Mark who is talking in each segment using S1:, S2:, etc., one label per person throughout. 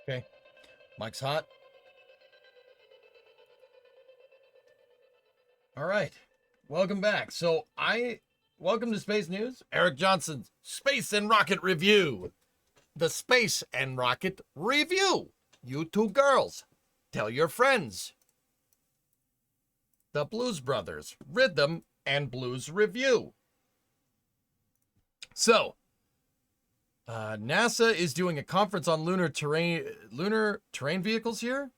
S1: Okay. Mike's hot. All right. Welcome back. Welcome to Space News. Eric Johnson's Space and Rocket Review. The Space and Rocket Review. You two girls, tell your friends. The Blues Brothers, Rhythm and Blues Review. So, NASA is doing a conference on lunar terrain vehicles here.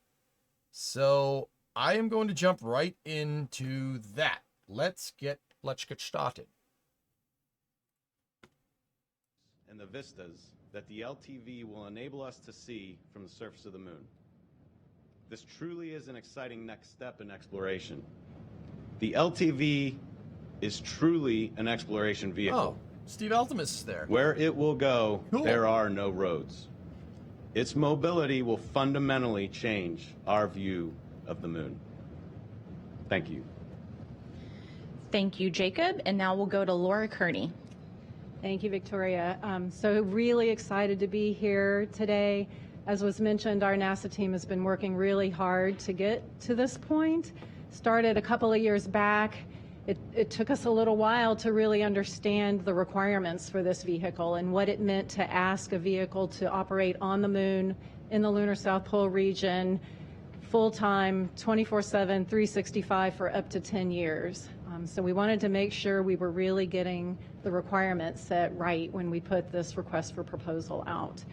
S1: So I am going to jump right into that. Let's get started.
S2: And the vistas that the LTV will enable us to see from the surface of the moon. This truly is an exciting next step in exploration. The LTV is truly an exploration vehicle.
S1: Oh, Steve Altemus is there.
S2: Where it will go,
S1: Cool.
S2: There are no roads. Its mobility will fundamentally change our view of the moon. Thank you.
S3: Thank you, Jacob. And now we'll go to Laura Kearney.
S4: Thank you, Victoria. So really excited to be here today. As was mentioned, our NASA team has been working really hard to get to this point. Started a couple of years back. It took us a little while to really understand the requirements for this vehicle and what it meant to ask a vehicle to operate on the moon in the lunar South Pole region, full-time, 24/7, 365 for up to 10 years. So we wanted to make sure we were really getting the requirements set right when we put this request for proposal out.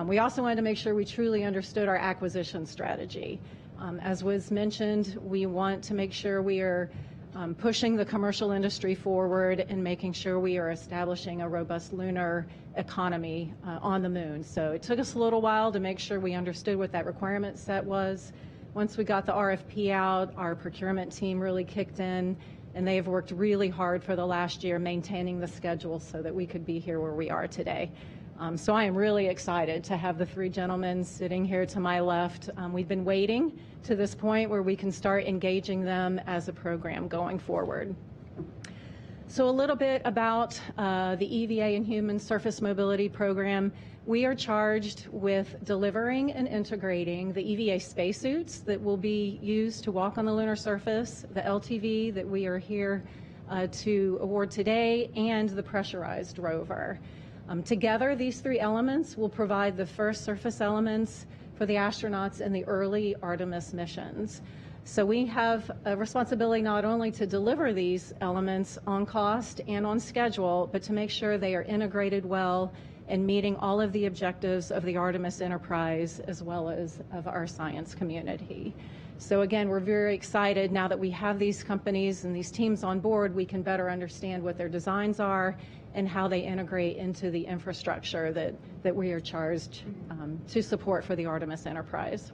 S4: We also wanted to make sure we truly understood our acquisition strategy. As was mentioned, we want to make sure we are pushing the commercial industry forward and making sure we are establishing a robust lunar economy on the moon. So it took us a little while to make sure we understood what that requirement set was. Once we got the RFP out, our procurement team really kicked in, and they have worked really hard for the last year maintaining the schedule so that we could be here where we are today. So I am really excited to have the three gentlemen sitting here to my left. We've been waiting to this point where we can start engaging them as a program going forward. So a little bit about the EVA and Human Surface Mobility Program. We are charged with delivering and integrating the EVA spacesuits that will be used to walk on the lunar surface, the LTV that we are here to award today, and the pressurized rover. Together, these three elements will provide the first surface elements for the astronauts in the early Artemis missions. So we have a responsibility not only to deliver these elements on cost and on schedule, but to make sure they are integrated well and meeting all of the objectives of the Artemis enterprise as well as of our science community. So again, we're very excited now that we have these companies and these teams on board, we can better understand what their designs are and how they integrate into the infrastructure that we are charged to support for the Artemis enterprise.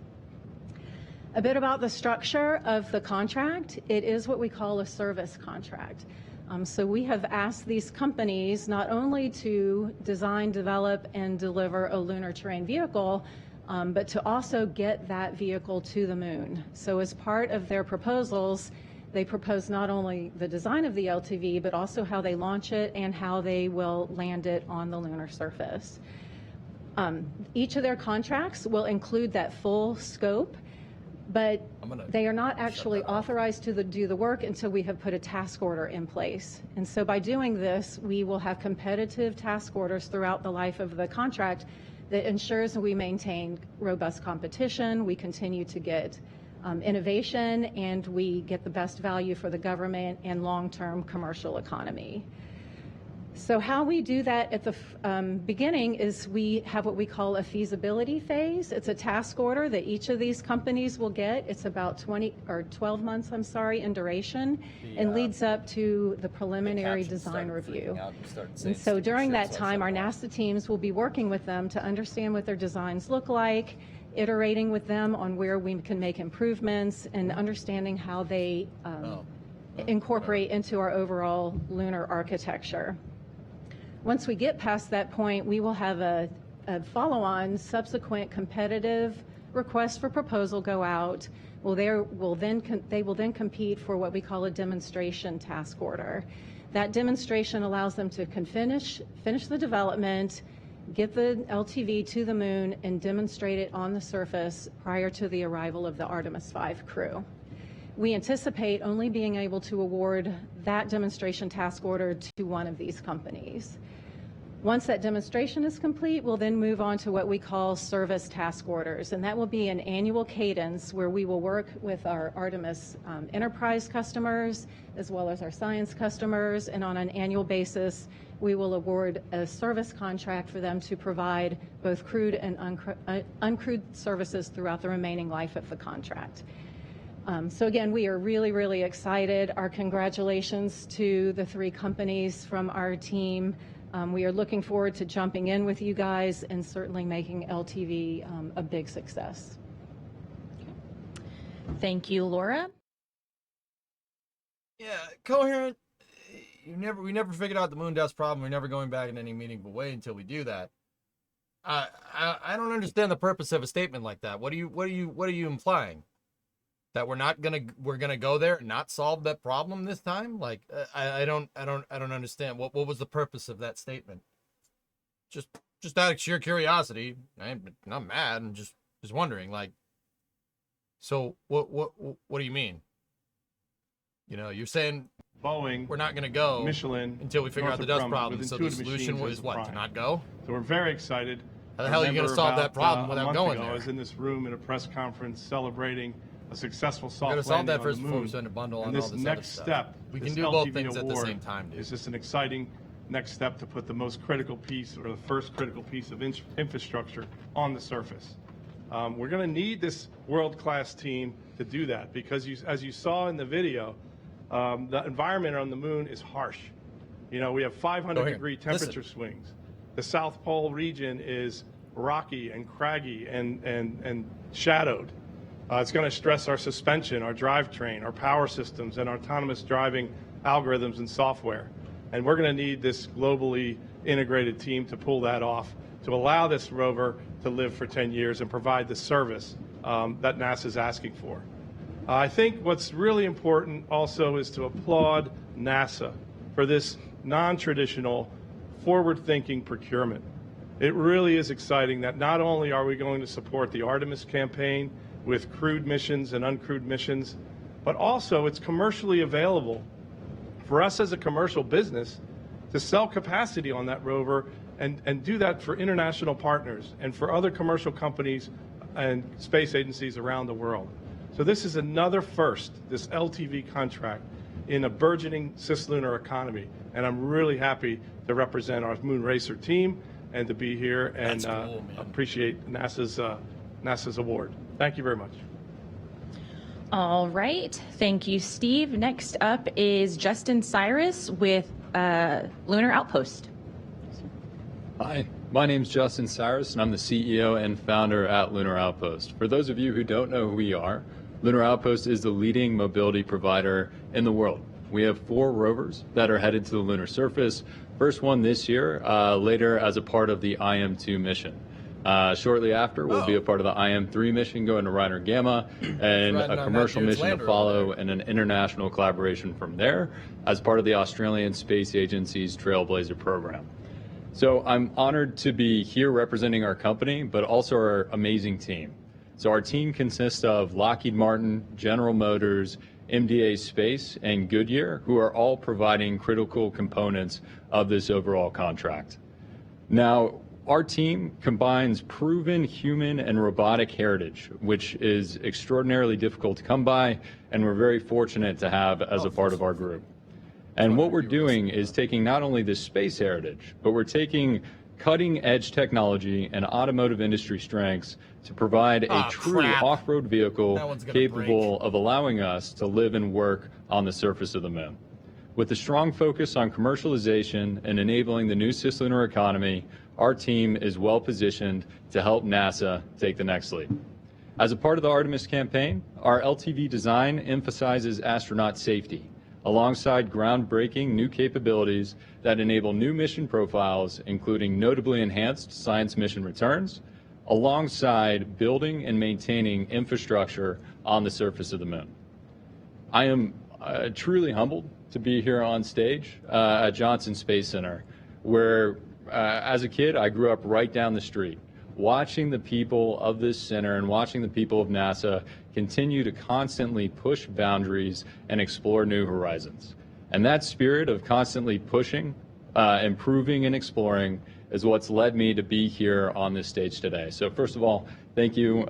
S4: A bit about the structure of the contract. It is what we call a service contract. So we have asked these companies not only to design, develop, and deliver a lunar terrain vehicle, but to also get that vehicle to the moon. So as part of their proposals, they propose not only the design of the LTV, but also how they launch it and how they will land it on the lunar surface. Each of their contracts will include that full scope, but they are not actually authorized to do the work until we have put a task order in place. And so by doing this, we will have competitive task orders throughout the life of the contract that ensures we maintain robust competition, we continue to get innovation, and we get the best value for the government and long-term commercial economy. So how we do that at the beginning is we have what we call a feasibility phase. It's a task order that each of these companies will get. It's about 12 months, in duration, and leads up to the preliminary design review. And so during that time, our NASA teams will be working with them to understand what their designs look like, iterating with them on where we can make improvements, and understanding how they incorporate into our overall lunar architecture. Once we get past that point, we will have a follow-on subsequent competitive request for proposal go out. They will then compete for what we call a demonstration task order. That demonstration allows them to finish the development get the LTV to the moon, and demonstrate it on the surface prior to the arrival of the Artemis 5 crew. We anticipate only being able to award that demonstration task order to one of these companies. Once that demonstration is complete, we'll then move on to what we call service task orders, and that will be an annual cadence where we will work with our Artemis enterprise customers as well as our science customers, and on an annual basis, we will award a service contract for them to provide both crewed and uncrewed services throughout the remaining life of the contract. So again, we are really, really excited. Our congratulations to the 3 companies from our team. We are looking forward to jumping in with you guys and certainly making LTV a big success.
S3: Thank you, Laura.
S1: Yeah, coherent. We never figured out the moon dust problem. We're never going back in any meaningful way until we do that. I don't understand the purpose of a statement like that. What are you implying? That we're gonna go there and not solve that problem this time? Like I don't understand. What was the purpose of that statement? Just out of sheer curiosity. I'm not mad. I'm just wondering. Like, so what do you mean? You know, you're saying
S5: Boeing,
S1: we're not gonna go
S5: Michelin,
S1: until we figure out the dust
S5: Northrop Grumman,
S1: problem.
S5: with
S1: So the
S5: Intuitive
S1: solution
S5: Machines
S1: is
S5: as
S1: what? To
S5: prime.
S1: not go?
S5: So we're very excited.
S1: How the hell are you gonna solve that problem without going
S5: I
S1: there?
S5: was in this room in a press conference celebrating a successful
S1: We're
S5: soft
S1: gonna solve
S5: landing
S1: that
S5: on
S1: first
S5: the
S1: before we
S5: moon.
S1: send a bundle on
S5: And
S1: all
S5: this
S1: this
S5: next
S1: other
S5: step,
S1: stuff. We
S5: this
S1: can do both
S5: LTV
S1: things at the
S5: award
S1: same time, dude.
S5: Is just an exciting next step to put the most critical piece, or the first critical piece of infrastructure on the surface. We're going to need this world-class team to do that because, as you saw in the video, the environment on the moon is harsh. You know, we have 500-degree temperature swings. The South Pole region is rocky and craggy and shadowed. It's going to stress our suspension, our drivetrain, our power systems, and our autonomous driving algorithms and software. And we're going to need this globally integrated team to pull that off, to allow this rover to live for 10 years and provide the service that NASA is asking for. I think what's really important also is to applaud NASA for this non-traditional, forward-thinking procurement. It really is exciting that not only are we going to support the Artemis campaign with crewed missions and uncrewed missions, but also it's commercially available for us as a commercial business to sell capacity on that rover and do that for international partners and for other commercial companies and space agencies around the world. So this is another first, this LTV contract in a burgeoning cislunar economy. And I'm really happy to represent our Moon Racer team and to be here and
S1: cool,
S5: appreciate NASA's award. Thank you very much.
S3: All right. Thank you, Steve. Next up is Justin Cyrus with Lunar Outpost.
S6: Hi, my name's Justin Cyrus, and I'm the CEO and founder at Lunar Outpost. For those of you who don't know who we are, Lunar Outpost is the leading mobility provider in the world. We have 4 rovers that are headed to the lunar surface. First one this year, later as a part of the IM-2 mission. Shortly after, we'll be a part of the IM-3 mission going to Reiner Gamma, and a commercial mission to follow, and an international collaboration from there as part of the Australian Space Agency's Trailblazer program. So I'm honored to be here representing our company, but also our amazing team. So our team consists of Lockheed Martin, General Motors, MDA Space, and Goodyear, who are all providing critical components of this overall contract. Now, our team combines proven human and robotic heritage, which is extraordinarily difficult to come by, and we're very fortunate to have as a part of our group. And what we're doing is taking not only this space heritage, but we're taking cutting-edge technology and automotive industry strengths to provide a true off-road vehicle capable of allowing us to live and work on the surface of the moon. With a strong focus on commercialization and enabling the new cislunar economy, our team is well positioned to help NASA take the next leap. As a part of the Artemis campaign, our LTV design emphasizes astronaut safety, alongside groundbreaking new capabilities that enable new mission profiles, including notably enhanced science mission returns, alongside building and maintaining infrastructure on the surface of the moon. I am truly humbled to be here on stage at Johnson Space Center, where as a kid, I grew up right down the street, watching the people of this center and watching the people of NASA continue to constantly push boundaries and explore new horizons. And that spirit of constantly pushing, improving, and exploring is what's led me to be here on this stage today. So first of all, thank you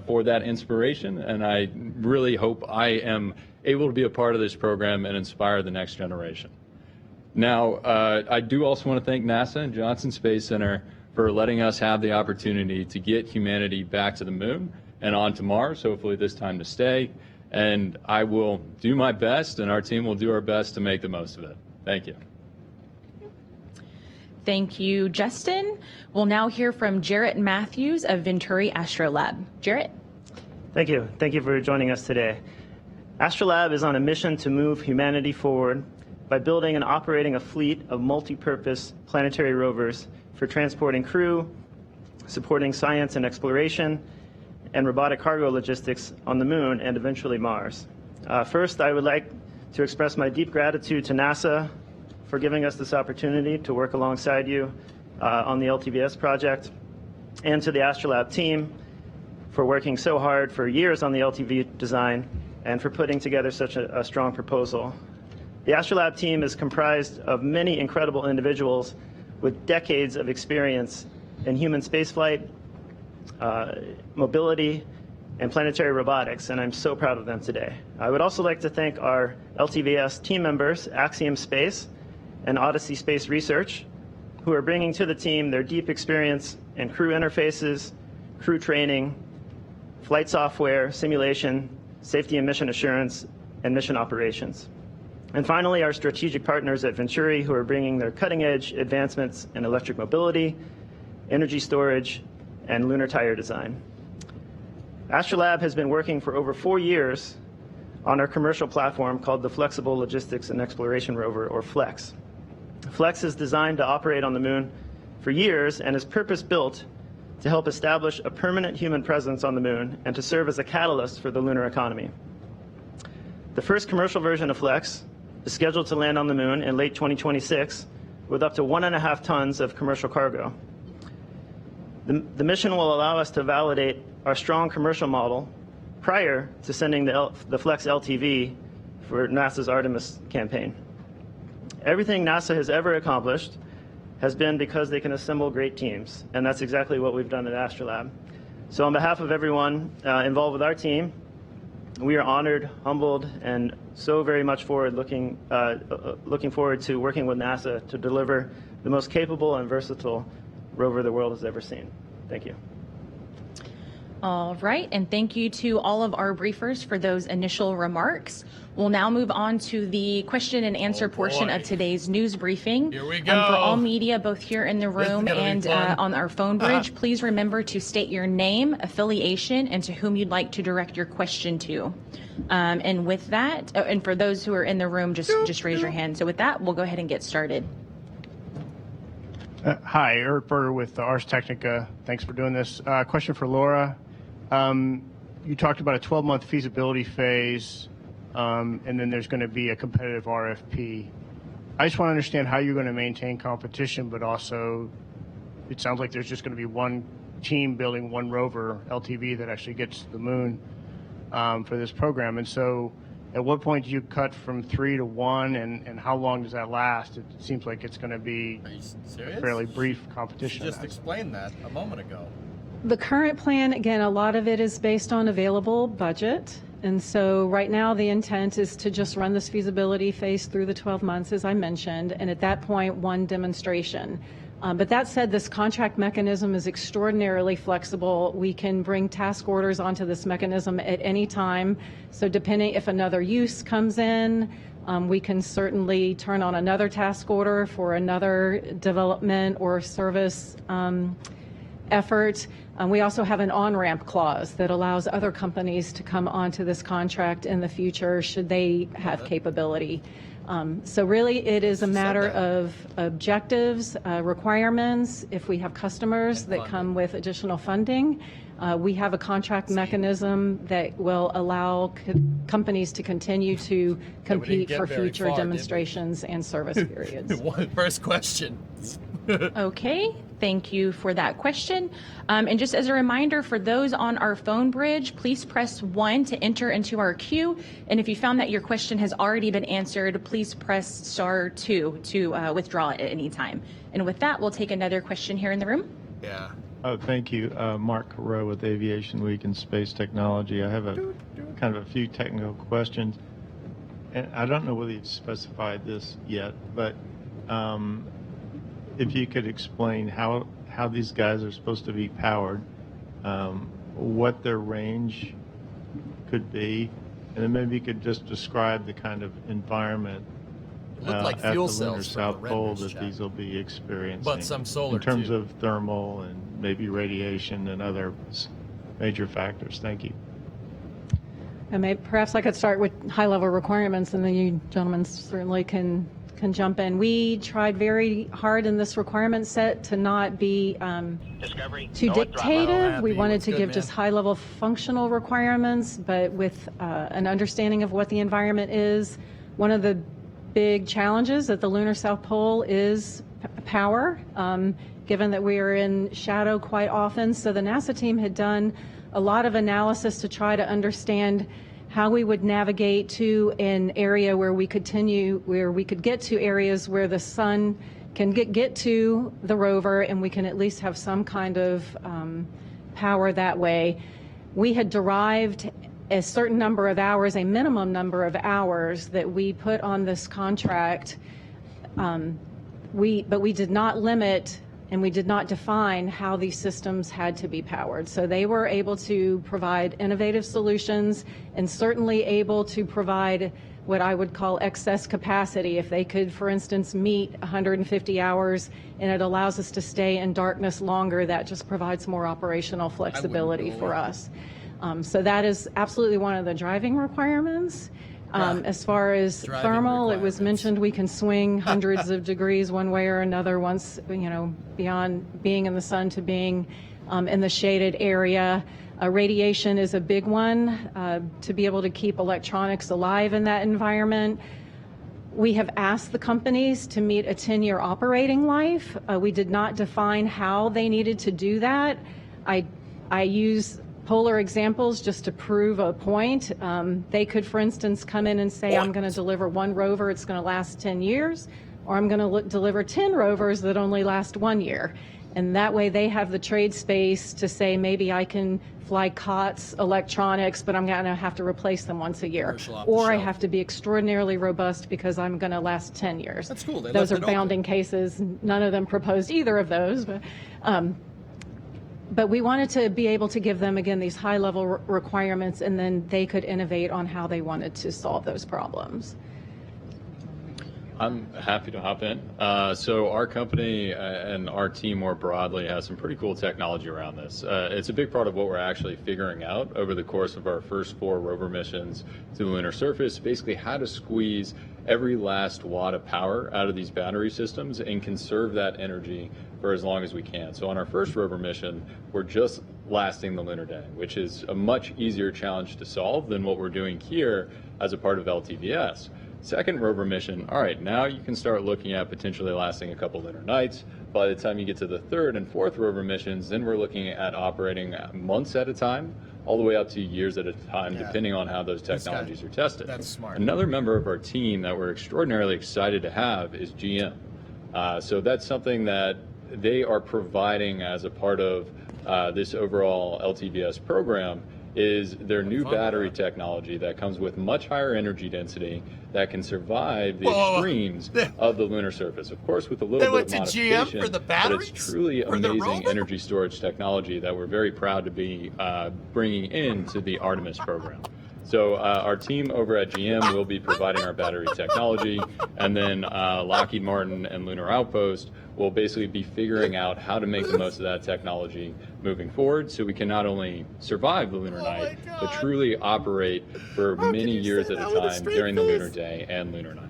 S6: for that inspiration, and I really hope I am able to be a part of this program and inspire the next generation. Now, I do also want to thank NASA and Johnson Space Center for letting us have the opportunity to get humanity back to the moon and on to Mars, hopefully this time to stay. And I will do my best, and our team will do our best to make the most of it. Thank you.
S3: Thank you, Justin. We'll now hear from Jarrett Matthews of Venturi Astrolab. Jarrett.
S7: Thank you. Thank you for joining us today. Astrolab is on a mission to move humanity forward by building and operating a fleet of multi-purpose planetary rovers for transporting crew, supporting science and exploration, and robotic cargo logistics on the moon and eventually Mars. First, I would like to express my deep gratitude to NASA for giving us this opportunity to work alongside you on the LTVS project, and to the Astrolab team for working so hard for years on the LTV design and for putting together such a strong proposal. The Astrolab team is comprised of many incredible individuals with decades of experience in human spaceflight, mobility, and planetary robotics, and I'm so proud of them today. I would also like to thank our LTVS team members, Axiom Space and Odyssey Space Research, who are bringing to the team their deep experience in crew interfaces, crew training, flight software, simulation, safety and mission assurance, and mission operations. And finally, our strategic partners at Venturi, who are bringing their cutting-edge advancements in electric mobility, energy storage, and lunar tire design. Astrolab has been working for over 4 years on our commercial platform called the Flexible Logistics and Exploration Rover, or FLEX. FLEX is designed to operate on the moon for years and is purpose-built to help establish a permanent human presence on the moon and to serve as a catalyst for the lunar economy. The first commercial version of FLEX is scheduled to land on the moon in late 2026 with up to 1.5 tons of commercial cargo. The mission will allow us to validate our strong commercial model prior to sending the FLEX LTV for NASA's Artemis campaign. Everything NASA has ever accomplished has been because they can assemble great teams, and that's exactly what we've done at Astrolab. So on behalf of everyone involved with our team, we are honored, humbled, and so very much looking forward to working with NASA to deliver the most capable and versatile rover the world has ever seen. Thank you.
S3: All right, and thank you to all of our briefers for those initial remarks. We'll now move on to the question and answer portion of today's news briefing.
S1: Here we go.
S3: For all media, both here in the room and on our phone bridge, please remember to state your name, affiliation, and to whom you'd like to direct your question to. And with that, and for those who are in the room, just raise your hand. So with that, we'll go ahead and get started.
S8: Hi, Eric Berger with Ars Technica. Thanks for doing this. Question for Laura. You talked about a 12-month feasibility phase, and then there's going to be a competitive RFP. I just want to understand how you're going to maintain competition, but also it sounds like there's just going to be one team building one rover, LTV, that actually gets to the moon for this program. And so at what point do you cut from 3 to 1, and how long does that last? It seems like it's going to be a fairly brief competition.
S1: You just explained that a moment ago.
S4: The current plan, again, a lot of it is based on available budget. And so right now the intent is to just run this feasibility phase through the 12 months, as I mentioned, and at that point, one demonstration. But that said, this contract mechanism is extraordinarily flexible. We can bring task orders onto this mechanism at any time. So depending if another use comes in, we can certainly turn on another task order for another development or service effort. We also have an on-ramp clause that allows other companies to come onto this contract in the future should they have capability. So really it is a matter of objectives, requirements, if we have customers that come with additional funding, We have a contract mechanism that will allow companies to continue to compete
S1: get
S4: for
S1: very
S4: future
S1: far, did we?
S4: demonstrations and service periods.
S1: First question.
S3: Okay, thank you for that question. And just as a reminder for those on our phone bridge, please press 1 to enter into our queue. And if you found that your question has already been answered, please press star 2 to withdraw it at any time. And with that, we'll take another question here in the room.
S1: Yeah.
S9: Oh, thank you. Mark Carreau with Aviation Week and Space Technology. I have kind of a few technical questions. And I don't know whether you've specified this yet, but if you could explain how these guys are supposed to be powered, what their range could be, and then maybe you could just describe the kind of environment
S1: Look like
S9: at
S1: fuel
S9: the lunar
S1: cells from
S9: South
S1: the
S9: Pole
S1: renders
S9: that
S1: chat.
S9: these will be experiencing.
S1: But some solar,
S9: in terms
S1: too.
S9: of thermal and maybe radiation and other major factors. Thank you.
S4: And perhaps I could start with high-level requirements, and then you gentlemen certainly can jump in. We tried very hard in this requirement set to not be too dictative. We wanted to give just high-level functional requirements, but with an understanding of what the environment is. One of the big challenges at the lunar South Pole is power, given that we are in shadow quite often. So the NASA team had done a lot of analysis to try to understand how we would navigate to an area where we could get to areas where the sun can get to the rover, and we can at least have some kind of power that way. We had derived a certain number of hours, a minimum number of hours that we put on this contract. But we did not limit and we did not define how these systems had to be powered. So they were able to provide innovative solutions and certainly able to provide what I would call excess capacity. If they could, for instance, meet 150 hours and it allows us to stay in darkness longer, that just provides more operational flexibility for us. So that is absolutely one of the driving requirements. As far as thermal, it was mentioned we can swing hundreds of degrees one way or another once, beyond being in the sun to being in the shaded area. Radiation is a big one, to be able to keep electronics alive in that environment. We have asked the companies to meet a 10-year operating life. We did not define how they needed to do that. I use polar examples just to prove a point. They could, for instance, come in and say, I'm going to deliver one rover, it's going to last 10 years, or I'm going to deliver 10 rovers that only last 1 year. And that way they have the trade space to say, maybe I can fly COTS electronics, but I'm going to have to replace them once a year. Or I have to be extraordinarily robust because I'm going to last 10 years.
S1: That's cool.
S4: Those are bounding cases. None of them proposed either of those. But we wanted to be able to give them, again, these high-level requirements, and then they could innovate on how they wanted to solve those problems.
S6: I'm happy to hop in. So our company and our team more broadly has some pretty cool technology around this. It's a big part of what we're actually figuring out over the course of our first 4 rover missions to the lunar surface, basically how to squeeze every last watt of power out of these battery systems and conserve that energy for as long as we can. So on our first rover mission, we're just lasting the lunar day, which is a much easier challenge to solve than what we're doing here as a part of LTVS. Second rover mission, all right, now you can start looking at potentially lasting a couple lunar nights. By the time you get to the third and fourth rover missions, then we're looking at operating months at a time, all the way up to years at a time, depending on how those technologies are tested.
S1: That's smart.
S6: Another member of our team that we're extraordinarily excited to have is GM. So that's something that they are providing as a part of this overall LTVS program, is their new battery technology that comes with much higher energy density that can survive the extremes of the lunar surface. Of course, with a little bit of modification,
S1: GM for the
S6: but
S1: batteries?
S6: it's truly
S1: For the
S6: amazing
S1: rover?
S6: energy storage technology that we're very proud to be bringing into the Artemis program. So our team over at GM will be providing our battery technology, and then Lockheed Martin and Lunar Outpost will basically be figuring out how to make the most of that technology moving forward, so we can not only survive the lunar night, but truly operate for many years at a time during the lunar day and lunar night.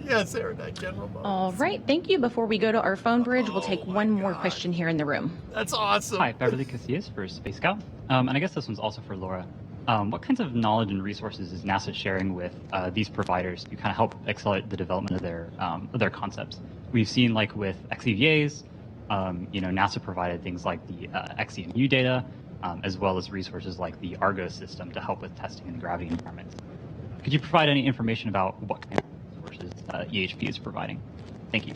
S1: Yes, Aerodyne General Motors.
S3: All right, thank you. Before we go to our phone bridge, we'll take one more question here in the room.
S1: That's awesome.
S10: Hi, Beverly Casillas for Space Scout. And I guess this one's also for Laura. What kinds of knowledge and resources is NASA sharing with these providers to kind of help accelerate the development of their concepts? We've seen, like with XEVAs, NASA provided things like the XEMU data, as well as resources like the Argo system to help with testing in gravity environments. Could you provide any information about what kind of resources EHP is providing? Thank you.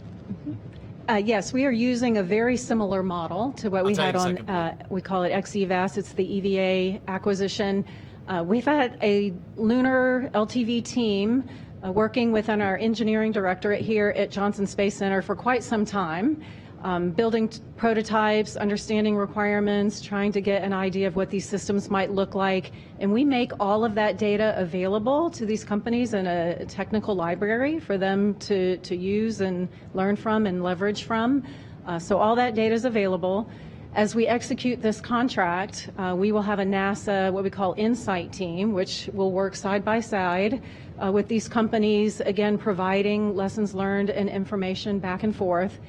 S4: Yes, we are using a very similar model to what we had on, we call it XEVAS. It's the EVA acquisition. We've had a lunar LTV team working within our engineering directorate here at Johnson Space Center for quite some time, building prototypes, understanding requirements, trying to get an idea of what these systems might look like. And we make all of that data available to these companies in a technical library for them to use and learn from and leverage from. So all that data is available. As we execute this contract, we will have a NASA, what we call Insight team, which will work side by side with these companies, again, providing lessons learned and information back and forth.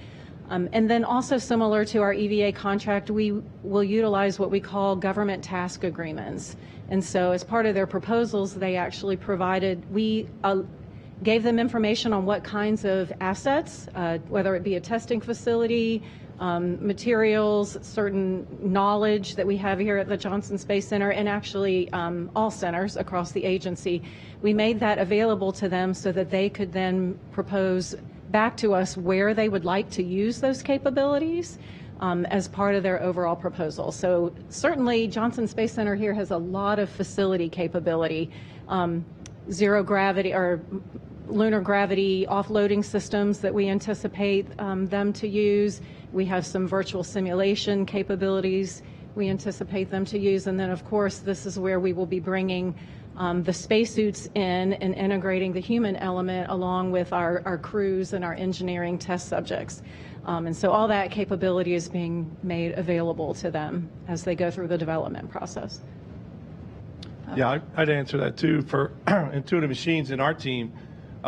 S4: And then also similar to our EVA contract, we will utilize what we call government task agreements. And so as part of their proposals, they actually provided, we gave them information on what kinds of assets, whether it be a testing facility, materials, certain knowledge that we have here at the Johnson Space Center, and actually all centers across the agency. We made that available to them so that they could then propose back to us where they would like to use those capabilities as part of their overall proposal. So certainly Johnson Space Center here has a lot of facility capability, zero gravity or lunar gravity offloading systems that we anticipate them to use. We have some virtual simulation capabilities we anticipate them to use. And then of course, this is where we will be bringing the spacesuits in and integrating the human element along with our crews and our engineering test subjects. And so all that capability is being made available to them as they go through the development process.
S5: Yeah, I'd answer that too. For Intuitive Machines in our team,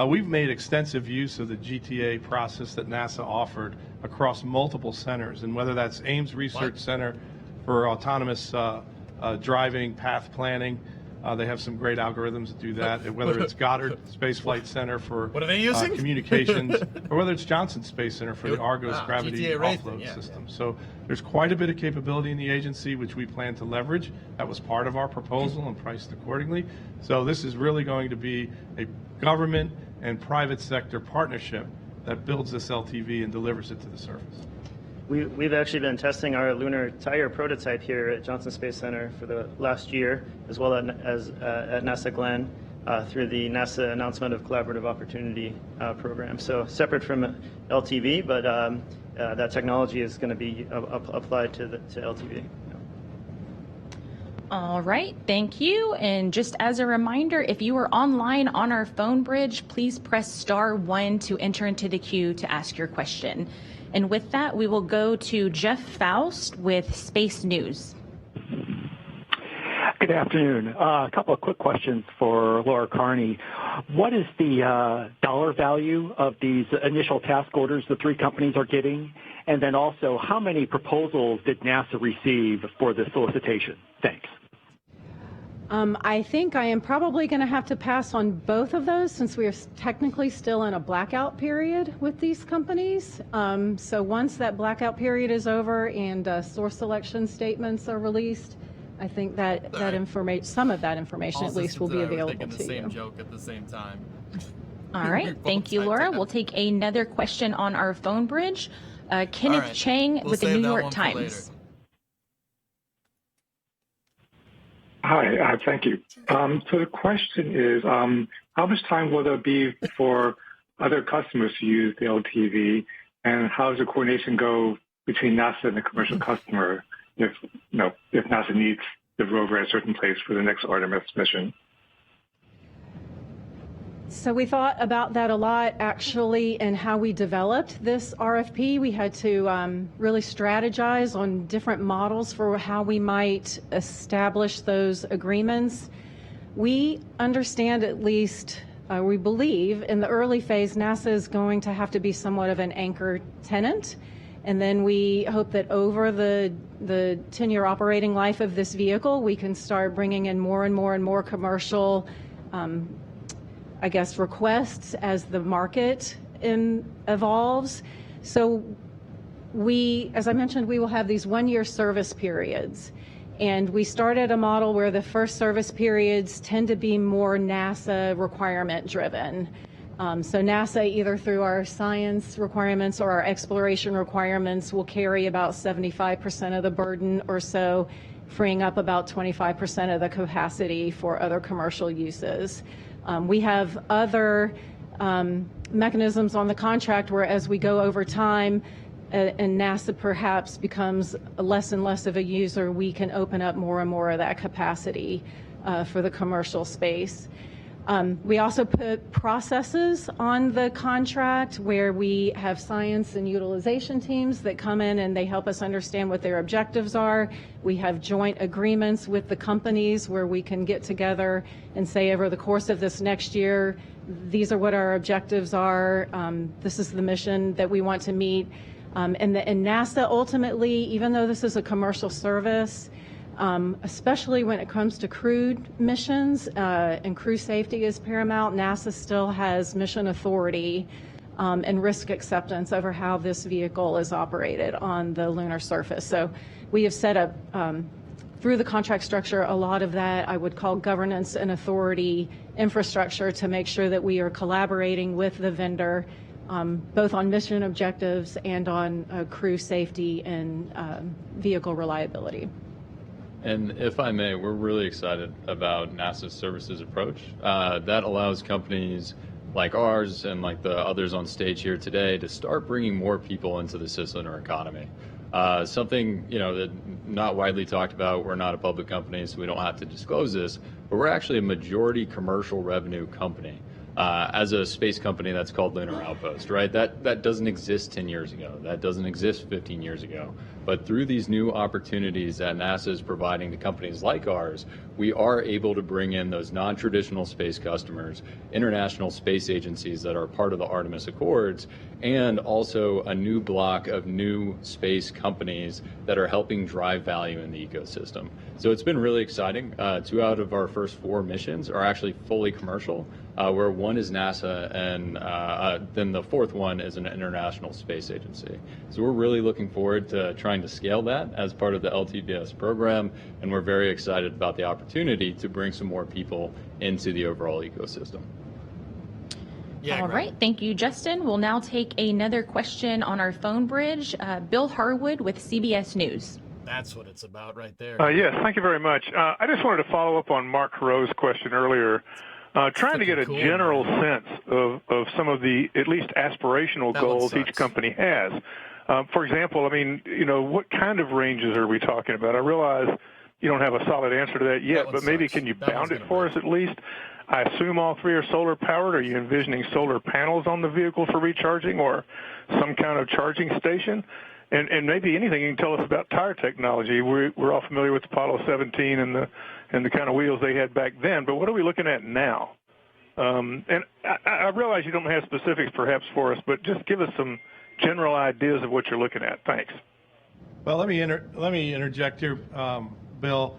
S5: we've made extensive use of the GTA process that NASA offered across multiple centers, and whether that's Ames Research Center for autonomous driving, path planning. They have some great algorithms that do that. And whether it's Goddard Space Flight Center for
S1: what are they using?
S5: Communications, or whether it's Johnson Space Center for the Argos gravity offload system. So there's quite a bit of capability in the agency which we plan to leverage. That was part of our proposal and priced accordingly. So this is really going to be a government and private sector partnership that builds this LTV and delivers it to the surface.
S7: We've actually been testing our lunar tire prototype here at Johnson Space Center for the last year, as well as at NASA Glenn through the NASA Announcement of Collaborative Opportunity program. So separate from LTV, but that technology is going to be applied to LTV.
S3: All right, thank you. And just as a reminder, if you are online on our phone bridge, please press *1 to enter into the queue to ask your question. And with that, we will go to Jeff Faust with Space News.
S11: Good afternoon. A couple of quick questions for Laura Carney. What is the dollar value of these initial task orders the three companies are getting? And then also, how many proposals did NASA receive for the solicitation? Thanks.
S4: I think I am probably going to have to pass on both of those since we are technically still in a blackout period with these companies. So once that blackout period is over and source selection statements are released, I think that information, some of that information at least, will be available to you.
S1: The same joke at the same time.
S3: All right, thank you, Laura. We'll take another question on our phone bridge. Kenneth Chang with the New York Times.
S12: Hi, thank you. So the question is, how much time will there be for other customers to use the LTV, and how does the coordination go between NASA and the commercial customer if NASA needs the rover at a certain place for the next Artemis mission?
S4: So we thought about that a lot, actually, and how we developed this RFP. We had to really strategize on different models for how we might establish those agreements. We understand, at least we believe in the early phase, NASA is going to have to be somewhat of an anchor tenant. And then we hope that over the 10-year operating life of this vehicle, we can start bringing in more and more and more commercial, requests as the market evolves. So as I mentioned, we will have these 1-year service periods. And we started a model where the first service periods tend to be more NASA requirement driven. So NASA, either through our science requirements or our exploration requirements, will carry about 75% of the burden or so, freeing up about 25% of the capacity for other commercial uses. We have other mechanisms on the contract where, as we go over time, and NASA perhaps becomes less and less of a user, we can open up more and more of that capacity for the commercial space. We also put processes on the contract where we have science and utilization teams that come in and they help us understand what their objectives are. We have joint agreements with the companies where we can get together and say, over the course of this next year, these are what our objectives are. This is the mission that we want to meet. And NASA ultimately, even though this is a commercial service, especially when it comes to crewed missions and crew safety is paramount, NASA still has mission authority and risk acceptance over how this vehicle is operated on the lunar surface. So we have set up, through the contract structure, a lot of that I would call governance and authority infrastructure to make sure that we are collaborating with the vendor both on mission objectives and on crew safety and vehicle reliability.
S6: And if I may, we're really excited about NASA's services approach. That allows companies like ours and like the others on stage here today to start bringing more people into the cislunar economy. Something, that not widely talked about. We're not a public company, so we don't have to disclose this, but we're actually a majority commercial revenue company. As a space company that's called Lunar Outpost, right? That doesn't exist 10 years ago. That doesn't exist 15 years ago. But through these new opportunities that NASA is providing to companies like ours, we are able to bring in those non-traditional space customers, international space agencies that are part of the Artemis Accords, and also a new block of new space companies that are helping drive value in the ecosystem. So it's been really exciting. 2 out of our first 4 missions are actually fully commercial, where one is NASA and then the 4th one is an international space agency. So we're really looking forward to trying to scale that as part of the LTVS program, and we're very excited about the opportunity to bring some more people into the overall ecosystem.
S3: All right. Thank you, Justin. We'll now take another question on our phone bridge. Bill Harwood with CBS News.
S1: That's what it's about right there.
S13: Yes, thank you very much. I just wanted to follow up on Mark Carreau's question earlier, trying to get a general sense of some of the at least aspirational goals each company has. For example, what kind of ranges are we talking about? I realize you don't have a solid answer to that yet, but maybe can you bound it for us at least? I assume all 3 are solar powered. Are you envisioning solar panels on the vehicle for recharging or some kind of charging station? And maybe anything you can tell us about tire technology. We're all familiar with Apollo 17 and the kind of wheels they had back then, but what are we looking at now? And I realize you don't have specifics perhaps for us, but just give us some general ideas of what you're looking at. Thanks.
S5: Well, let me interject here, Bill.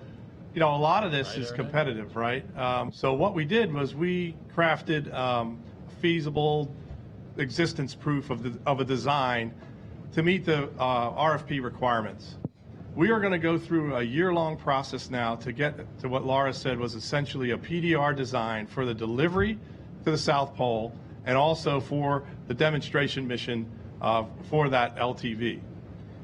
S5: A lot of this is competitive, right? So what we did was we crafted feasible existence proof of a design to meet the RFP requirements. We are going to go through a year-long process now to get to what Laura said was essentially a PDR design for the delivery to the South Pole and also for the demonstration mission for that LTV.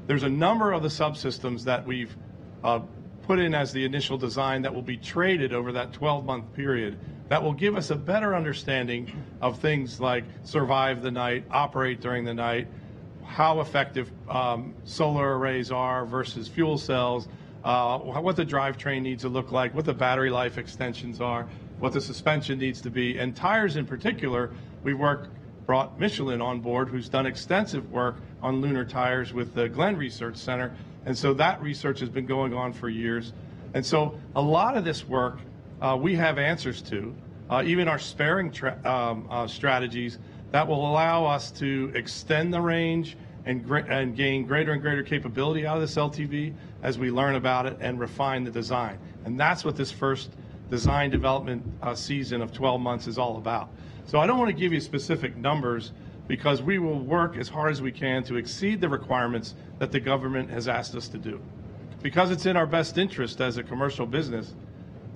S5: There's a number of the subsystems that we've put in as the initial design that will be traded over that 12-month period that will give us a better understanding of things like survive the night, operate during the night, how effective solar arrays are versus fuel cells, what the drivetrain needs to look like, what the battery life extensions are, what the suspension needs to be, and tires in particular. We've brought Michelin on board, who's done extensive work on lunar tires with the Glenn Research Center, and so that research has been going on for years. And so a lot of this work we have answers to. even our sparing strategies that will allow us to extend the range and gain greater and greater capability out of this LTV as we learn about it and refine the design. And that's what this first design development season of 12 months is all about. So I don't want to give you specific numbers because we will work as hard as we can to exceed the requirements that the government has asked us to do. Because it's in our best interest as a commercial business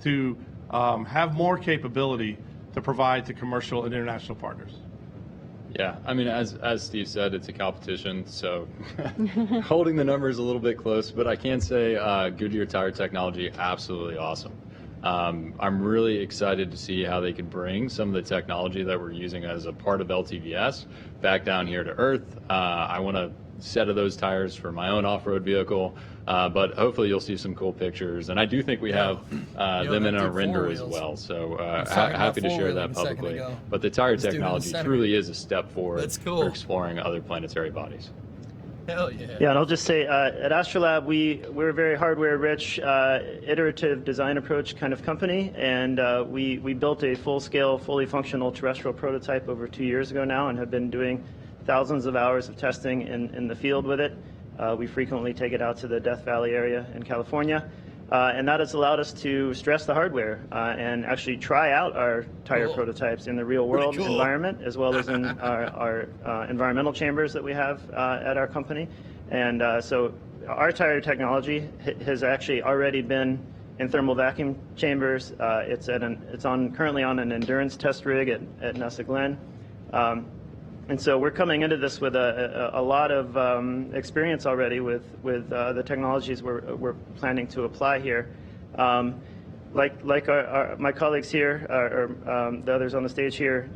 S5: to have more capability to provide to commercial and international partners.
S6: Yeah, I mean, as Steve said, it's a competition, so holding the numbers a little bit close, but I can say Goodyear Tire Technology, absolutely awesome. I'm really excited to see how they can bring some of the technology that we're using as a part of LTVS back down here to Earth. I want a set of those tires for my own off-road vehicle, but hopefully you'll see some cool pictures. And I do think we have them in our render as well, so happy to share that publicly. But the tire technology truly is a step forward for exploring other planetary bodies.
S1: Hell yeah.
S7: Yeah, and I'll just say, at Astrolab, we're a very hardware-rich, iterative design approach kind of company, and we built a full-scale, fully functional terrestrial prototype over 2 years ago now and have been doing thousands of hours of testing in the field with it. We frequently take it out to the Death Valley area in California, and that has allowed us to stress the hardware and actually try out our tire prototypes in the real-world environment, as well as in our environmental chambers that we have at our company. And so our tire technology has actually already been in thermal vacuum chambers. It's currently on an endurance test rig at Nessa Glen. And so we're coming into this with a lot of experience already with the technologies we're planning to apply here. Like my colleagues here, or the others on the stage here,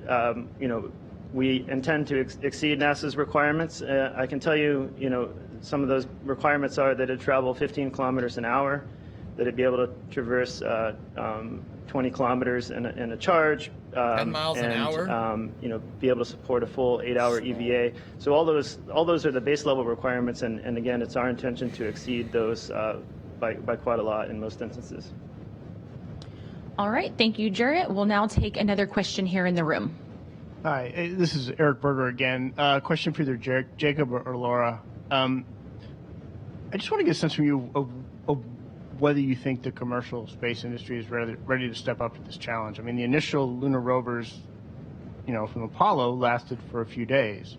S7: we intend to exceed NASA's requirements. I can tell you, some of those requirements are that it travel 15 kilometers an hour, that it be able to traverse 20 kilometers in a charge,
S1: 10 miles an hour,
S7: be able to support a full 8-hour EVA. So all those are the base level requirements, and again, it's our intention to exceed those by quite a lot in most instances.
S3: All right, thank you, Jarrett. We'll now take another question here in the room.
S8: Hi, this is Eric Berger again. Question for either Jacob or Laura. I just want to get a sense from you of whether you think the commercial space industry is ready to step up to this challenge. I mean, the initial lunar rovers, from Apollo lasted for a few days,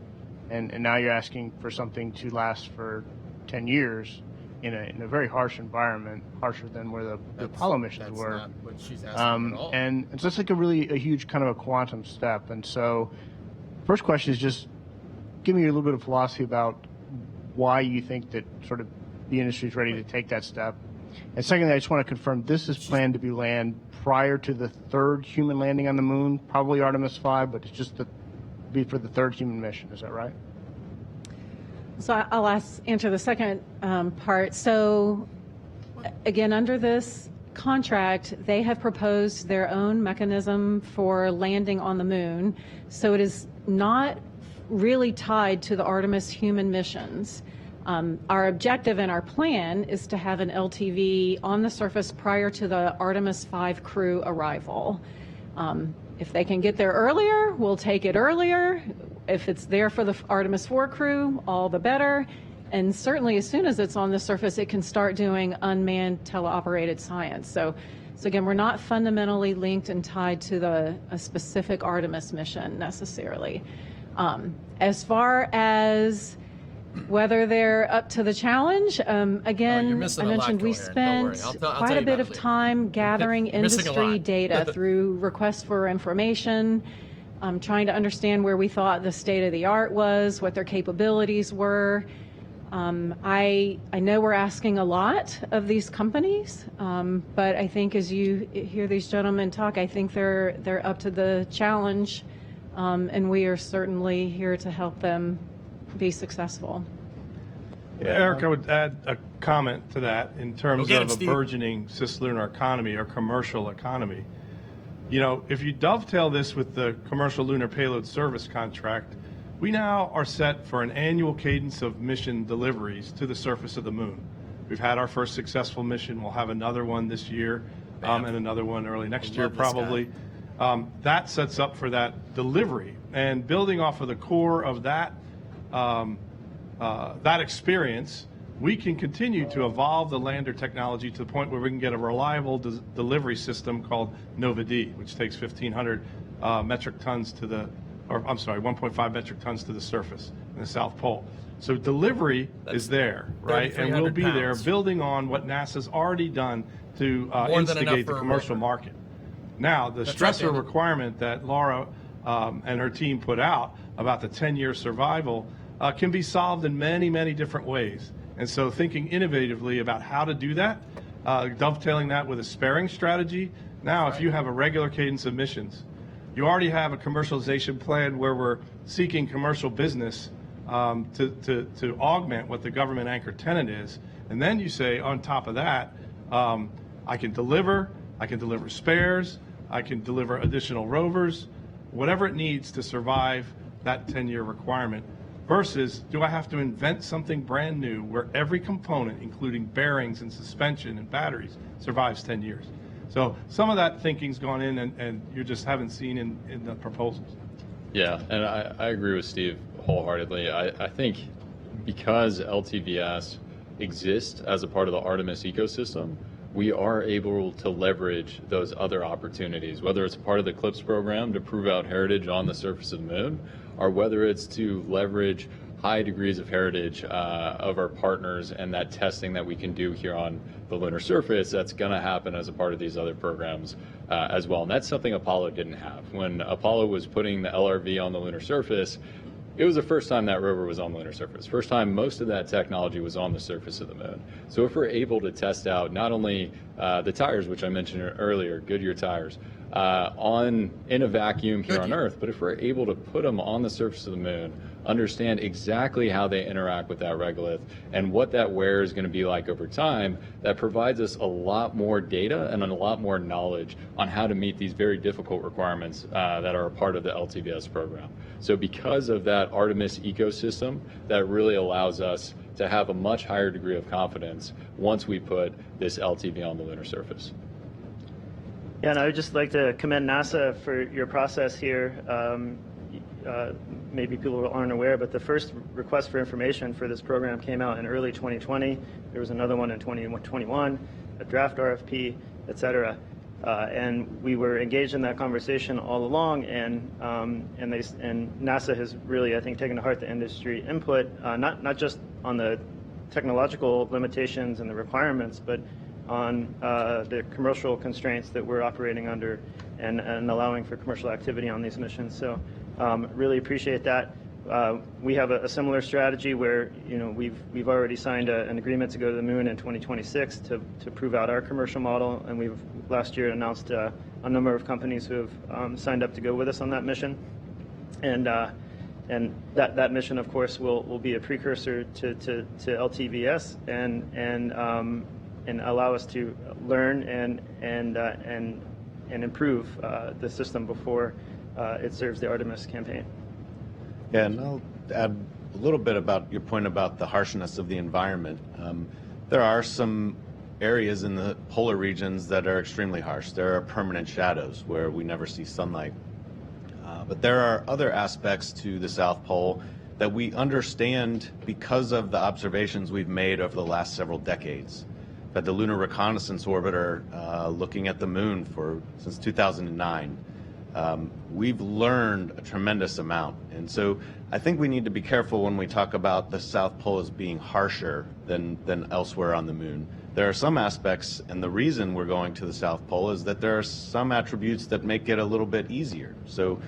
S8: and now you're asking for something to last for 10 years in a very harsh environment, harsher than where the Apollo missions were.
S1: That's not what she's asking at all.
S8: And so it's like a huge kind of a quantum step. And so, first question is just give me a little bit of philosophy about why you think that sort of the industry is ready to take that step. And secondly, I just want to confirm this is planned to be landed prior to the third human landing on the moon, probably Artemis 5, but it's just to be for the third human mission. Is that right?
S4: So I'll answer the second part. So again, under this contract, they have proposed their own mechanism for landing on the moon. So it is not really tied to the Artemis human missions. Our objective and our plan is to have an LTV on the surface prior to the Artemis 5 crew arrival. If they can get there earlier, we'll take it earlier. If it's there for the Artemis 4 crew, all the better. And certainly as soon as it's on the surface, it can start doing unmanned teleoperated science. So again, we're not fundamentally linked and tied to a specific Artemis mission necessarily. As far as whether they're up to the challenge, again, I mentioned we spent quite a bit of time gathering industry data through requests for information, trying to understand where we thought the state of the art was, what their capabilities were. I know we're asking a lot of these companies, but I think as you hear these gentlemen talk, I think they're up to the challenge, and we are certainly here to help them be successful.
S5: Yeah, Eric, I would add a comment to that in terms of a burgeoning cislunar economy or commercial economy. If you dovetail this with the commercial lunar payload service contract, we now are set for an annual cadence of mission deliveries to the surface of the moon. We've had our first successful mission. We'll have another one this year, and another one early next year probably. that sets up for that delivery. And building off of the core of that, that experience, we can continue to evolve the lander technology to the point where we can get a reliable delivery system called Nova-D, which takes 1,500 metric tons to the, or I'm sorry, 1.5 metric tons to the surface in the South Pole. So delivery is there, right? And we'll be there building on what NASA's already done to instigate the commercial market. Now, the stressor requirement that Laura and her team put out about the 10-year survival can be solved in many, many different ways. And so thinking innovatively about how to do that, dovetailing that with a sparing strategy. Now, if you have a regular cadence of missions, you already have a commercialization plan where we're seeking commercial business to augment what the government anchor tenant is. And then you say, on top of that, I can deliver spares, I can deliver additional rovers, whatever it needs to survive that 10-year requirement, versus do I have to invent something brand new where every component, including bearings and suspension and batteries, survives 10 years. So some of that thinking's gone in and you just haven't seen in the proposals.
S6: Yeah, and I agree with Steve wholeheartedly. I think because LTVS exists as a part of the Artemis ecosystem, we are able to leverage those other opportunities, whether it's part of the CLIPS program to prove out heritage on the surface of the moon, or whether it's to leverage high degrees of heritage of our partners and that testing that we can do here on the lunar surface that's going to happen as a part of these other programs as well. And that's something Apollo didn't have. When Apollo was putting the LRV on the lunar surface, it was the first time that rover was on the lunar surface. First time most of that technology was on the surface of the moon. So if we're able to test out not only the tires, which I mentioned earlier, Goodyear tires, in a vacuum here on Earth, but if we're able to put them on the surface of the moon, understand exactly how they interact with that regolith and what that wear is going to be like over time, that provides us a lot more data and a lot more knowledge on how to meet these very difficult requirements that are a part of the LTVS program. So because of that Artemis ecosystem, that really allows us to have a much higher degree of confidence once we put this LTV on the lunar surface.
S7: Yeah, and I would just like to commend NASA for your process here. Maybe people aren't aware, but the first request for information for this program came out in early 2020. There was another one in 2021, a draft RFP, et cetera. And we were engaged in that conversation all along, and NASA has really, I think, taken to heart the industry input, not just on the technological limitations and the requirements, but on the commercial constraints that we're operating under and allowing for commercial activity on these missions. So really appreciate that. We have a similar strategy where we've already signed an agreement to go to the moon in 2026 to prove out our commercial model, and we've last year announced a number of companies who have signed up to go with us on that mission. And that mission, of course, will be a precursor to LTVS and allow us to learn and improve the system before it serves the Artemis campaign.
S2: Yeah, and I'll add a little bit about your point about the harshness of the environment. There are some areas in the polar regions that are extremely harsh. There are permanent shadows where we never see sunlight. But there are other aspects to the South Pole that we understand because of the observations we've made over the last several decades. But the Lunar Reconnaissance Orbiter looking at the moon since 2009. We've learned a tremendous amount. And so I think we need to be careful when we talk about the South Pole as being harsher than elsewhere on the moon. There are some aspects, and the reason we're going to the South Pole is that there are some attributes that make it a little bit easier. So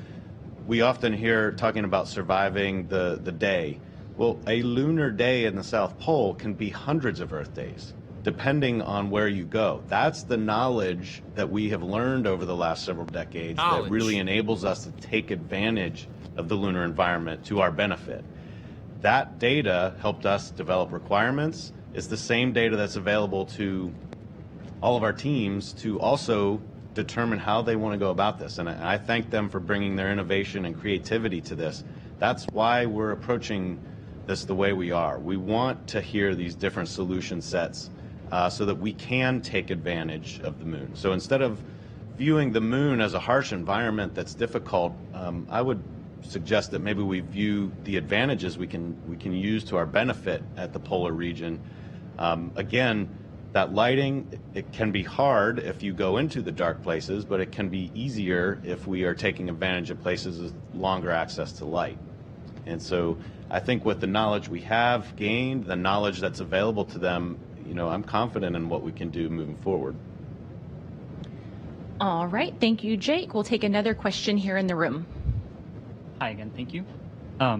S2: we often hear talking about surviving the day. Well, a lunar day in the South Pole can be hundreds of Earth days, depending on where you go. That's the knowledge that we have learned over the last several decades that really enables us to take advantage of the lunar environment to our benefit. That data helped us develop requirements. It's the same data that's available to all of our teams to also determine how they want to go about this. And I thank them for bringing their innovation and creativity to this. That's why we're approaching this the way we are. We want to hear these different solution sets so that we can take advantage of the moon. So instead of viewing the moon as a harsh environment that's difficult, I would suggest that maybe we view the advantages we can use to our benefit at the polar region. Again, that lighting, it can be hard if you go into the dark places, but it can be easier if we are taking advantage of places with longer access to light. And so I think with the knowledge we have gained, the knowledge that's available to them, I'm confident in what we can do moving forward.
S3: All right. Thank you, Jake. We'll take another question here in the room.
S10: Hi again. Thank you.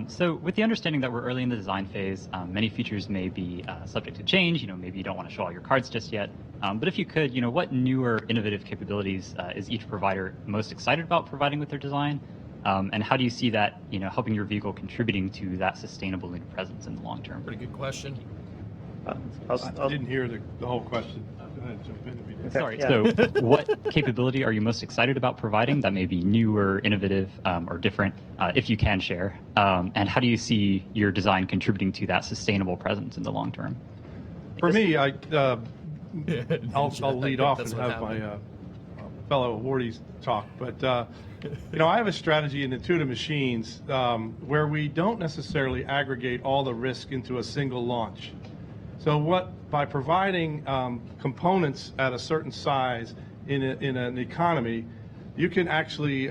S10: So with the understanding that we're early in the design phase, many features may be subject to change. Maybe you don't want to show all your cards just yet. But if you could, what newer innovative capabilities is each provider most excited about providing with their design? And how do you see that, helping your vehicle contributing to that sustainable lunar presence in the long term?
S1: Pretty good question.
S5: I didn't hear the whole question. Go ahead, jump in if you did.
S10: Sorry.
S7: Yeah.
S10: So what capability are you most excited about providing that may be newer, innovative, or different, if you can share? And how do you see your design contributing to that sustainable presence in the long term?
S5: For me, I'll lead off and have my fellow awardees talk. But, I have a strategy in Intuitive Machines where we don't necessarily aggregate all the risk into a single launch. So by providing components at a certain size in an economy, you can actually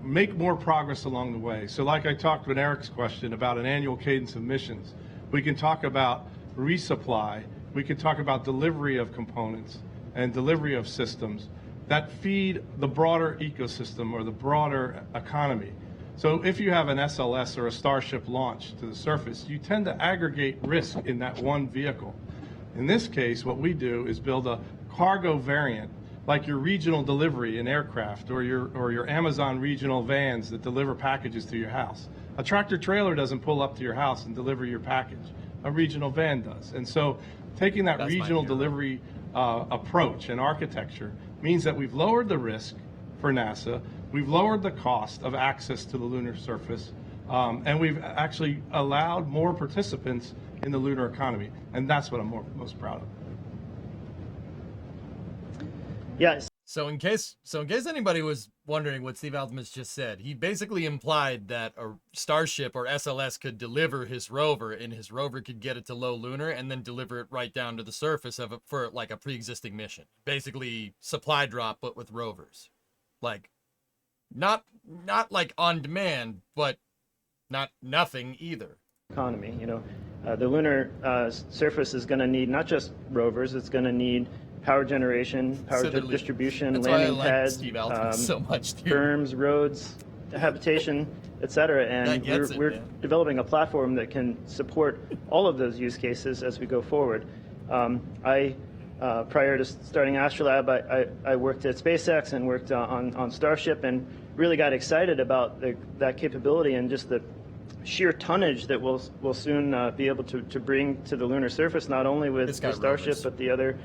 S5: make more progress along the way. So like I talked with Eric's question about an annual cadence of missions, we can talk about resupply, we can talk about delivery of components and delivery of systems that feed the broader ecosystem or the broader economy. So if you have an SLS or a Starship launch to the surface, you tend to aggregate risk in that one vehicle. In this case, what we do is build a cargo variant, like your regional delivery in aircraft or your Amazon regional vans that deliver packages to your house. A tractor trailer doesn't pull up to your house and deliver your package. A regional van does. And so taking that regional delivery approach and architecture means that we've lowered the risk for NASA. We've lowered the cost of access to the lunar surface, and we've actually allowed more participants in the lunar economy, and that's what I'm most proud of.
S7: Yes.
S1: So in case anybody was wondering what Steve Altemus just said, he basically implied that a Starship or SLS could deliver his rover, and his rover could get it to low lunar and then deliver it right down to the surface for like a pre-existing mission. Basically, supply drop, but with rovers. Like, not like on demand, but not nothing either.
S7: Economy, the lunar surface is going to need not just rovers; it's going to need power generation, power distribution,
S1: that's landing
S7: pads,
S1: so much,
S7: berms, roads, habitation, etc. And we're developing a platform that can support all of those use cases as we go forward. Prior to starting Astrolab, I worked at SpaceX and worked on Starship, and really got excited about that capability and just the sheer tonnage that we'll soon be able to bring to the lunar surface, not only with the Starship, rovers, but the other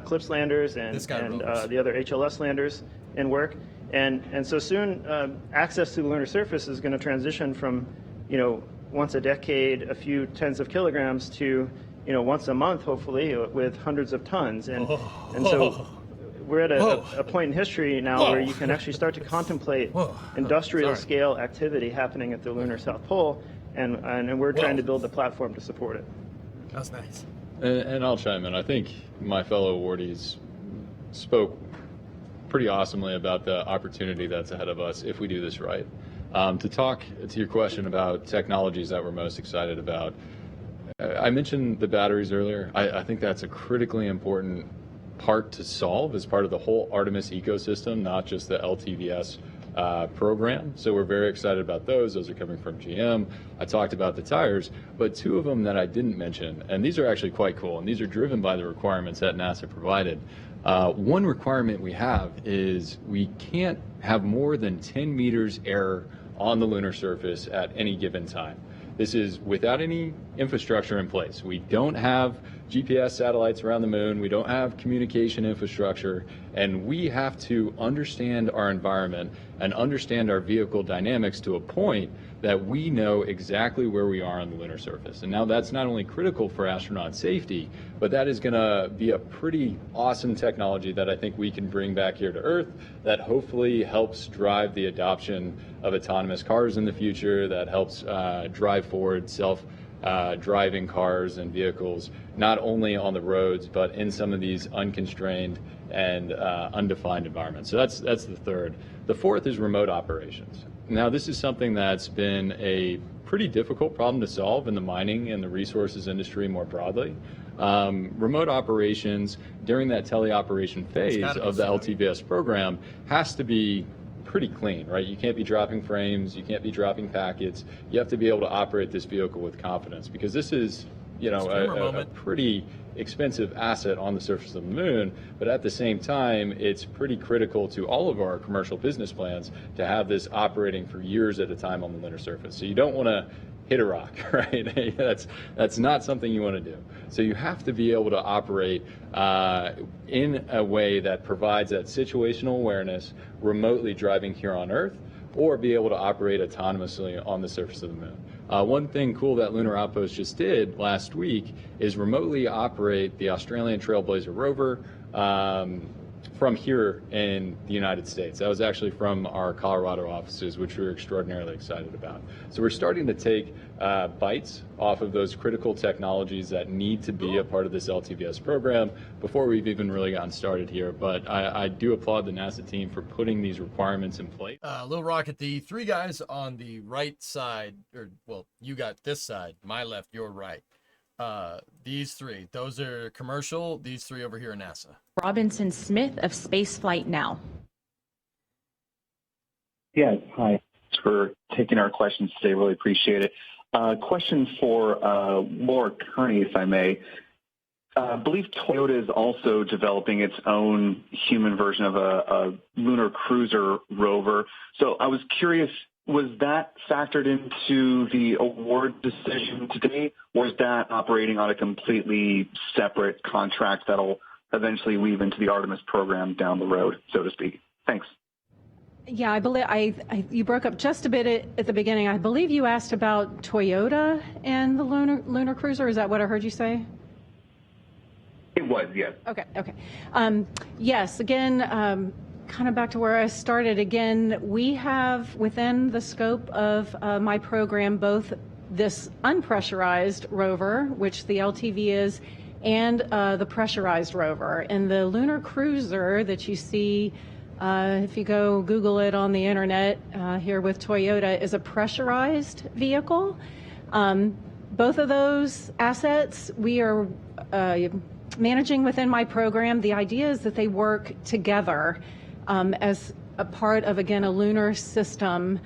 S7: CLIPS landers and the other HLS landers in work. And so soon, access to the lunar surface is going to transition from, once a decade, a few tens of kilograms to, once a month, hopefully, with hundreds of tons. And so we're at a point in history now where you can actually start to contemplate industrial scale activity happening at the lunar South Pole, and we're trying to build the platform to support it.
S1: That was nice.
S6: And I'll chime in. I think my fellow awardees spoke pretty awesomely about the opportunity that's ahead of us if we do this right. To talk to your question about technologies that we're most excited about, I mentioned the batteries earlier. I think that's a critically important part to solve as part of the whole Artemis ecosystem, not just the LTVS program. So we're very excited about those. Those are coming from GM. I talked about the tires, but two of them that I didn't mention, and these are actually quite cool, and these are driven by the requirements that NASA provided. One requirement we have is we can't have more than 10 meters error on the lunar surface at any given time. This is without any infrastructure in place. We don't have GPS satellites around the moon, we don't have communication infrastructure, and we have to understand our environment and understand our vehicle dynamics to a point that we know exactly where we are on the lunar surface. And now that's not only critical for astronaut safety, but that is going to be a pretty awesome technology that I think we can bring back here to Earth that hopefully helps drive the adoption of autonomous cars in the future, that helps drive forward driving cars and vehicles, not only on the roads, but in some of these unconstrained and undefined environments. So that's the third. The fourth is remote operations. Now, this is something that's been a pretty difficult problem to solve in the mining and the resources industry more broadly. Remote operations during that teleoperation phase of the LTVS program has to be pretty clean, right? You can't be dropping frames, you can't be dropping packets. You have to be able to operate this vehicle with confidence, because this is, you know, a pretty expensive asset on the surface of the moon, but at the same time, it's pretty critical to all of our commercial business plans to have this operating for years at a time on the lunar surface. So you don't want to hit a rock, right? That's not something you want to do. So you have to be able to operate in a way that provides that situational awareness remotely driving here on Earth, or be able to operate autonomously on the surface of the moon. One thing cool that Lunar Outpost just did last week is remotely operate the Australian Trailblazer rover from here in the United States. That was actually from our Colorado offices, which we were extraordinarily excited about. So we're starting to take bites off of those critical technologies that need to be a part of this LTVS program before we've even really gotten started here. But I do applaud the NASA team for putting these requirements in place.
S1: Little Rocket, the three guys on the right side, or well, you got this side, my left, your right. These three, those are commercial. These three over here are NASA.
S3: Robinson Smith of Spaceflight Now.
S14: Yeah, hi. Thanks for taking our questions today. Really appreciate it. Question for Laura Kearney, if I may. I believe Toyota is also developing its own human version of a lunar cruiser rover. So I was curious, was that factored into the award decision today, or is that operating on a completely separate contract that'll eventually weave into the Artemis program down the road, so to speak? Thanks.
S4: Yeah, I believe you broke up just a bit at the beginning. I believe you asked about Toyota and the lunar cruiser. Is that what I heard you say?
S14: It was, yes.
S4: Okay. Yes, again, kind of back to where I started again, we have within the scope of my program both this unpressurized rover, which the LTV is, and the pressurized rover. And the lunar cruiser that you see, if you go Google it on the internet here with Toyota, is a pressurized vehicle. Both of those assets we are managing within my program. The idea is that they work together as a part of, again, a lunar system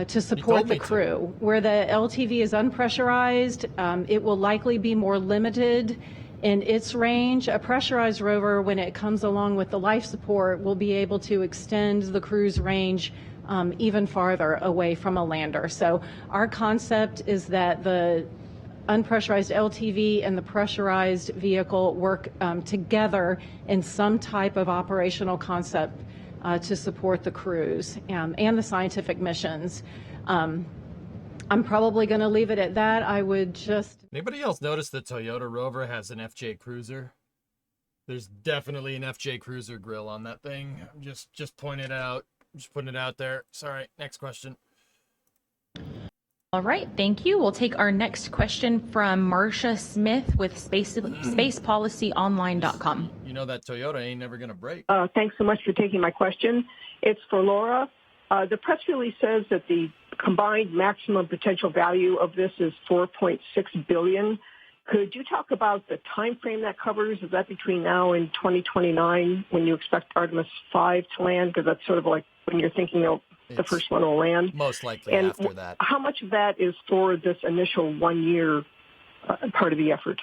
S4: to support the crew. Where the LTV is unpressurized, it will likely be more limited in its range. A pressurized rover, when it comes along with the life support, will be able to extend the crew's range even farther away from a lander. So our concept is that the unpressurized LTV and the pressurized vehicle work together in some type of operational concept to support the crews and the scientific missions. I'm probably going to leave it at that. I would just...
S1: Anybody else notice the Toyota Rover has an FJ Cruiser? There's definitely an FJ Cruiser grill on that thing. I'm just pointing it out. Just putting it out there. Sorry, next question.
S3: All right, thank you. We'll take our next question from Marcia Smith with spacepolicyonline.com.
S1: You know that Toyota ain't never going to break.
S15: Thanks so much for taking my question. It's for Laura. The press release says that the combined maximum potential value of this is $4.6 billion. Could you talk about the time frame that covers? Is that between now and 2029 when you expect Artemis 5 to land? Because that's sort of like when you're thinking the first one will land.
S1: Most likely
S15: and
S1: after that.
S15: How much of that is for this initial 1 year part of the effort?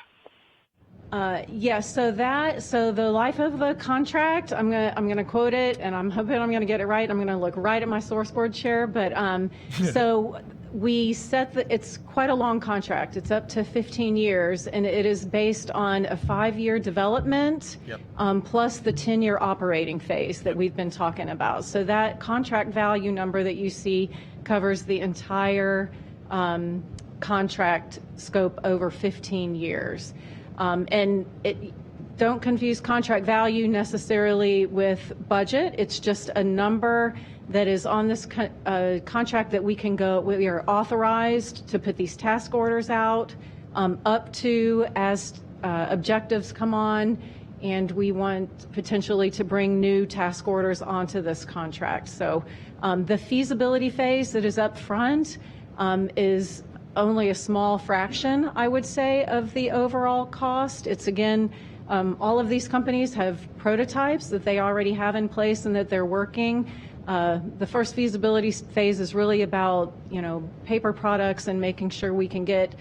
S4: Yes, so the life of the contract, I'm gonna quote it, and I'm hoping I'm gonna get it right. I'm gonna look right at my source board chair, but so We set it's quite a long contract. It's up to 15 years, and it is based on a 5-year development plus the 10-year operating phase that we've been talking about. So that contract value number that you see covers the entire contract scope over 15 years. Don't confuse contract value necessarily with budget. It's just a number that is on this contract that we are authorized to put these task orders out up to as objectives come on, and we want potentially to bring new task orders onto this contract. So the feasibility phase that is up front is only a small fraction, I would say, of the overall cost. It's again, all of these companies have prototypes that they already have in place and that they're working. The first feasibility phase is really about, paper products and making sure we can get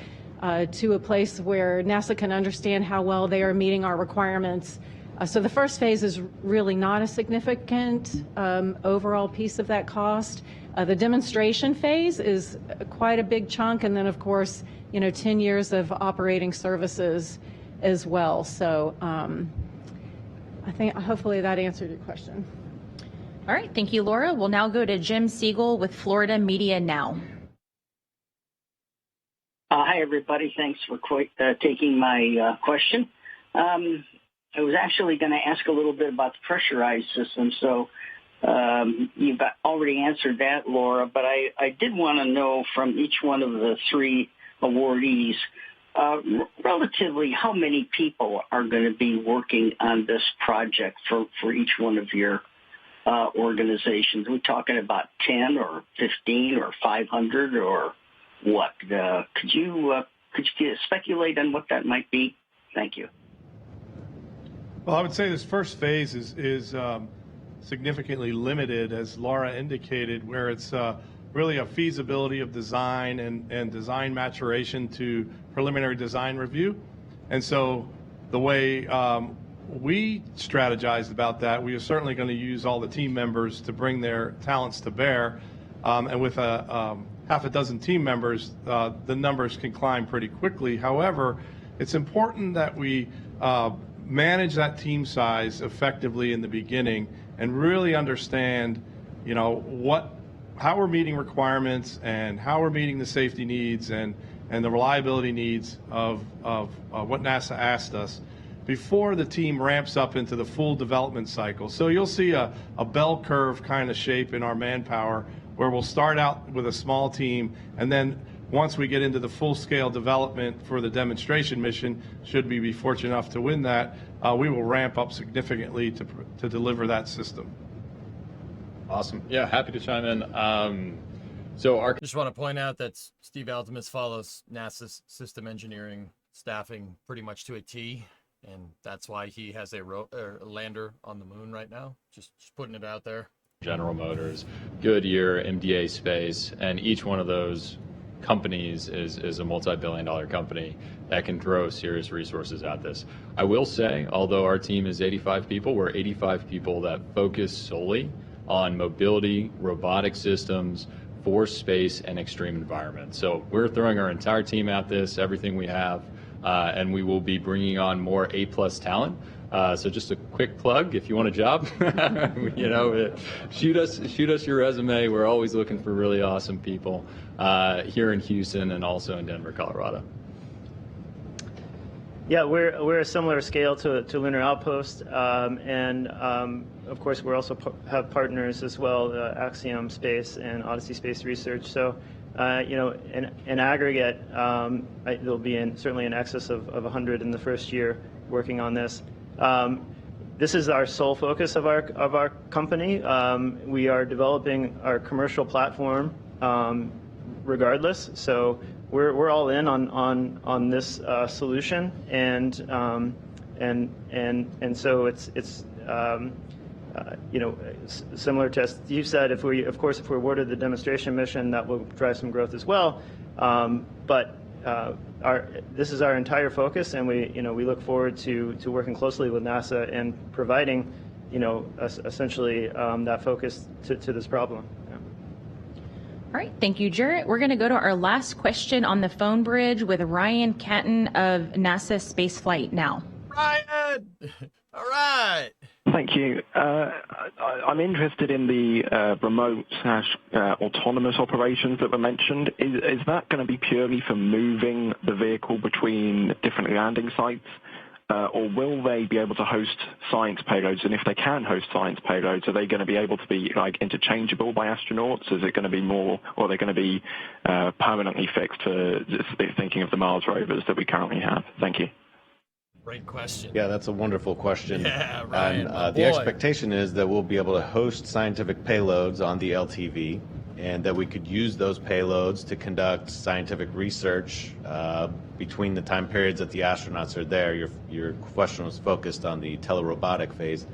S4: to a place where NASA can understand how well they are meeting our requirements. So the first phase is really not a significant overall piece of that cost. The demonstration phase is quite a big chunk, and then of course, 10 years of operating services as well. So I think hopefully that answered your question.
S3: All right, thank you, Laura. We'll now go to Jim Siegel with Florida Media Now.
S16: Hi, everybody. Thanks for taking my question. I was actually going to ask a little bit about the pressurized system, so you've already answered that, Laura, but I did want to know from each one of the 3 awardees, relatively how many people are going to be working on this project for each one of your organizations? Are we talking about 10 or 15 or 500 or what? Could you speculate on what that might be? Thank you.
S5: Well, I would say this first phase is significantly limited, as Laura indicated, where it's really a feasibility of design and design maturation to preliminary design review. And so the way we strategized about that, we are certainly going to use all the team members to bring their talents to bear. And with half a dozen team members, the numbers can climb pretty quickly. However, it's important that we manage that team size effectively in the beginning and really understand, how we're meeting requirements and how we're meeting the safety needs and the reliability needs of what NASA asked us before the team ramps up into the full development cycle. So you'll see a bell curve kind of shape in our manpower where we'll start out with a small team, and then once we get into the full-scale development for the demonstration mission, should we be fortunate enough to win that, we will ramp up significantly to deliver that system.
S6: Awesome. Yeah, happy to chime in. So
S1: just want to point out that Steve Altemus follows NASA's system engineering staffing pretty much to a T, and that's why he has a lander on the moon right now. Just putting it out there.
S6: General Motors, Goodyear, MDA Space, and each one of those companies is a multi-billion-dollar company that can throw serious resources at this. I will say, although our team is 85 people, we're 85 people that focus solely on mobility, robotic systems, for space, and extreme environments. So we're throwing our entire team at this, everything we have, and we will be bringing on more A+ talent. So just a quick plug, if you want a job, shoot us your resume. We're always looking for really awesome people here in Houston and also in Denver, Colorado.
S7: Yeah, we're a similar scale to Lunar Outpost, and of course we also have partners as well, Axiom Space and Odyssey Space Research. So, in aggregate, there'll be certainly in excess of 100 in the first year working on this. This is our sole focus of our company. We are developing our commercial platform regardless. So we're all in on this solution, and so it's similar to as you said. If we're awarded the demonstration mission, that will drive some growth as well. But this is our entire focus, and we look forward to working closely with NASA and providing essentially that focus to this problem. Yeah.
S3: All right, thank you, Jarrett. We're going to go to our last question on the phone bridge with Ryan Catton of NASA Spaceflight Now.
S1: Ryan! All right.
S17: Thank you. I'm interested in the remote/autonomous operations that were mentioned. Is that going to be purely for moving the vehicle between different landing sites? Or will they be able to host science payloads? And if they can host science payloads, are they going to be able to be like interchangeable by astronauts? Is it going to be more, or are they going to be permanently fixed for thinking of the Mars rovers that we currently have? Thank you.
S1: Great question.
S2: Yeah, that's a wonderful question.
S1: Yeah, Ryan,
S2: And the expectation is that we'll be able to host scientific payloads on the LTV, and that we could use those payloads to conduct scientific research between the time periods that the astronauts are there. Your question was focused on the telerobotic phase.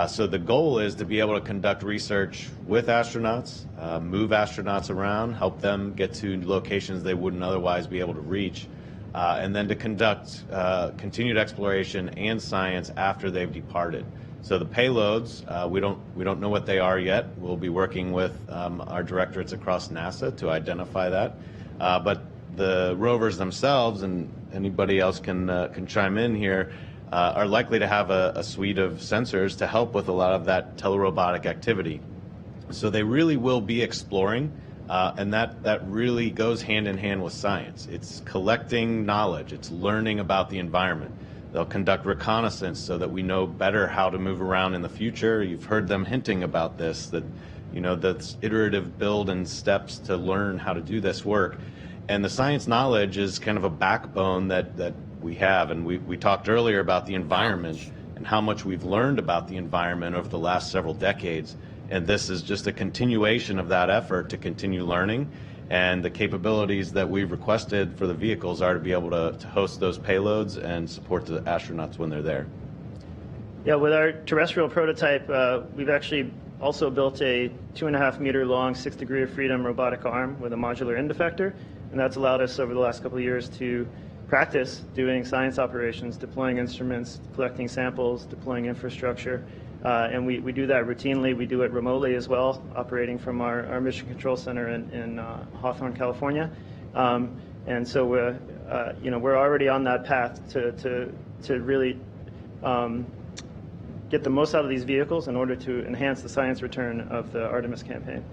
S2: So the goal is to be able to conduct research with astronauts, move astronauts around, help them get to locations they wouldn't otherwise be able to reach, and then to conduct continued exploration and science after they've departed. So the payloads, we don't know what they are yet. We'll be working with our directorates across NASA to identify that. But the rovers themselves, and anybody else can chime in here, are likely to have a suite of sensors to help with a lot of that telerobotic activity. So they really will be exploring, and that really goes hand in hand with science. It's collecting knowledge. It's learning about the environment. They'll conduct reconnaissance so that we know better how to move around in the future. You've heard them hinting about this, that that's iterative build and steps to learn how to do this work. And the science knowledge is kind of a backbone that we have. And we talked earlier about the environment and how much we've learned about the environment over the last several decades. And this is just a continuation of that effort to continue learning. And the capabilities that we've requested for the vehicles are to be able to host those payloads and support the astronauts when they're there.
S7: Yeah, with our terrestrial prototype, we've actually also built a 2.5 meter long 6 degree of freedom robotic arm with a modular end effector. And that's allowed us over the last couple of years to practice doing science operations, deploying instruments, collecting samples, deploying infrastructure. And we do that routinely. We do it remotely as well, operating from our Mission Control Center in Hawthorne, California. And so we're already on that path to really get the most out of these vehicles in order to enhance the science return of the Artemis campaign.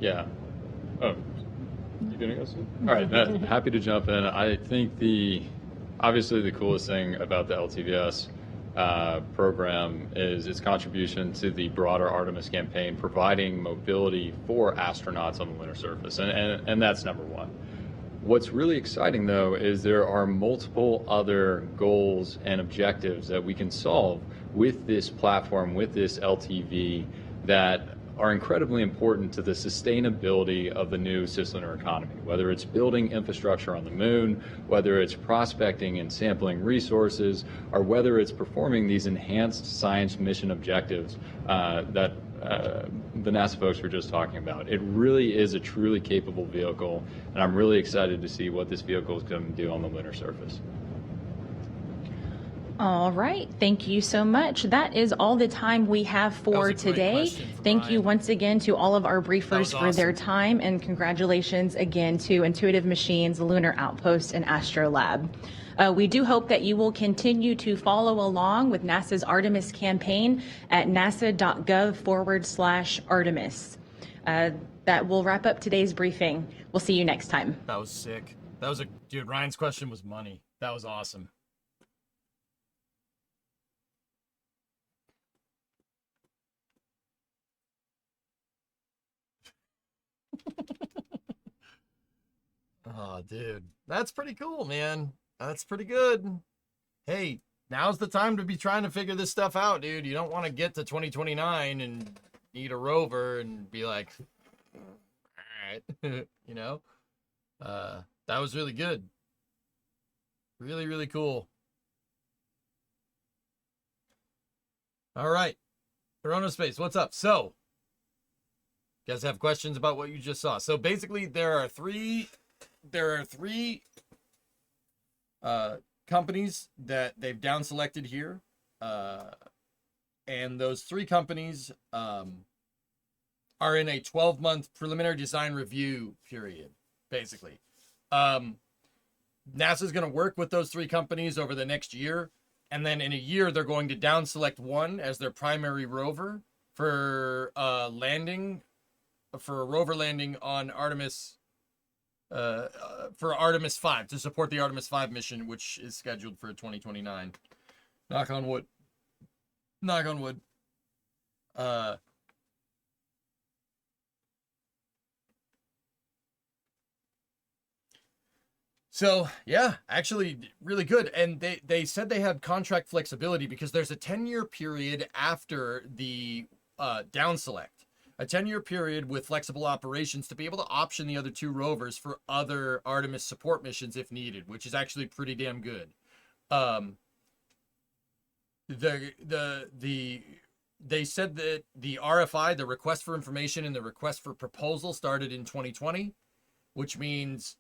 S6: Yeah. Oh, you gonna go soon? All right, happy to jump in. I think obviously the coolest thing about the LTVS program is its contribution to the broader Artemis campaign, providing mobility for astronauts on the lunar surface, and that's number one. What's really exciting, though, is there are multiple other goals and objectives that we can solve with this platform, with this LTV, that are incredibly important to the sustainability of the new cislunar economy, whether it's building infrastructure on the moon, whether it's prospecting and sampling resources, or whether it's performing these enhanced science mission objectives that the NASA folks were just talking about. It really is a truly capable vehicle, and I'm really excited to see what this vehicle is going to do on the lunar surface.
S3: All right. Thank you so much. That is all the time we have for today. Thank you once again to all of our briefers for their time, and congratulations again to Intuitive Machines, Lunar Outpost, and Astrolab. We do hope that you will continue to follow along with NASA's Artemis campaign at nasa.gov/Artemis. That will wrap up today's briefing. We'll see you next time.
S1: That was sick. Dude, Ryan's question was money. That was awesome. Oh, dude, that's pretty cool, man. That's pretty good. Hey, now's the time to be trying to figure this stuff out, dude. You don't want to get to 2029 and need a rover and be like, all right, that was really good. Really, really cool. All right, Space, what's up? So, you guys have questions about what you just saw? So basically, there are three companies that they've down selected here, and those three companies are in a 12-month preliminary design review period, basically. NASA's going to work with those 3 companies over the next year, and then in a year they're going to down select one as their primary rover for a rover landing on Artemis, for Artemis 5, to support the Artemis 5 mission, which is scheduled for 2029. Knock on wood. Knock on wood. So yeah, actually really good. And they said they had contract flexibility because there's a 10-year period after the down select, a 10-year period with flexible operations to be able to option the other 2 rovers for other Artemis support missions if needed, which is actually pretty damn good. They said that the RFI, the request for information and the request for proposal, started in 2020, which means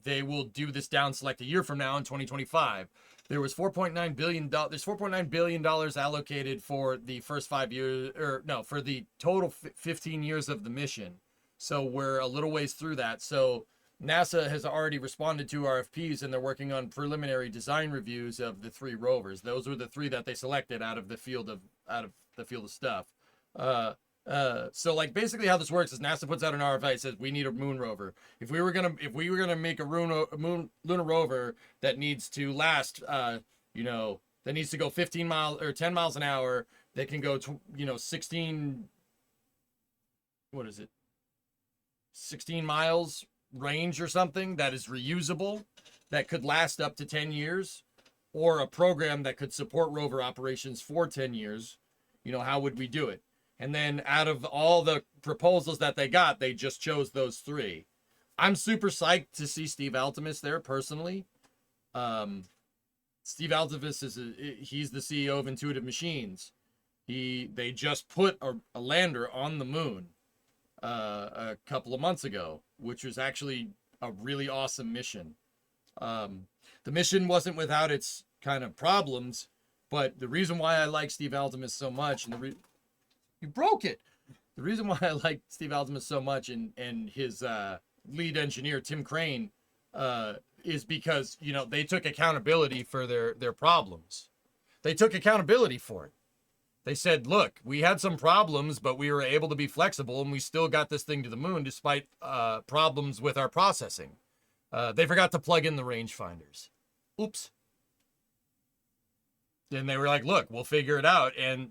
S1: they will do this down select a year from now in 2025. There was $4.9 billion. There's $4.9 billion allocated for the first 5 years, or no, for the total 15 years of the mission. So we're a little ways through that. So NASA has already responded to RFPs, and they're working on preliminary design reviews of the 3 rovers. Those were the 3 that they selected out of the field of stuff. So like basically how this works is NASA puts out an RFI. It says we need a moon rover. If we were gonna make a lunar rover that needs to last, that needs to go 15 miles or 10 miles an hour, that can go 16 miles range or something, that is reusable, that could last up to 10 years, or a program that could support rover operations for 10 years, how would we do it? And then out of all the proposals that they got, they just chose those 3. I'm super psyched to see Steve Altemus there personally. Steve Altemus he's the CEO of Intuitive Machines. They just put a lander on the moon a couple of months ago, which was actually a really awesome mission. The mission wasn't without its kind of problems, but the reason why I like Steve Altemus so much, and you broke it. The reason why I like Steve Altemus so much and his lead engineer, Tim Crane, is because, they took accountability for their problems. They took accountability for it. They said, look, we had some problems, but we were able to be flexible, and we still got this thing to the moon despite problems with our processing. They forgot to plug in the rangefinders. Oops. And they were like, look, we'll figure it out. And,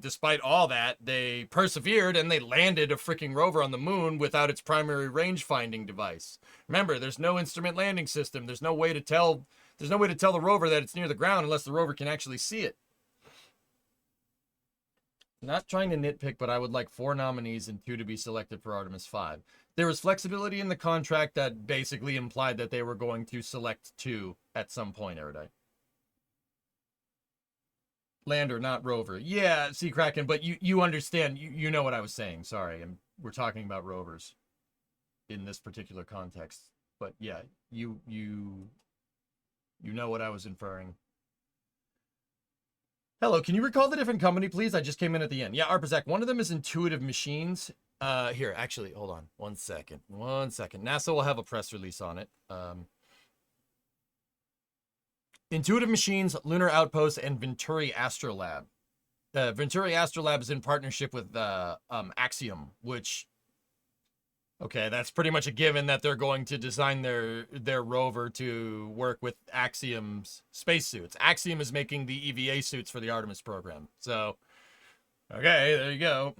S1: despite all that, they persevered and they landed a freaking rover on the moon without its primary range finding device. Remember, there's no instrument landing system. There's no way to tell the rover that it's near the ground unless the rover can actually see it. Not trying to nitpick, but I would like 4 nominees and 2 to be selected for Artemis 5. There was flexibility in the contract that basically implied that they were going to select 2 at some point, Erudite. Lander, not rover. Yeah, see, Kraken, but you understand, you know what I was saying. Sorry, we're talking about rovers in this particular context. But yeah, you know what I was inferring. Hello, can you recall the different company, please? I just came in at the end. Yeah, Arpazak, one of them is Intuitive Machines. Here, actually, hold on. One second. NASA will have a press release on it. Intuitive Machines, Lunar Outpost, and Venturi Astrolab. Venturi Astrolab is in partnership with Axiom, which, okay, that's pretty much a given that they're going to design their rover to work with Axiom's spacesuits. Axiom is making the EVA suits for the Artemis program. So, okay, there you go.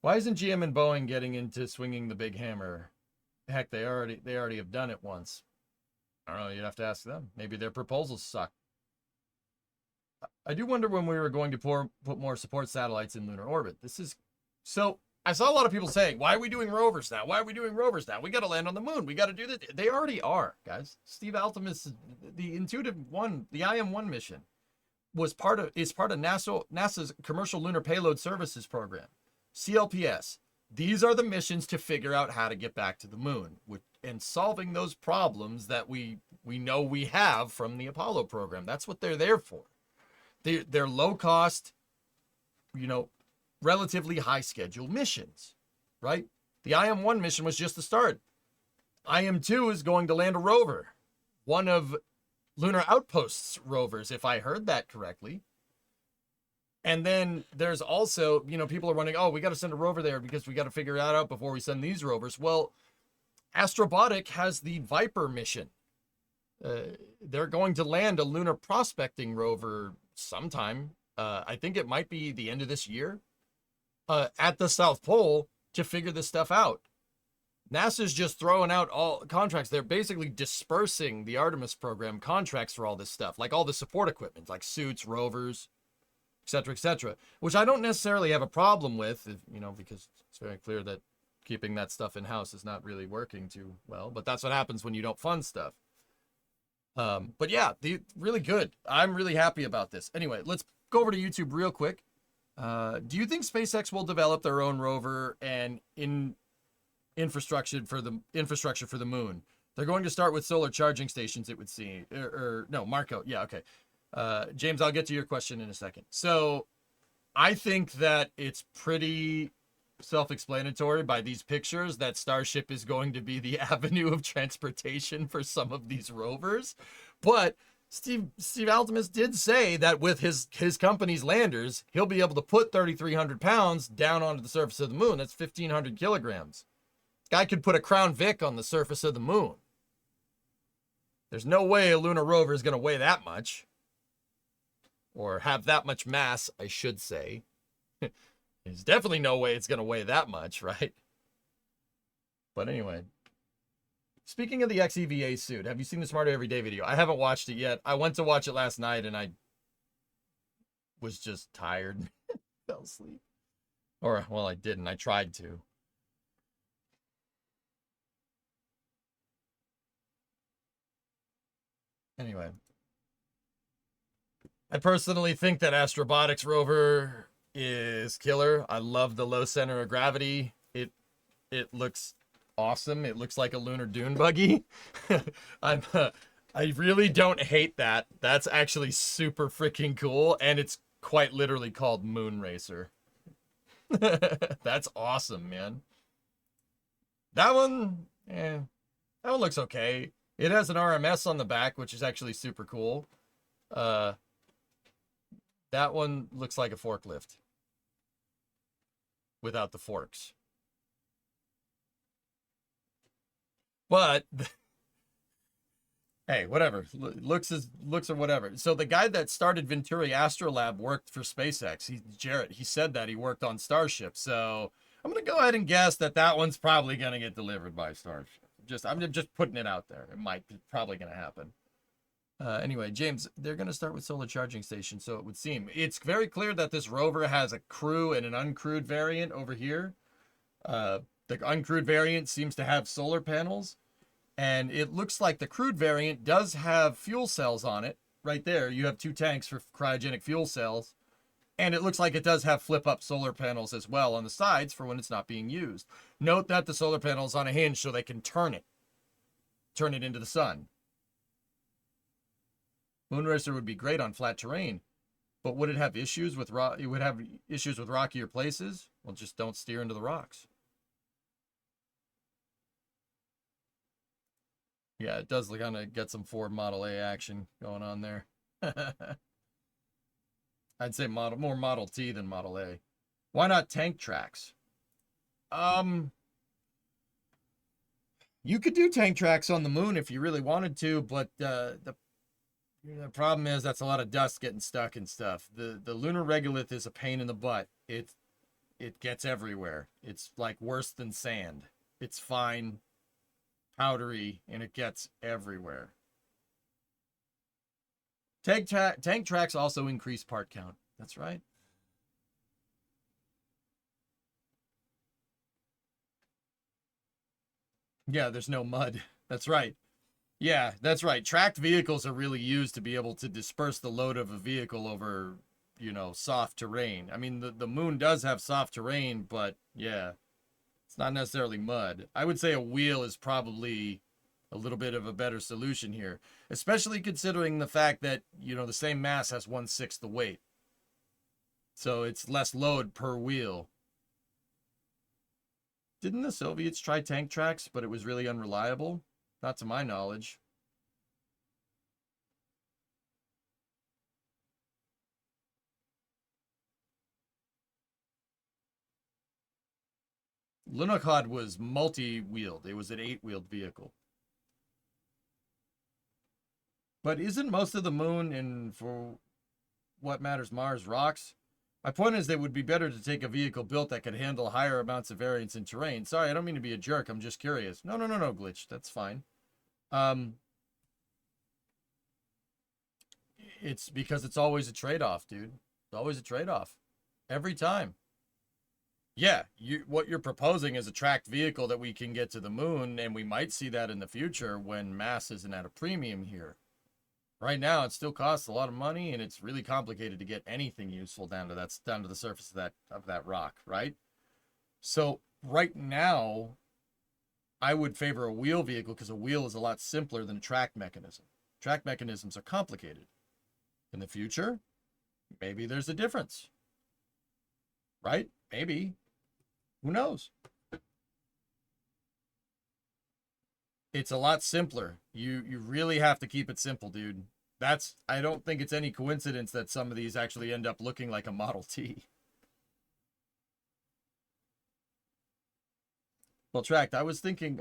S1: Why isn't GM and Boeing getting into swinging the big hammer? Heck, they already have done it once. I don't know, you'd have to ask them. Maybe their proposals suck. I do wonder when we were going to put more support satellites in lunar orbit. So I saw a lot of people saying, why are we doing rovers now? Why are we doing rovers now? We got to land on the moon. We got to do this. They already are, guys. Steve Altemus, the Intuitive One, the IM-1 mission is part of NASA's Commercial Lunar Payload Services Program, CLPS. These are the missions to figure out how to get back to the moon and solving those problems that we know we have from the Apollo program. That's what they're there for. They're low cost, you know, relatively high schedule missions, right? The IM-1 mission was just the start. IM-2 is going to land a rover, one of Lunar Outpost's rovers, if I heard that correctly. And then there's also, you know, people are wondering, oh, we got to send a rover there because we got to figure that out before we send these rovers. Well, Astrobotic has the Viper mission. They're going to land a lunar prospecting rover sometime. I think it might be the end of this year at the South Pole to figure this stuff out. NASA's just throwing out all contracts. They're basically dispersing the Artemis program contracts for all this stuff, like all the support equipment, like suits, rovers, etc., which I don't necessarily have a problem with, you know, because it's very clear that keeping that stuff in-house is not really working too well, but that's what happens when you don't fund stuff. But yeah, really good. I'm really happy about this. Anyway, let's go over to YouTube real quick. Do you think SpaceX will develop their own rover and infrastructure for the moon? They're going to start with solar charging stations, it would seem. No, Marco. Yeah, okay. James, I'll get to your question in a second. So I think that it's pretty self-explanatory by these pictures that Starship is going to be the avenue of transportation for some of these rovers. But Steve Altemus did say that with his company's landers, he'll be able to put 3,300 pounds down onto the surface of the moon. That's 1,500 kilograms. Guy could put a Crown Vic on the surface of the moon. There's no way a lunar rover is going to weigh that much. Or have that much mass, I should say. There's definitely no way it's going to weigh that much, right? But anyway. Speaking of the XEVA suit, have you seen the Smarter Everyday video? I haven't watched it yet. I went to watch it last night and I was just tired. Fell asleep. Or, well, I didn't. I tried to. Anyway. I personally think that Astrobotics rover is killer. I love the low center of gravity. It looks awesome. It looks like a lunar dune buggy. I really don't hate that. That's actually super freaking cool, and it's quite literally called Moon Racer. That's awesome, man. That one looks okay. It has an RMS on the back, which is actually super cool. That one looks like a forklift without the forks. But hey, whatever. Looks or whatever. So the guy that started Venturi Astrolab worked for SpaceX. Jarrett. He said that he worked on Starship. So I'm gonna go ahead and guess that one's probably gonna get delivered by Starship. I'm just putting it out there. It might be probably gonna happen. Anyway, James, they're going to start with solar charging stations, so it would seem. It's very clear that this rover has a crew and an uncrewed variant over here. The uncrewed variant seems to have solar panels, and it looks like the crewed variant does have fuel cells on it. Right there, you have 2 tanks for cryogenic fuel cells, and it looks like it does have flip-up solar panels as well on the sides for when it's not being used. Note that the solar panel is on a hinge so they can turn it into the sun. Moonracer would be great on flat terrain, but would it have issues with it would have issues with rockier places? Well, just don't steer into the rocks. Yeah, it does kind of get some Ford Model A action going on there. I'd say more Model T than Model A. Why not tank tracks? You could do tank tracks on the moon if you really wanted to, but the problem is that's a lot of dust getting stuck and stuff. The lunar regolith is a pain in the butt. It gets everywhere. It's like worse than sand. It's fine, powdery, and it gets everywhere. Tank tracks also increase part count. That's right. Yeah, there's no mud. That's right. Yeah, that's right. Tracked vehicles are really used to be able to disperse the load of a vehicle over, soft terrain. I mean, the moon does have soft terrain, but yeah, it's not necessarily mud. I would say a wheel is probably a little bit of a better solution here, especially considering the fact that, you know, the same mass has 1/6 the weight. So it's less load per wheel. Didn't the Soviets try tank tracks, but it was really unreliable? Not to my knowledge. Lunokhod was multi-wheeled. It was an 8-wheeled vehicle. But isn't most of the moon, and for what matters Mars, rocks? My point is, it would be better to take a vehicle built that could handle higher amounts of variance in terrain. Sorry, I don't mean to be a jerk. I'm just curious. No, Glitch. That's fine. It's because it's always a trade-off, dude. It's always a trade-off. Every time. Yeah, what you're proposing is a tracked vehicle that we can get to the moon, and we might see that in the future when mass isn't at a premium here. Right now, it still costs a lot of money, and it's really complicated to get anything useful down to the surface of that rock, right? So right now, I would favor a wheel vehicle because a wheel is a lot simpler than a track mechanism. Track mechanisms are complicated. In the future, maybe there's a difference, right? Maybe. Who knows? It's a lot simpler. You really have to keep it simple, dude. I don't think it's any coincidence that some of these actually end up looking like a Model T. Well, tracked. I was thinking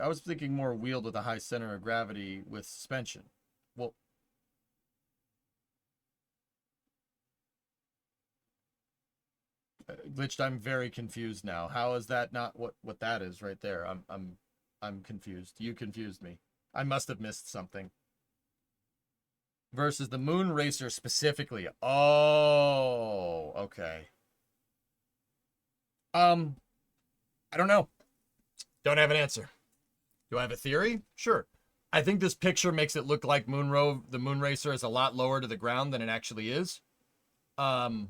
S1: more wheeled with a high center of gravity with suspension. Well, Glitched, I'm very confused now. How is that not what that is right there? I'm confused. You confused me. I must have missed something. Versus the Moon Racer specifically. Oh, okay. I don't know. Don't have an answer. Do I have a theory? Sure. I think this picture makes it look like the Moon Racer is a lot lower to the ground than it actually is. I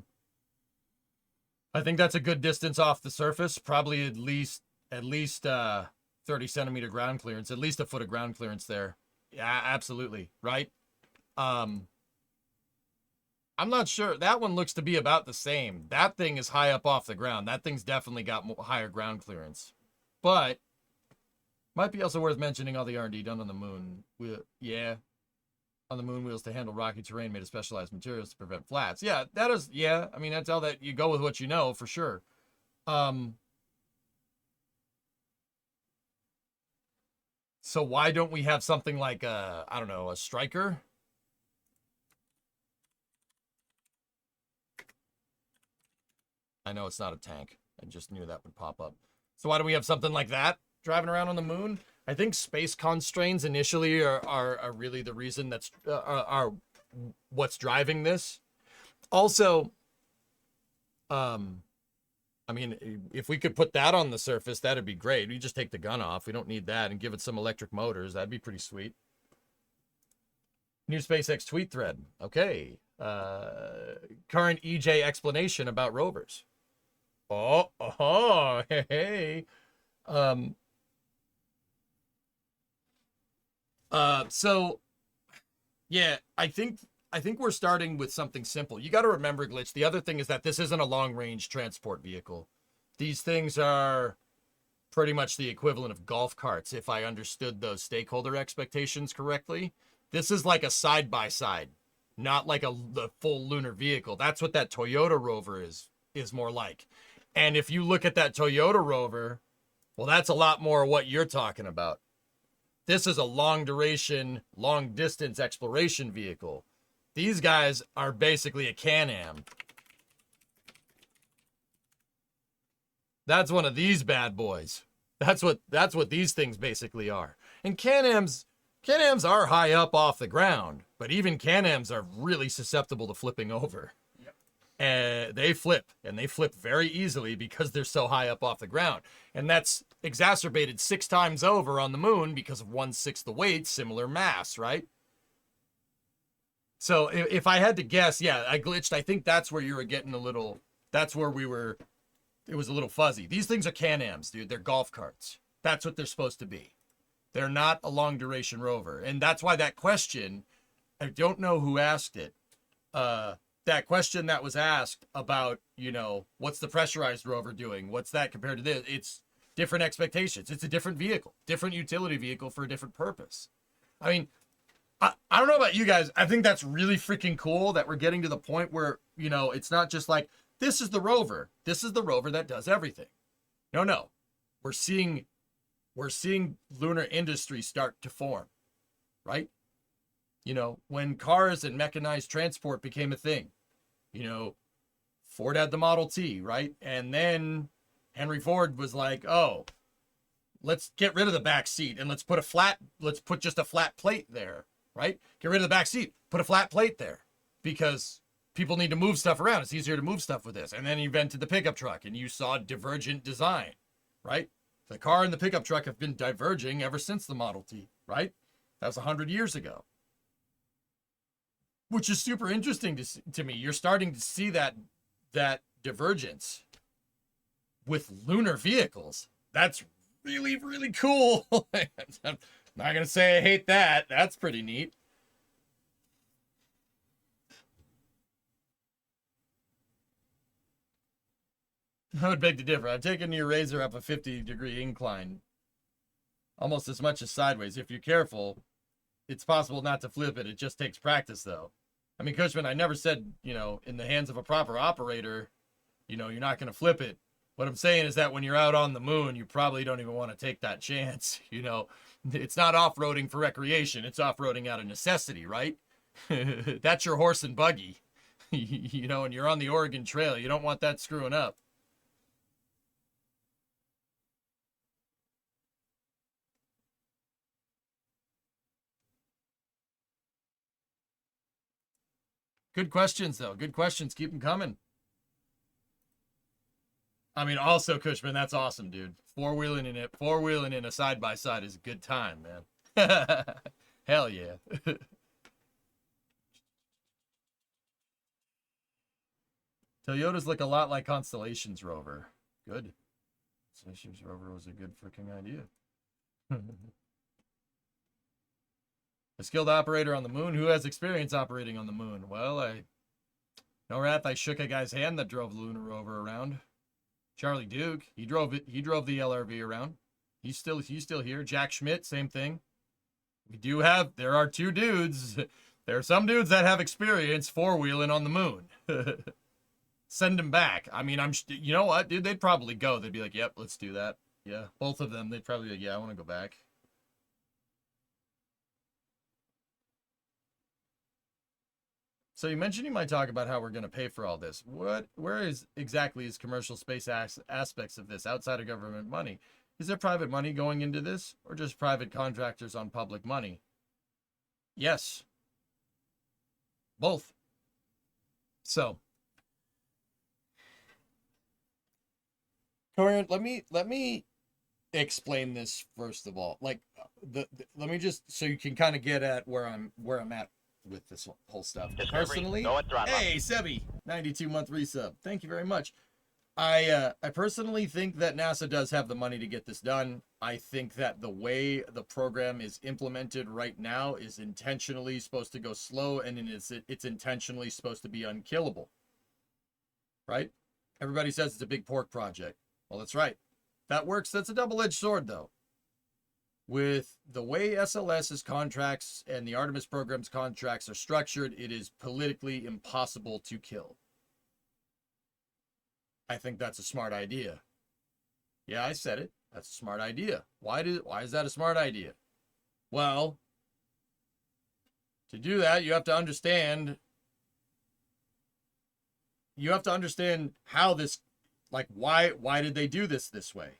S1: think that's a good distance off the surface. Probably at least 30 centimeter ground clearance, at least a foot of ground clearance there. Yeah, absolutely. Right. I'm not sure. That one looks to be about the same. That thing is high up off the ground. That thing's definitely got higher ground clearance. But might be also worth mentioning all the R&D done on the moon. Yeah. On the moon wheels to handle rocky terrain made of specialized materials to prevent flats. Yeah, that is, yeah. I mean, that's all that you go with what you know for sure. So why don't we have something like I don't know, a Striker? I know it's not a tank. I just knew that would pop up. So why don't we have something like that driving around on the moon? I think space constraints initially are really the reason that's are what's driving this. Also, I mean, if we could put that on the surface, that'd be great. We just take the gun off. We don't need that and give it some electric motors. That'd be pretty sweet. New SpaceX tweet thread. Okay. Current EJ explanation about rovers. Oh, hey. So yeah, I think we're starting with something simple. You got to remember, Glitch, the other thing is that this isn't a long-range transport vehicle. These things are pretty much the equivalent of golf carts, if I understood those stakeholder expectations correctly. This is like a side-by-side, not like the full lunar vehicle. That's what that Toyota Rover is more like. And if you look at that Toyota Rover, well, that's a lot more what you're talking about. This is a long-duration, long-distance exploration vehicle. These guys are basically a Can-Am. That's one of these bad boys. That's what these things basically are. And Can-Ams are high up off the ground, but even Can-Ams are really susceptible to flipping over. They flip, and they flip very easily because they're so high up off the ground. And that's exacerbated 6 times over on the moon because of 1/6 the weight, similar mass, right? So if I had to guess, yeah, I glitched. I think that's where you were getting that's where it was a little fuzzy. These things are Can-Ams, dude. They're golf carts. That's what they're supposed to be. They're not a long duration rover. And that's why that question, I don't know who asked it. That question that was asked about, you know, what's the pressurized rover doing? What's that compared to this? It's different expectations. It's a different vehicle, different utility vehicle for a different purpose. I mean, I don't know about you guys. I think that's really freaking cool that we're getting to the point where, you know, it's not just like, this is the rover. This is the rover that does everything. No. We're seeing lunar industry start to form, right? You know, when cars and mechanized transport became a thing, you know, Ford had the Model T, right? And then Henry Ford was like, oh, let's get rid of the back seat and let's put just a flat plate there, right? Get rid of the back seat, put a flat plate there, because people need to move stuff around. It's easier to move stuff with this. And then he invented the pickup truck, and you saw divergent design, right? The car and the pickup truck have been diverging ever since the Model T, right? That was 100 years ago. Which is super interesting to me. You're starting to see that divergence with lunar vehicles. That's really, really cool. I'm not going to say I hate that. That's pretty neat. I would beg to differ. I've taken your razor up a 50-degree incline, almost as much as sideways. If you're careful, it's possible not to flip it. It just takes practice, though. I mean, Cushman, I never said, you know, in the hands of a proper operator, you know, you're not going to flip it. What I'm saying is that when you're out on the moon, you probably don't even want to take that chance. You know, it's not off-roading for recreation. It's off-roading out of necessity, right? That's your horse and buggy, you know, and you're on the Oregon Trail. You don't want that screwing up. Good questions, though. Good questions. Keep them coming. I mean, also, Cushman, that's awesome, dude. Four-wheeling in a side-by-side is a good time, man. Hell yeah. Toyotas look a lot like Constellation's rover. Good. Constellation's rover was a good freaking idea. A skilled operator on the moon? Who has experience operating on the moon? Well, Norath, I shook a guy's hand that drove the lunar rover around. Charlie Duke, he drove the LRV around. He's still here. Jack Schmidt, same thing. There are two dudes. There are some dudes that have experience four-wheeling on the moon. Send them back. I mean, you know what, dude? They'd probably go. They'd be like, yep, let's do that. Yeah, both of them. They'd probably be like, yeah, I want to go back. So you mentioned you might talk about how we're going to pay for all this. Where exactly is commercial space aspects of this outside of government money? Is there private money going into this, or just private contractors on public money? Yes. Both. So, Corian, let me explain this first of all. Like, let me just, so you can kind of get at where I'm at with this whole stuff. Personally, hey Sebi, 92-month resub. Thank you very much. I personally think that NASA does have the money to get this done. I think that the way the program is implemented right now is intentionally supposed to go slow, and it's intentionally supposed to be unkillable. Right? Everybody says it's a big pork project. Well, that's right. That works. That's a double-edged sword, though. With the way SLS's contracts and the Artemis program's contracts are structured, it is politically impossible to kill. I think that's a smart idea. Yeah, I said it. That's a smart idea. Why is that a smart idea? Well, to do that, you have to understand how this, like, why did they do this way?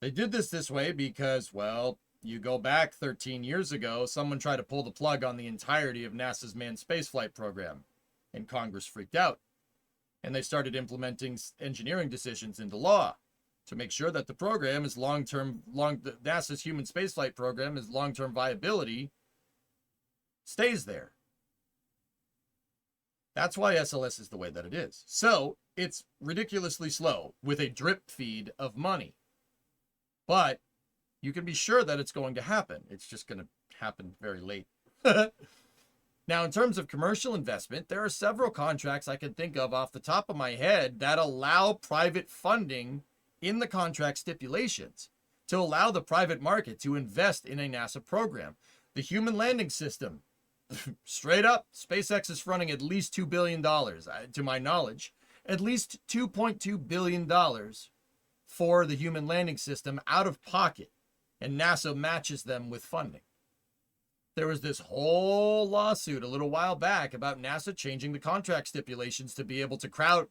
S1: They did this way because, well, you go back 13 years ago, someone tried to pull the plug on the entirety of NASA's manned spaceflight program, and Congress freaked out. And they started implementing engineering decisions into law to make sure that the program is NASA's human spaceflight program is long-term viability stays there. That's why SLS is the way that it is. So it's ridiculously slow with a drip feed of money. But You can be sure that it's going to happen. It's just going to happen very late. Now, in terms of commercial investment, there are several contracts I can think of off the top of my head that allow private funding in the contract stipulations to allow the private market to invest in a NASA program. The human landing system, straight up, SpaceX is fronting at least $2 billion, to my knowledge, at least $2.2 billion for the human landing system out of pocket, and NASA matches them with funding. There was this whole lawsuit a little while back about NASA changing the contract stipulations to be able to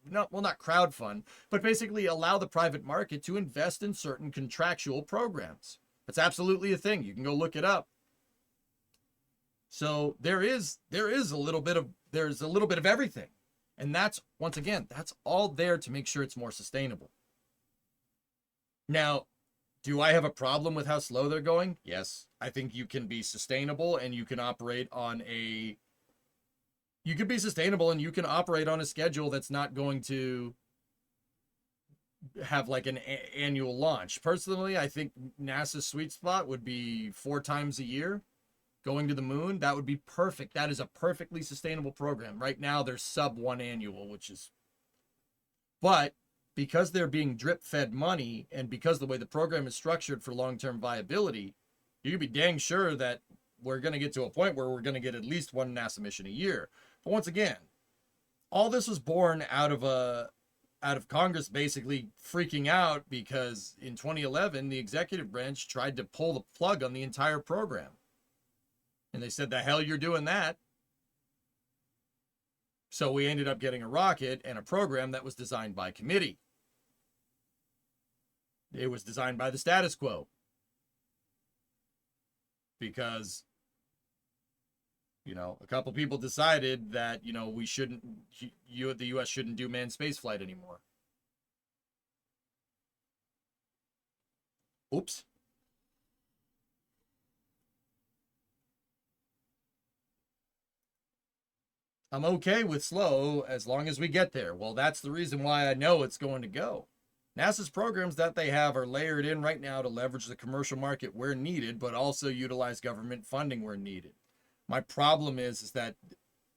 S1: not crowdfund, but basically allow the private market to invest in certain contractual programs. That's absolutely a thing. You can go look it up. So there's a little bit of everything. And that's, once again, that's all there to make sure it's more sustainable. Now, do I have a problem with how slow they're going? Yes. I think you can be sustainable and you can operate on a schedule that's not going to have like an annual launch. Personally, I think NASA's sweet spot would be 4 times a year going to the moon. That would be perfect. That is a perfectly sustainable program. Right now, they're sub 1 annual, but because they're being drip fed money and because the way the program is structured for long-term viability, you can be dang sure that we're going to get to a point where we're going to get at least 1 NASA mission a year. But once again, all this was born out of Congress basically freaking out because in 2011, the executive branch tried to pull the plug on the entire program. And they said, the hell you're doing that? So we ended up getting a rocket and a program that was designed by committee. It was designed by the status quo. Because, a couple people decided that, we shouldn't, the U.S. shouldn't do manned spaceflight anymore. Oops. I'm okay with slow as long as we get there. Well, that's the reason why I know it's going to go. NASA's programs that they have are layered in right now to leverage the commercial market where needed, but also utilize government funding where needed. My problem is that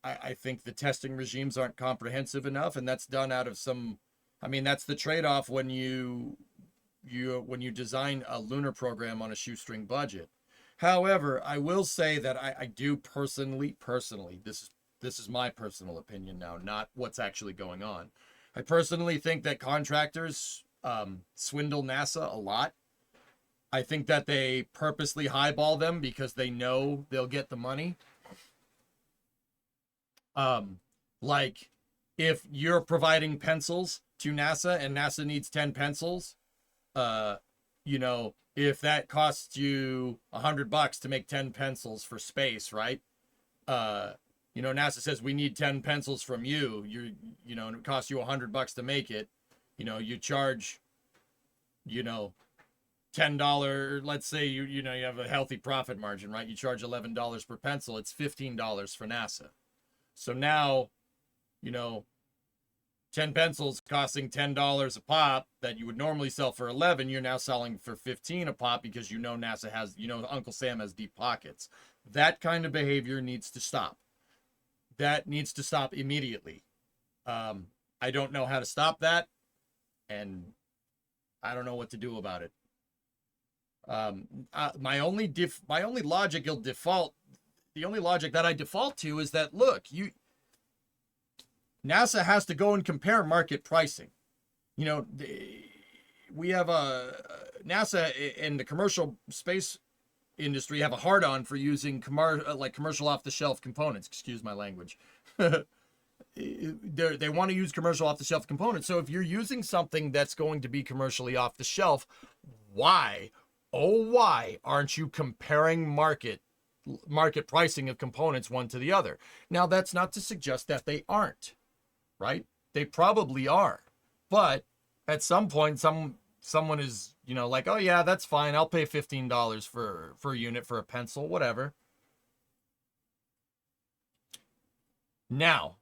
S1: I think the testing regimes aren't comprehensive enough, and that's done out of that's the trade-off when you design a lunar program on a shoestring budget. However, I will say that I do personally, this is my personal opinion now, not what's actually going on. I personally think that contractors swindle NASA a lot. I think that they purposely highball them because they know they'll get the money. Like if you're providing pencils to NASA and NASA needs 10 pencils, if that costs you $100 to make 10 pencils for space, right? NASA says we need 10 pencils from you. And it costs you $100 to make it. You charge, $10. Let's say you have a healthy profit margin, right? You charge $11 per pencil. It's $15 for NASA. So now, 10 pencils costing $10 a pop that you would normally sell for 11, you're now selling for 15 a pop because NASA has, Uncle Sam has deep pockets. That kind of behavior needs to stop. That needs to stop immediately. I don't know how to stop that, and I don't know what to do about it. My only logic that I default to is that, look, NASA has to go and compare market pricing. We have NASA and the commercial space industry have a hard-on for using commercial off-the-shelf components. Excuse my language. They want to use commercial off-the-shelf components. So if you're using something that's going to be commercially off-the-shelf, why aren't you comparing market pricing of components one to the other? Now, that's not to suggest that they aren't, right? They probably are. But at some point, someone is, like, oh yeah, that's fine. I'll pay $15 for a unit for a pencil, whatever. Now,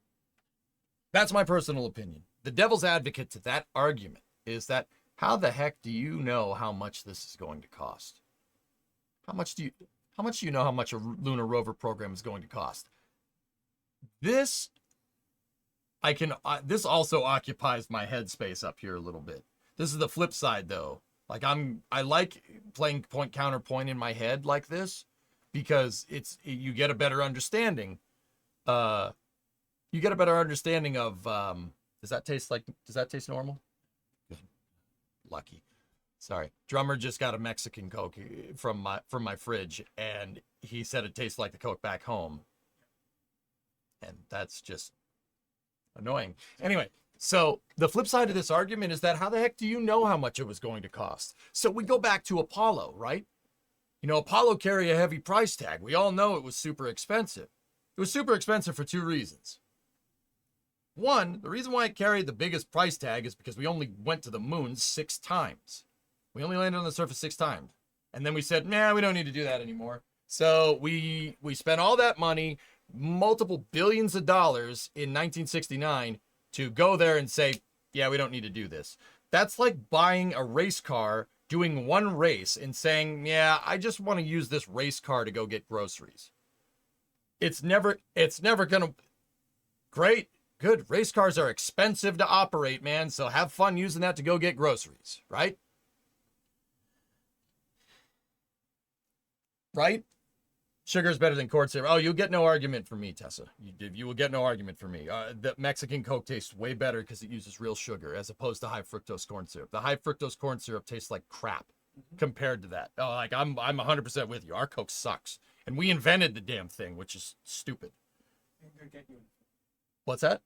S1: that's my personal opinion. The devil's advocate to that argument is that how the heck do you know how much this is going to cost? How much do you know how much a lunar rover program is going to cost? This this also occupies my headspace up here a little bit. This is the flip side though. Like I like playing point counterpoint in my head like this because you get a better understanding. You get a better understanding of does that taste normal? Lucky. Sorry. Drummer just got a Mexican Coke from my fridge and he said it tastes like the Coke back home. And that's just annoying. Anyway, so the flip side of this argument is that how the heck do you know how much it was going to cost? So we go back to Apollo, right? You know, Apollo carried a heavy price tag. We all know it was super expensive. It was super expensive for two reasons. One, the reason why it carried the biggest price tag is because we only went to the moon 6 times. We only landed on the surface 6 times. And then we said, nah, we don't need to do that anymore. So we spent all that money, multiple billions of dollars in 1969 to go there and say, yeah, we don't need to do this. That's like buying a race car, doing one race and saying, yeah, I just want to use this race car to go get groceries. It's never gonna, great, good. Race cars are expensive to operate, man. So have fun using that to go get groceries, right? Right? Sugar is better than corn syrup. Oh, you'll get no argument from me, Tessa. You will get no argument from me. The Mexican Coke tastes way better because it uses real sugar as opposed to high fructose corn syrup. The high fructose corn syrup tastes like crap compared to that. Oh, like I'm 100% with you. Our Coke sucks, and we invented the damn thing, which is stupid. What's that?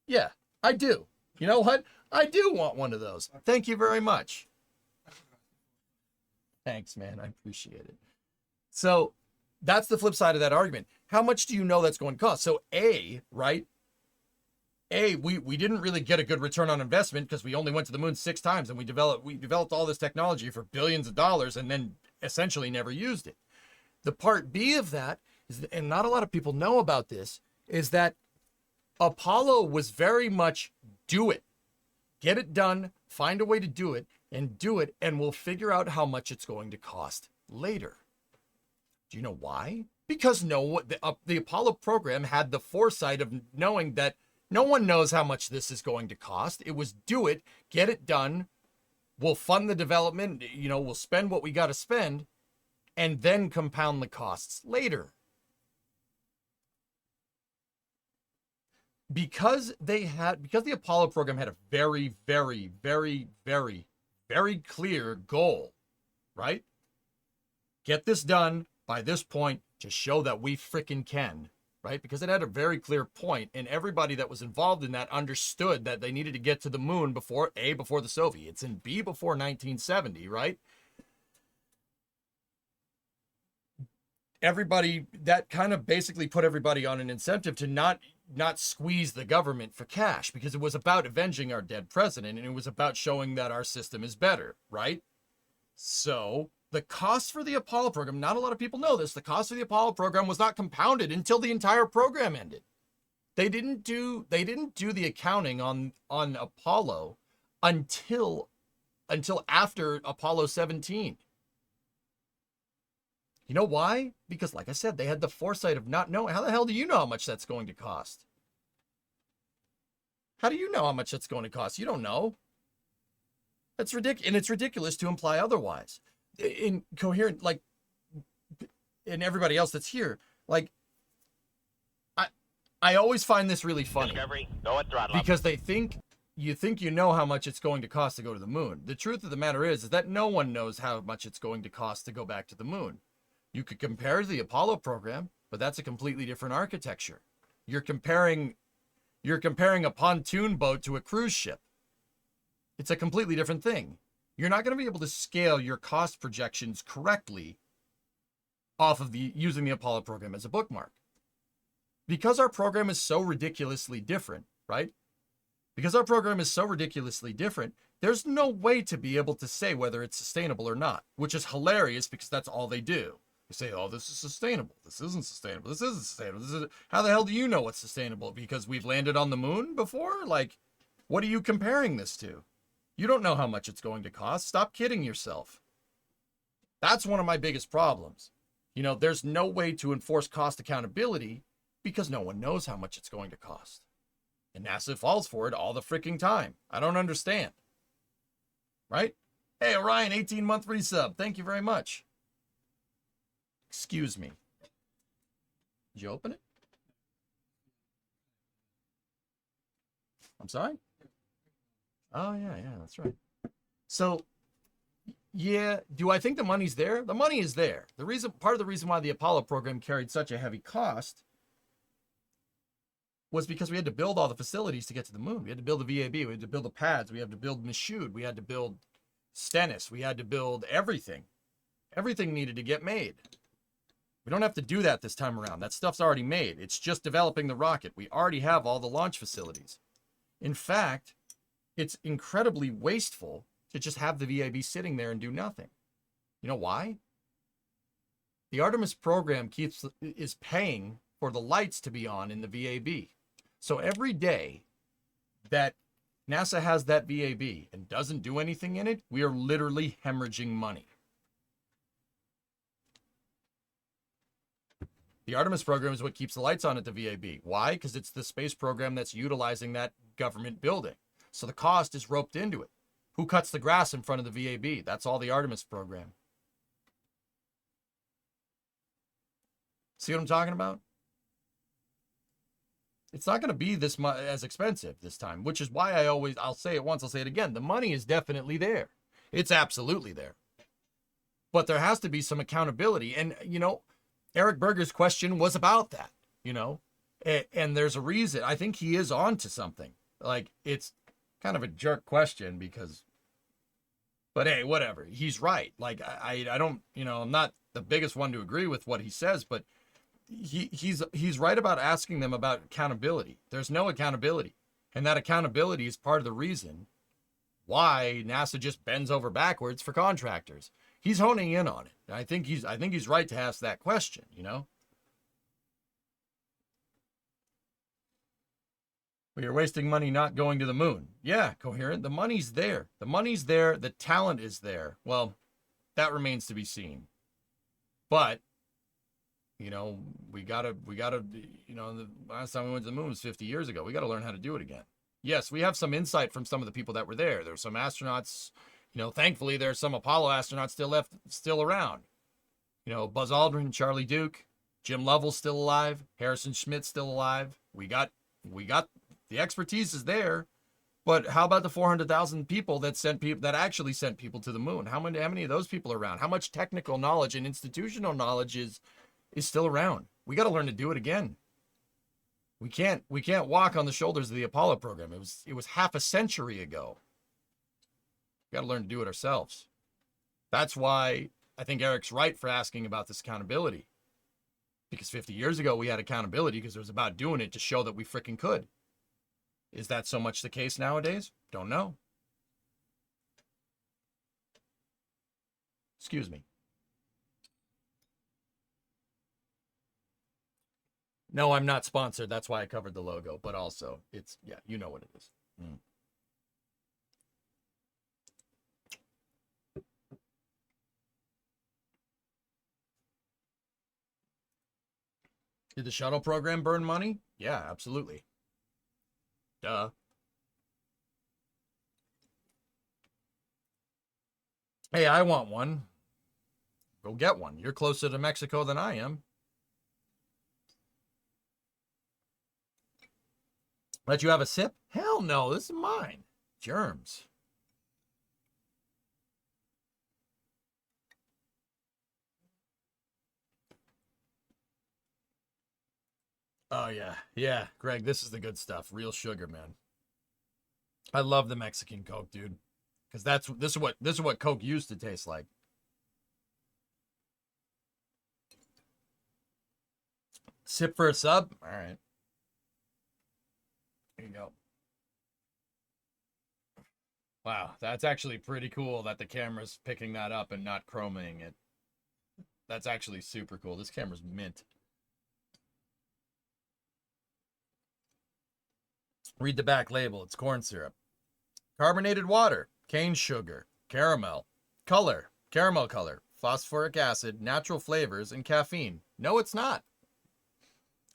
S1: Yeah, I do. You know what? I do want one of those. Thank you very much. Thanks, man. I appreciate it. So that's the flip side of that argument. How much do you know that's going to cost? So right? We didn't really get a good return on investment because we only went to the moon 6 times and we developed all this technology for billions of dollars and then essentially never used it. The part B of that is, and not a lot of people know about this, is that Apollo was very much do it. Get it done, find a way to do it, and we'll figure out how much it's going to cost later. Do you know why? Because the Apollo program had the foresight of knowing that no one knows how much this is going to cost. It was do it, get it done. We'll fund the development, we'll spend what we got to spend, and then compound the costs later. Because the Apollo program had a very, very, very, very, very clear goal, right? Get this done by this point to show that we frickin' can, right? Because it had a very clear point, and everybody that was involved in that understood that they needed to get to the moon before the Soviets, and B, before 1970, right? Everybody, that kind of basically put everybody on an incentive to not squeeze the government for cash, because it was about avenging our dead president, and it was about showing that our system is better, right? So the cost for the Apollo program, not a lot of people know this, the cost of the Apollo program was not compounded until the entire program ended. They didn't do the accounting on Apollo until after Apollo 17. You know why? Because like I said, they had the foresight of not knowing. How the hell do you know how much that's going to cost? How do you know how much that's going to cost? You don't know. That's ridiculous, and it's ridiculous to imply otherwise. Incoherent, like, and everybody else that's here, like, I always find this really funny because you think you know how much it's going to cost to go to the moon. The truth of the matter is that no one knows how much it's going to cost to go back to the moon. You could compare to the Apollo program, but that's a completely different architecture. You're comparing a pontoon boat to a cruise ship. It's a completely different thing. You're not going to be able to scale your cost projections correctly off of using the Apollo program as a bookmark. Because our program is so ridiculously different, right? Because our program is so ridiculously different, there's no way to be able to say whether it's sustainable or not, which is hilarious because that's all they do. They say, oh, this is sustainable. This isn't sustainable. This isn't sustainable. How the hell do you know what's sustainable? Because we've landed on the moon before? Like, what are you comparing this to? You don't know how much it's going to cost. Stop kidding yourself. That's one of my biggest problems. You know, there's no way to enforce cost accountability because no one knows how much it's going to cost. And NASA falls for it all the freaking time. I don't understand. Right? Hey, Orion, 18-month resub. Thank you very much. Excuse me. Did you open it? I'm sorry? Oh, yeah, that's right. So, yeah, do I think the money's there? The money is there. Part of the reason why the Apollo program carried such a heavy cost was because we had to build all the facilities to get to the moon. We had to build the VAB, we had to build the pads, we had to build Michoud, we had to build Stennis, we had to build everything. Everything needed to get made. We don't have to do that this time around. That stuff's already made. It's just developing the rocket. We already have all the launch facilities. In fact, it's incredibly wasteful to just have the VAB sitting there and do nothing. You know why? The Artemis program is paying for the lights to be on in the VAB. So every day that NASA has that VAB and doesn't do anything in it, we are literally hemorrhaging money. The Artemis program is what keeps the lights on at the VAB. Why? Because it's the space program that's utilizing that government building. So the cost is roped into it. Who cuts the grass in front of the VAB? That's all the Artemis program. See what I'm talking about? It's not going to be this much as expensive this time, which is why I'll say it once, I'll say it again. The money is definitely there. It's absolutely there. But there has to be some accountability. And, you know, Eric Berger's question was about that, you know, and there's a reason. I think he is on to something. Like, it's kind of a jerk question but hey, whatever. He's right. Like, I don't, you know, I'm not the biggest one to agree with what he says, but he's right about asking them about accountability. There's no accountability. And that accountability is part of the reason why NASA just bends over backwards for contractors. He's honing in on it. I think he's right to ask that question, you know? We are wasting money not going to the moon. Yeah, Coherent. The money's there. The money's there. The talent is there. Well, that remains to be seen. But, you know, we gotta, you know, the last time we went to the moon was 50 years ago. We got to learn how to do it again. Yes, we have some insight from some of the people that were there. There were some astronauts, you know, thankfully there's some Apollo astronauts still around. You know, Buzz Aldrin, Charlie Duke, Jim Lovell's still alive, Harrison Schmitt's still alive. We got the expertise is there, but how about the 400,000 people that actually sent people to the moon? How many of those people are around? How much technical knowledge and institutional knowledge is still around? We got to learn to do it again. We can't walk on the shoulders of the Apollo program. It was half a century ago. We got to learn to do it ourselves. That's why I think Eric's right for asking about this accountability. Because 50 years ago we had accountability because it was about doing it to show that we freaking could. Is that so much the case nowadays? Don't know. Excuse me. No, I'm not sponsored. That's why I covered the logo. But also, it's, yeah, you know what it is. Did the shuttle program burn money? Yeah, absolutely. Duh. Hey, I want one. Go get one. You're closer to Mexico than I am. Let you have a sip? Hell no, this is mine. Germs. Oh yeah. Yeah, Greg, this is the good stuff. Real sugar, man. I love the Mexican Coke, dude. Because this is what Coke used to taste like. Sip for a sub? All right. There you go. Wow, that's actually pretty cool that the camera's picking that up and not chromaing it. That's actually super cool. This camera's mint. Read the back label. It's corn syrup. Carbonated water, cane sugar, caramel color, phosphoric acid, natural flavors, and caffeine. No, it's not.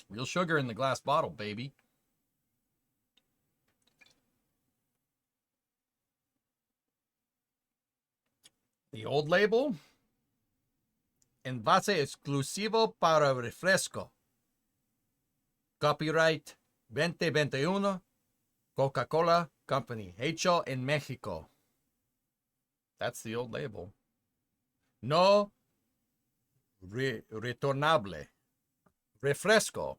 S1: Real sugar in the glass bottle, baby. The old label, envase exclusivo para refresco. Copyright 2021, Coca-Cola Company, hecho en Mexico. That's the old label. No retornable. Refresco.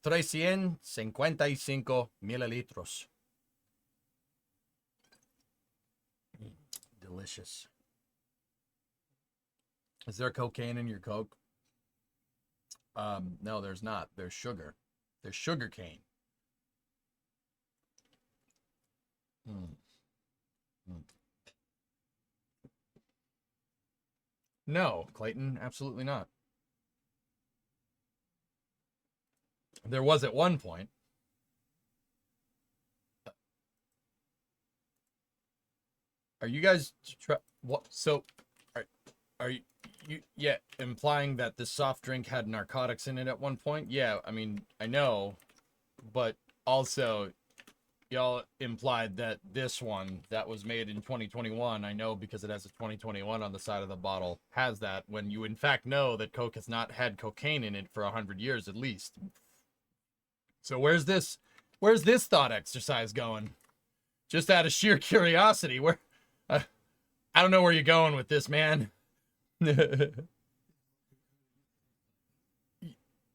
S1: 355 mililitros. Delicious. Is there cocaine in your Coke? No, there's not. There's sugar. There's sugar cane. No, Clayton, absolutely not. There was at one point. Are you guys what? So, are you yeah, implying that this soft drink had narcotics in it at one point? Yeah, I mean, I know, but also y'all implied that this one that was made in 2021, I know because it has a 2021 on the side of the bottle, has that, when you in fact know that Coke has not had cocaine in it for 100 years at least. So where's this thought exercise going? Just out of sheer curiosity, where I don't know where you're going with this, man.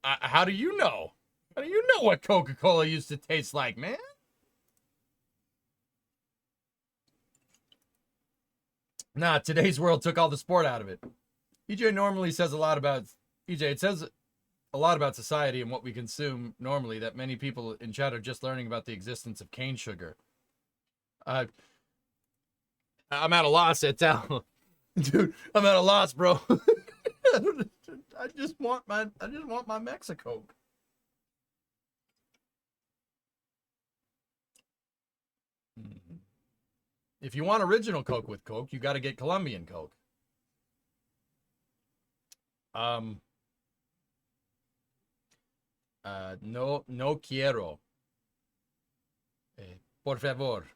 S1: How do you know? How do you know what Coca-Cola used to taste like, man? Nah, today's world took all the sport out of it. EJ normally says a lot about it says a lot about society and what we consume normally, that many people in chat are just learning about the existence of cane sugar. I'm at a loss at Tal. Dude, I'm at a loss, bro. I just want my Mexico. If you want original Coke with Coke, you got to get Colombian Coke. No quiero. Por favor,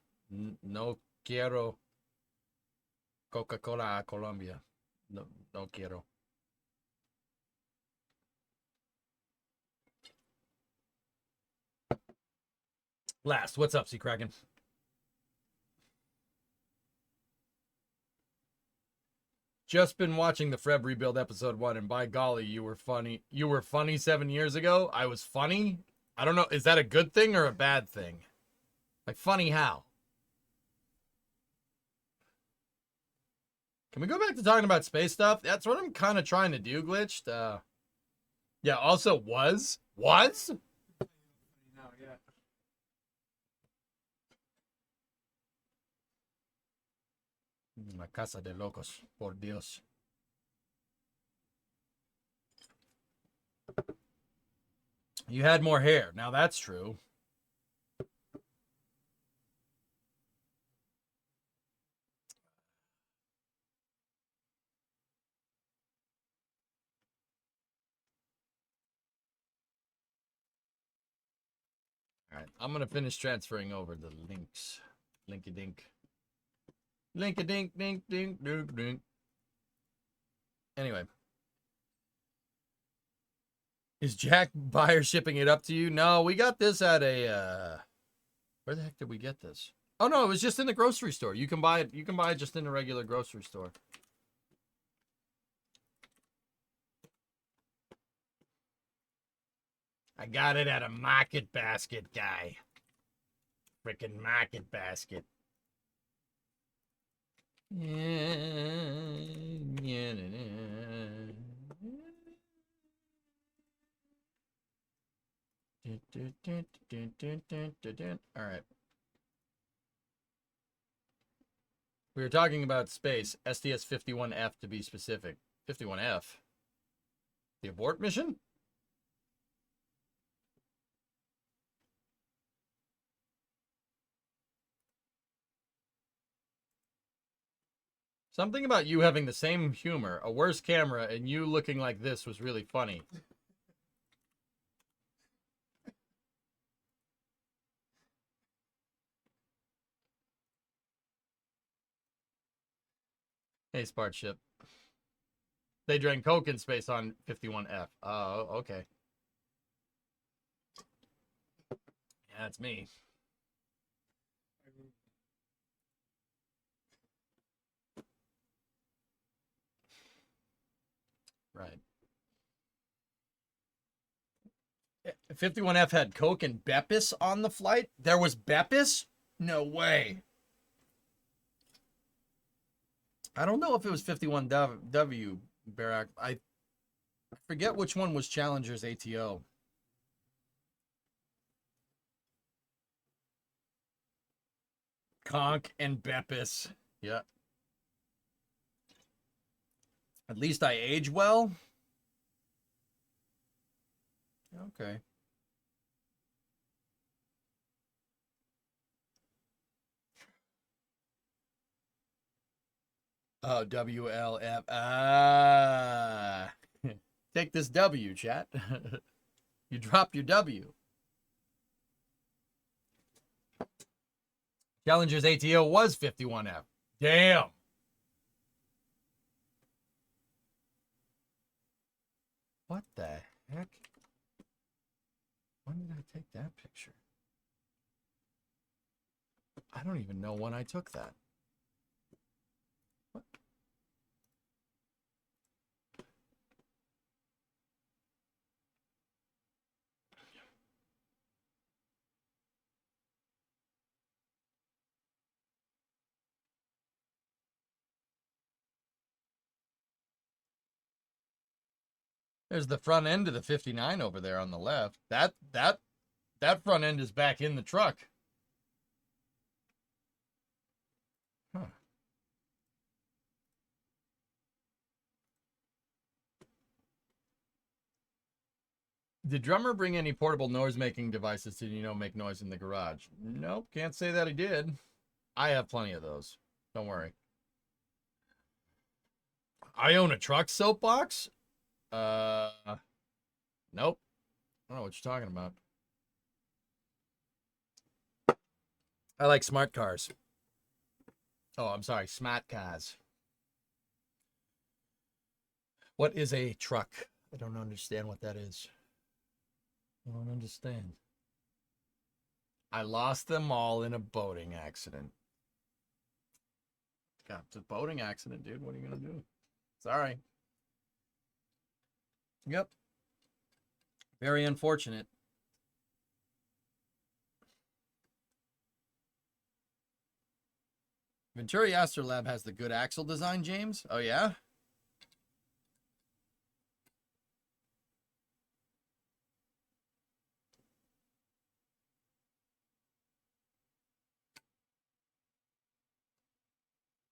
S1: no quiero Coca-Cola Colombia. No quiero. Last, what's up, Sea-Kraken? Just been watching the Freb Rebuild episode 1, and by golly, you were funny. You were funny 7 years ago. I was funny? I don't know. Is that a good thing or a bad thing? Like, funny how? Can we go back to talking about space stuff? That's what I'm kind of trying to do, Glitched. Yeah, also was? La casa de locos, por Dios. You had more hair. Now that's true. All right, I'm going to finish transferring over the links. Linky-dink. Link-a-dink, dink, dink, dink, dink. Anyway. Is Jack Buyer shipping it up to you? No, we got this at a, where the heck did we get this? Oh, no, it was just in the grocery store. You can buy it just in a regular grocery store. I got it at a Market Basket, guy. Frickin' Market Basket. All right. We were talking about space, STS-51F to be specific. 51F? The abort mission? Something about you having the same humor, a worse camera, and you looking like this was really funny. Hey, Spart Ship. They drank Coke in space on 51F. Oh, okay. Yeah, it's me. Right. 51F had Coke and Beppis on the flight? There was Beppis? No way. I don't know if it was 51W, Barak. I forget which one was Challenger's ATO. Conk and Beppis. Yeah. At least I age well. Okay. Oh, WLF. Ah. Take this W, chat. You dropped your W. Challenger's ATO was 51F. Damn. What the heck? When did I take that picture? I don't even know when I took that. What? There's the front end of the 59 over there on the left. That front end is back in the truck. Huh. Did Drummer bring any portable noise-making devices to, make noise in the garage? Nope, can't say that he did. I have plenty of those. Don't worry. I own a truck soapbox? Nope. I don't know what you're talking about. I like smart cars. Oh, I'm sorry, smart cars. What is a truck? I don't understand what that is. I don't understand. I lost them all in a boating accident. God, it's a boating accident, dude. What are you going to do? Sorry. Yep. Very unfortunate. Venturi Astrolab has the good axle design, James. Oh, yeah?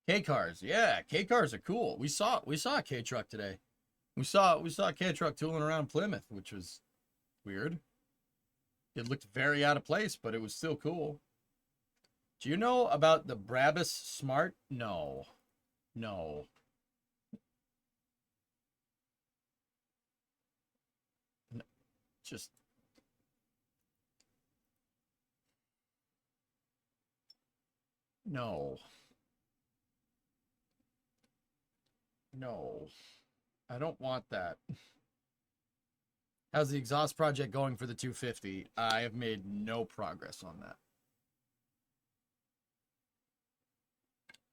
S1: K cars, yeah, K cars are cool. We saw a K truck today. We saw a K truck tooling around Plymouth, which was weird. It looked very out of place, but it was still cool. Do you know about the Brabus Smart? No. No. Just no. No. I don't want that. How's the exhaust project going for the 250? I have made no progress on that.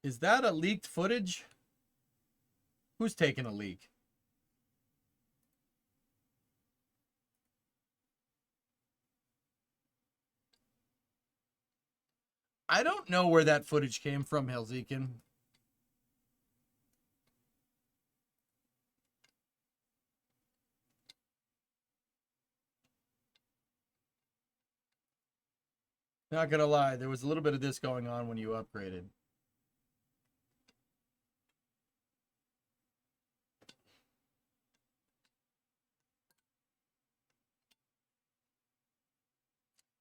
S1: Is that a leaked footage? Who's taking a leak? I don't know where that footage came from, Helzekin. Not gonna lie, there was a little bit of this going on when you upgraded.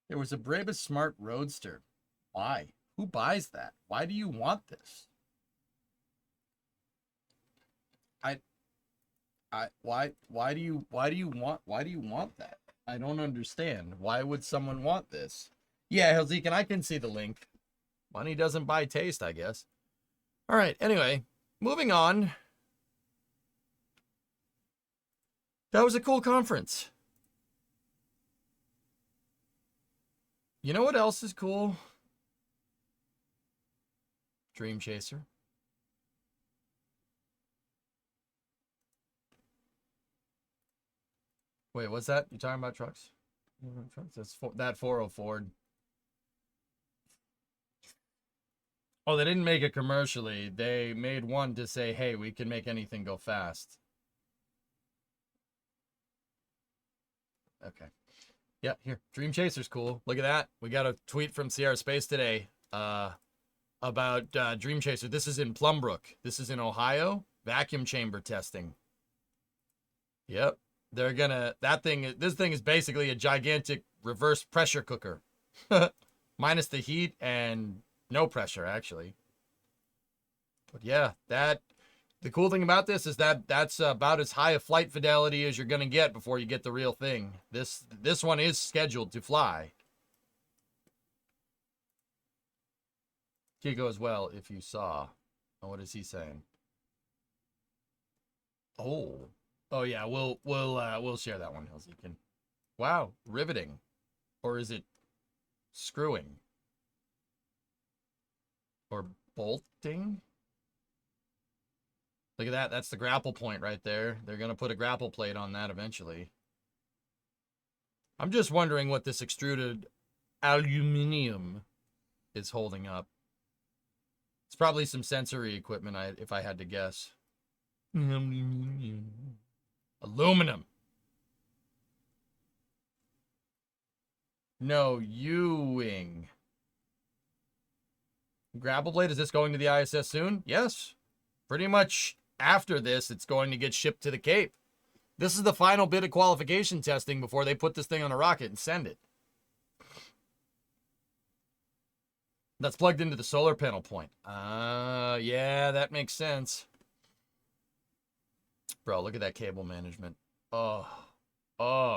S1: There was a Brabus Smart Roadster. Why? Who buys that? Why do you want this? why do you want that? I don't understand. Why would someone want this? Yeah, Helzik, and I can see the link. Money doesn't buy taste, I guess. All right, anyway, moving on. That was a cool conference. You know what else is cool? Dream Chaser. Wait, what's that? You talking about trucks? That's that 404 Ford. Oh, they didn't make it commercially. They made one to say, hey, we can make anything go fast. Okay. Yeah, here. Dream Chaser's cool. Look at that. We got a tweet from Sierra Space today about Dream Chaser. This is in Plumbrook. This is in Ohio. Vacuum chamber testing. Yep. They're gonna, this thing is basically a gigantic reverse pressure cooker. Minus the heat and no pressure, actually. But yeah, the cool thing about this is that's about as high a flight fidelity as you're gonna get before you get the real thing. This one is scheduled to fly. Kiko as well, if you saw. Oh, what is he saying? Oh yeah, we'll share that one, Helzik. Wow, riveting. Or is it screwing? Or bolting? Look at that. That's the grapple point right there. They're going to put a grapple plate on that eventually. I'm just wondering what this extruded aluminum is holding up. It's probably some sensory equipment, if I had to guess. Aluminum. No, Ewing. Grapple plate, is this going to the ISS soon? Yes. Pretty much after this, it's going to get shipped to the Cape. This is the final bit of qualification testing before they put this thing on a rocket and send it. That's plugged into the solar panel point. Yeah, that makes sense. Bro, look at that cable management. Oh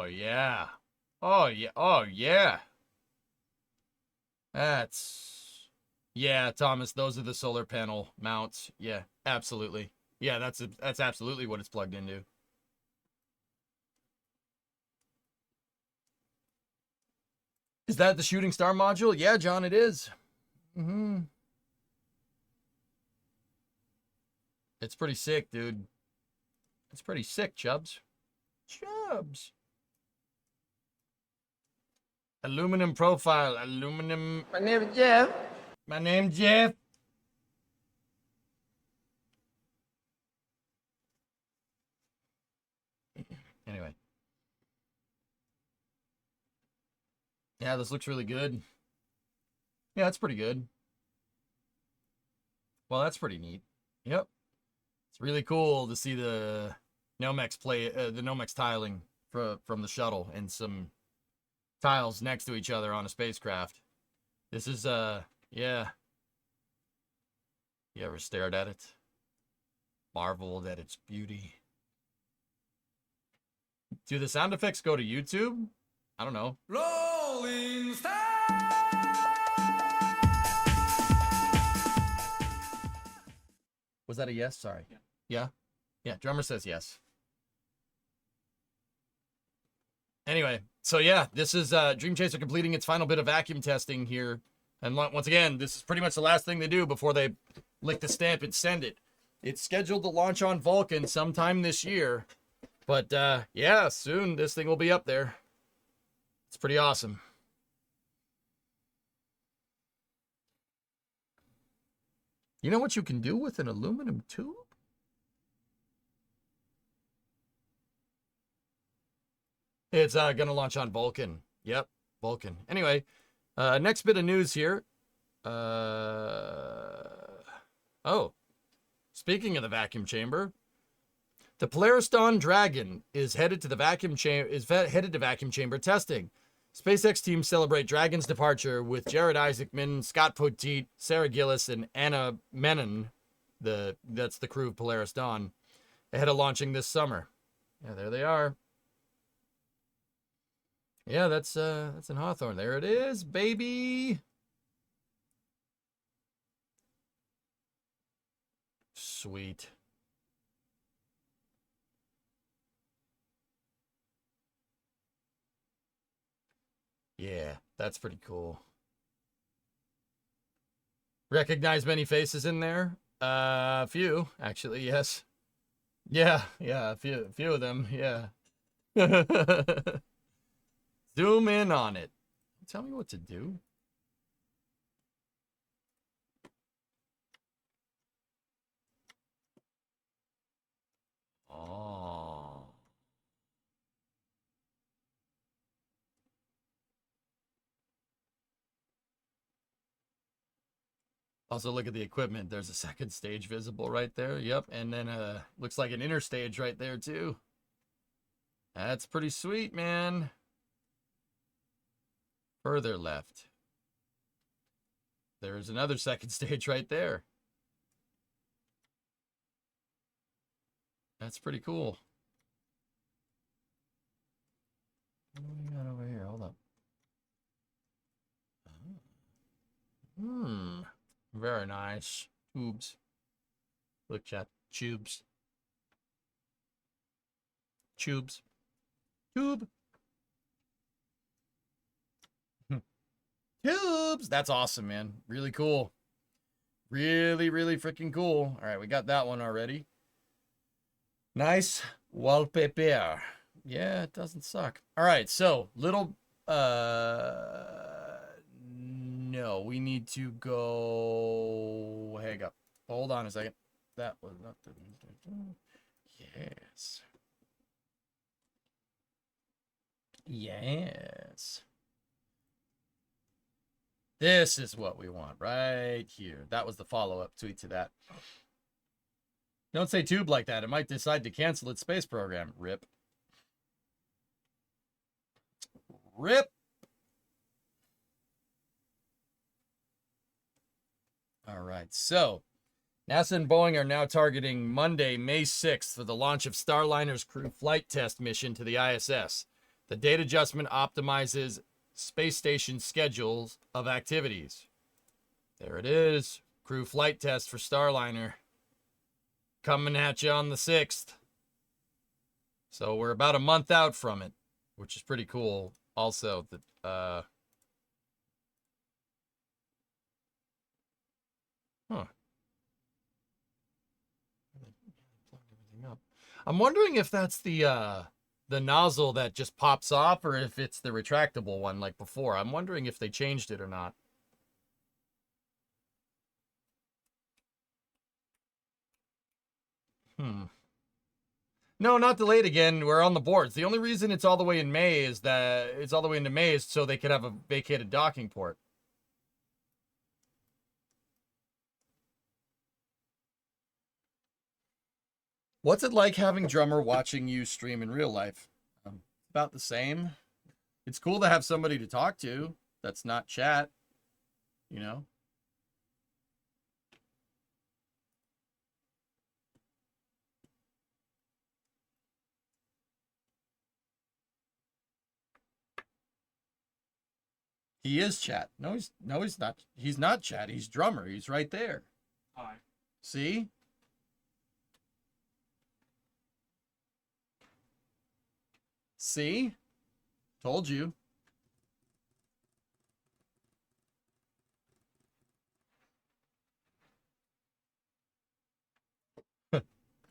S1: yeah. Oh yeah. Yeah, Thomas, those are the solar panel mounts. Yeah, absolutely. Yeah, that's absolutely what it's plugged into. Is that the shooting star module? Yeah, John, it is. It's pretty sick, dude. It's pretty sick, Chubbs. Chubbs. Aluminum profile. Aluminum.
S18: My name is Jeff.
S1: My name's Jeff. Anyway. Yeah, this looks really good. Yeah, that's pretty good. Well, that's pretty neat. Yep. It's really cool to see the Nomex the Nomex tiling from the shuttle and some tiles next to each other on a spacecraft. This is yeah. You ever stared at it? Marveled at its beauty? Do the sound effects go to YouTube? I don't know. Rolling Stone! Was that a yes? Sorry. Yeah? Yeah, drummer says yes. Anyway, so yeah, this is Dream Chaser completing its final bit of vacuum testing here. And once again, this is pretty much the last thing they do before they lick the stamp and send it. It's scheduled to launch on Vulcan sometime this year. But yeah, soon this thing will be up there. It's pretty awesome. You know what you can do with an aluminum tube? It's going to launch on Vulcan. Yep, Vulcan. Anyway, next bit of news here. Oh, speaking of the vacuum chamber, the Polaris Dawn Dragon is headed to the vacuum chamber. Headed to vacuum chamber testing. SpaceX team celebrate Dragon's departure with Jared Isaacman, Scott Poteet, Sarah Gillis, and Anna Menon. That's the crew of Polaris Dawn, ahead of launching this summer. Yeah, there they are. Yeah, that's in Hawthorne. There it is, baby. Sweet. Yeah, that's pretty cool. Recognize many faces in there? A few, actually, yes. Yeah, a few of them, yeah. Zoom in on it. Tell me what to do. Oh. Also, look at the equipment. There's a second stage visible right there. Yep, and then looks like an inner stage right there too. That's pretty sweet, man. Further left. There's another second stage right there. That's pretty cool. What do we got over here? Hold up. Very nice. Tubes. Look, chat. Tubes. Tubes. Tube. Tubes. That's awesome, man. Really cool. Really, really freaking cool. All right, we got that one already. Nice wallpaper. Yeah, it doesn't suck. All right, so little no, we need to go hang up. Hold on a second. That was not the yes. Yes. This is what we want right here. That was the follow-up tweet to that. Don't say tube like that. It might decide to cancel its space program. Rip. Rip. All right. So, NASA and Boeing are now targeting Monday, May 6th for the launch of Starliner's crew flight test mission to the ISS. The date adjustment optimizes space station schedules of activities. There it is. Crew flight test for Starliner. Coming at you on the 6th. So we're about a month out from it, which is pretty cool. Also, that I'm wondering if that's the nozzle that just pops off or if it's the retractable one like before. I'm wondering if they changed it or not. No, not delayed again. We're on the boards. The only reason it's all the way in May is that it's all the way into May is so they could have a vacated docking port. What's it like having Drummer watching you stream in real life? About the same. It's cool to have somebody to talk to that's not chat, you know? He is chat. No, he's not. He's not chat. He's Drummer. He's right there.
S18: Hi.
S1: See? See? Told you.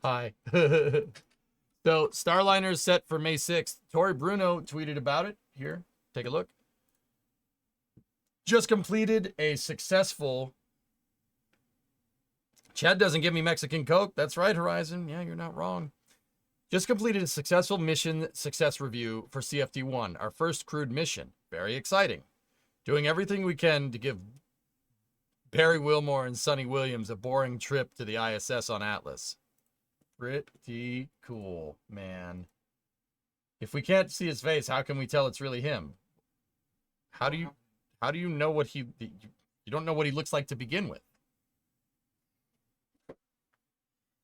S1: Hi. So, Starliner is set for May 6th. Tori Bruno tweeted about it. Here, take a look. Just completed a successful... Chad doesn't give me Mexican Coke. That's right, Horizon. Yeah, you're not wrong. Just completed a successful mission success review for CFD-1, our first crewed mission. Very exciting. Doing everything we can to give Barry Wilmore and Sonny Williams a boring trip to the ISS on Atlas. Pretty cool, man. If we can't see his face, how can we tell it's really him? How do you know what you don't know what he looks like to begin with?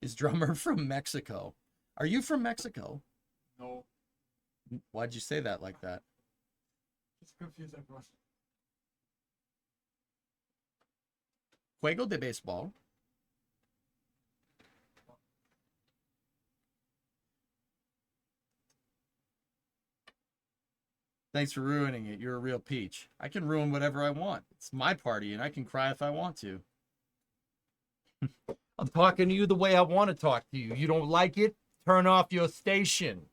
S1: Is Drummer from Mexico? Are you from Mexico?
S18: No.
S1: Why'd you say that like that?
S18: Just confuse everyone.
S1: Juego de béisbol. Thanks for ruining it. You're a real peach. I can ruin whatever I want. It's my party, and I can cry if I want to. I'm talking to you the way I want to talk to you. You don't like it? Turn off your station.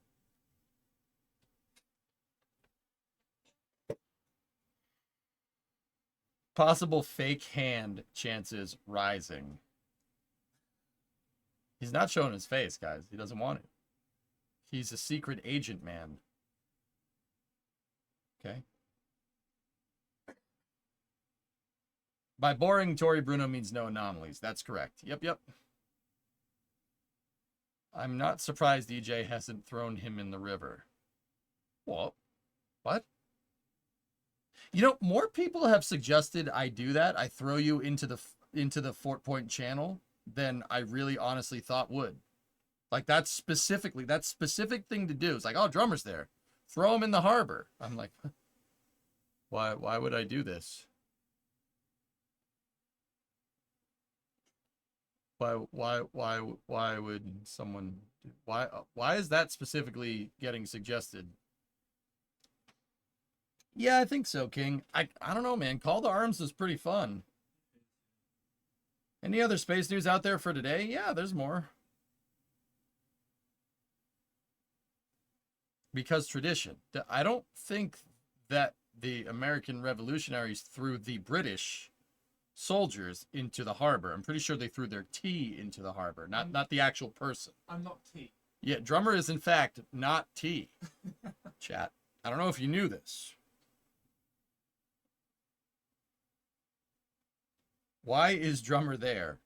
S1: Possible fake hand chances rising. He's not showing his face, guys. He doesn't want it. He's a secret agent man. Okay. By boring, Tory Bruno means no anomalies. That's correct. Yep. I'm not surprised EJ hasn't thrown him in the river. What? You know, more people have suggested I do that. I throw you into the Fort Point channel than I really honestly thought would. Like that specific thing to do. It's like, oh, drummer's there. Throw him in the harbor. I'm like, why would I do this? Why would someone why is that specifically getting suggested? Yeah, I think so, King. I don't know, man. Call to Arms is pretty fun. Any other space news out there for today? Yeah, there's more. Because tradition. I don't think that the American revolutionaries threw the British soldiers into the harbor. I'm pretty sure they threw their tea into the harbor, not the actual person.
S18: I'm not tea.
S1: Yeah, drummer is in fact not tea. Chat. I don't know if you knew this. Why is drummer there?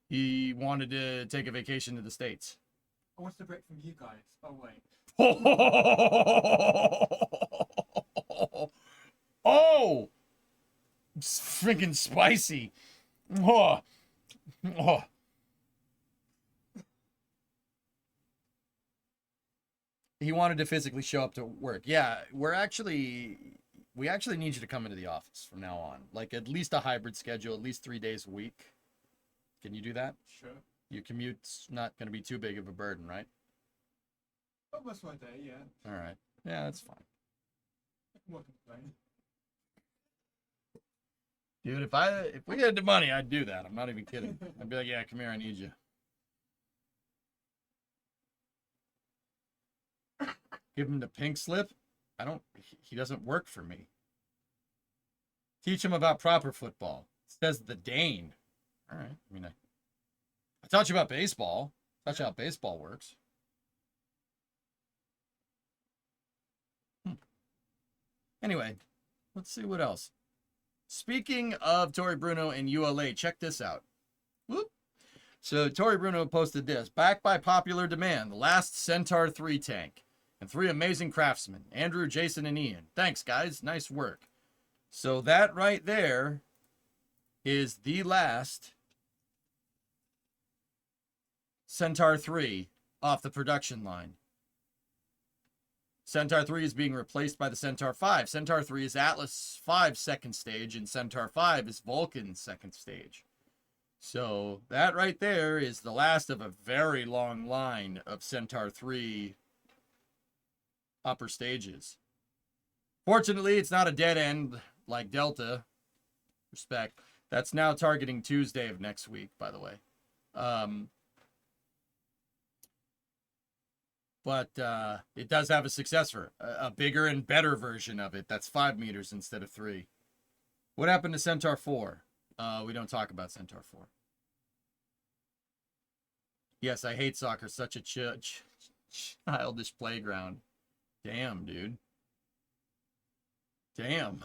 S1: He wanted to take a vacation to the States.
S18: I want a break from you guys. Oh, wait.
S1: Oh! It's freaking spicy. Oh. He wanted to physically show up to work. Yeah, we actually need you to come into the office from now on. Like at least a hybrid schedule, at least 3 days a week. Can you do that?
S18: Sure.
S1: Your commute's not going to be too big of a burden, right?
S18: Almost one day, yeah.
S1: All right. Yeah, that's fine.
S18: More complain.
S1: Dude, if we had the money, I'd do that. I'm not even kidding. I'd be like, yeah, come here, I need you. Give him the pink slip. He doesn't work for me. Teach him about proper football. Says the Dane. All right. I mean, I taught you about baseball. Taught you how baseball works. Anyway, let's see what else. Speaking of Tory Bruno and ULA, check this out. Whoop. So Tory Bruno posted this. Backed by popular demand, the last Centaur 3 tank. And 3 amazing craftsmen, Andrew, Jason, and Ian. Thanks, guys. Nice work. So that right there is the last Centaur 3 off the production line. Centaur 3 is being replaced by the Centaur 5. Centaur 3 is Atlas 5's second stage, and Centaur 5 is Vulcan's second stage. So that right there is the last of a very long line of Centaur 3 upper stages. Fortunately, it's not a dead end like Delta. Respect. That's now targeting Tuesday of next week, by the way. But it does have a successor, a bigger and better version of it. That's 5 meters instead of 3. What happened to Centaur 4? We don't talk about Centaur 4. Yes, I hate soccer. Such a childish playground. Damn, dude. Damn.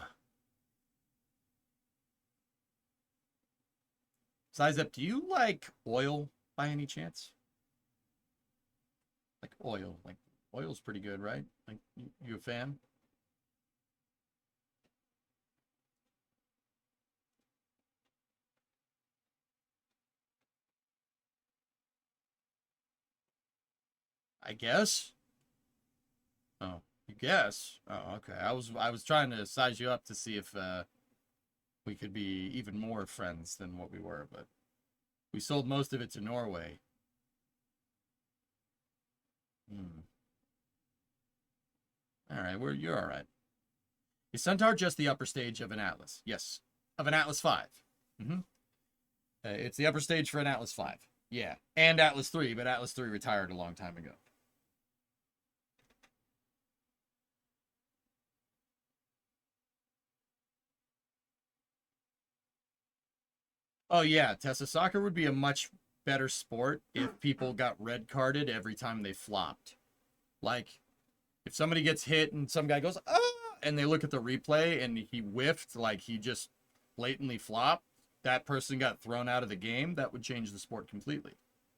S1: Size up, do you like oil by any chance? Like oil. Like oil's pretty good, right? Like you a fan? I guess. Oh, you guess? Oh, okay. I was trying to size you up to see if we could be even more friends than what we were, but we sold most of it to Norway. All right, you're all right. Is Centaur just the upper stage of an Atlas? Yes, of an Atlas 5. It's the upper stage for an Atlas 5. Yeah, and Atlas 3, but Atlas 3 retired a long time ago. Oh yeah, Tessa, soccer would be a much better sport if people got red carded every time they flopped. Like, if somebody gets hit and some guy goes, ah, and they look at the replay and he whiffed, like he just blatantly flopped, that person got thrown out of the game, that would change the sport completely.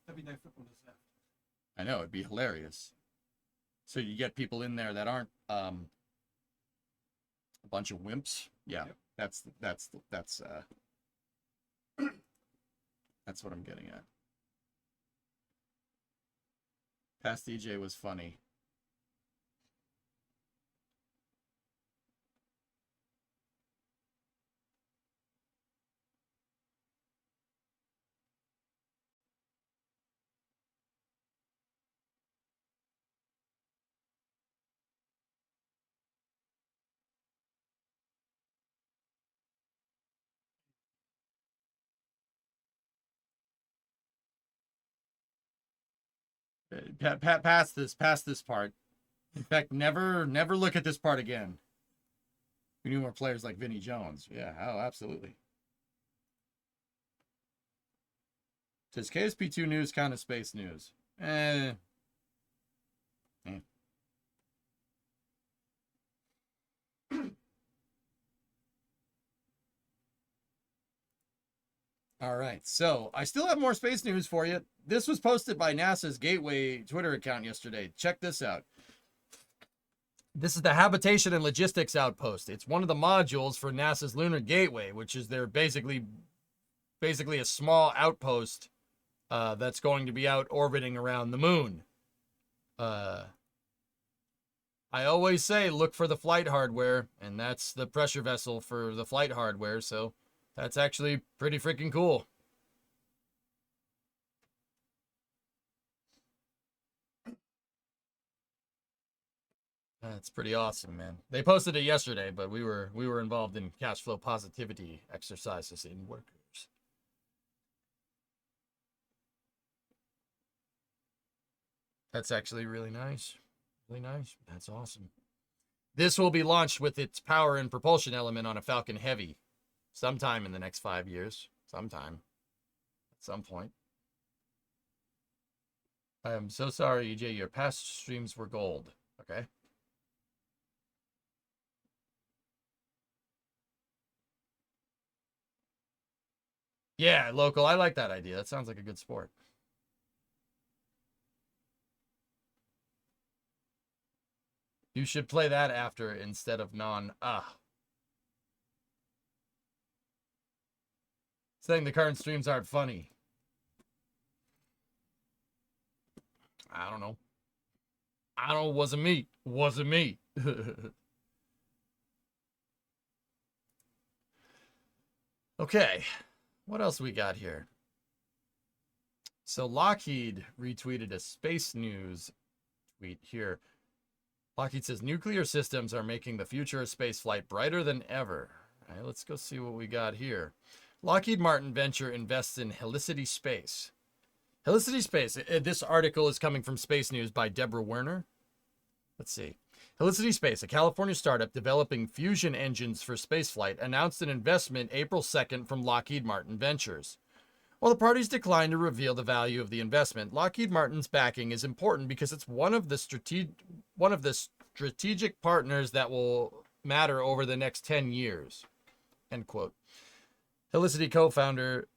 S18: There'd be no footballers left.
S1: I know, it'd be hilarious. So you get people in there that aren't a bunch of wimps. Yeah, yep. That's what I'm getting at. Past DJ was funny. Pass this part. In fact, never look at this part again. We need more players like Vinnie Jones. Yeah, oh, absolutely. Says KSP2 news kind of space news. All right, so I still have more space news for you. This was posted by NASA's Gateway Twitter account yesterday. Check this out. This is the Habitation and Logistics Outpost. It's one of the modules for NASA's Lunar Gateway, which is their basically a small outpost that's going to be out orbiting around the moon. I always say look for the flight hardware, and that's the pressure vessel for the flight hardware, so that's actually pretty freaking cool. That's pretty awesome, man. They posted it yesterday, but we were involved in cash flow positivity exercises in workers. That's actually really nice. Really nice. That's awesome. This will be launched with its power and propulsion element on a Falcon Heavy sometime in the next 5 years. Sometime. At some point. I am so sorry, EJ. Your past streams were gold. Okay. Yeah, local. I like that idea. That sounds like a good sport. You should play that after instead of saying the current streams aren't funny. I don't know. Wasn't me. Wasn't me. Okay. What else we got here? So Lockheed retweeted a space news tweet here. Lockheed says nuclear systems are making the future of spaceflight brighter than ever. All right, let's go see what we got here. Lockheed Martin Venture invests in Helicity Space. Helicity Space. This article is coming from Space News by Deborah Werner. Let's see. Helicity Space, a California startup developing fusion engines for spaceflight, announced an investment April 2nd from Lockheed Martin Ventures. While the parties declined to reveal the value of the investment, Lockheed Martin's backing is important because it's one of the strategic partners that will matter over the next 10 years. End quote. Helicity co-founder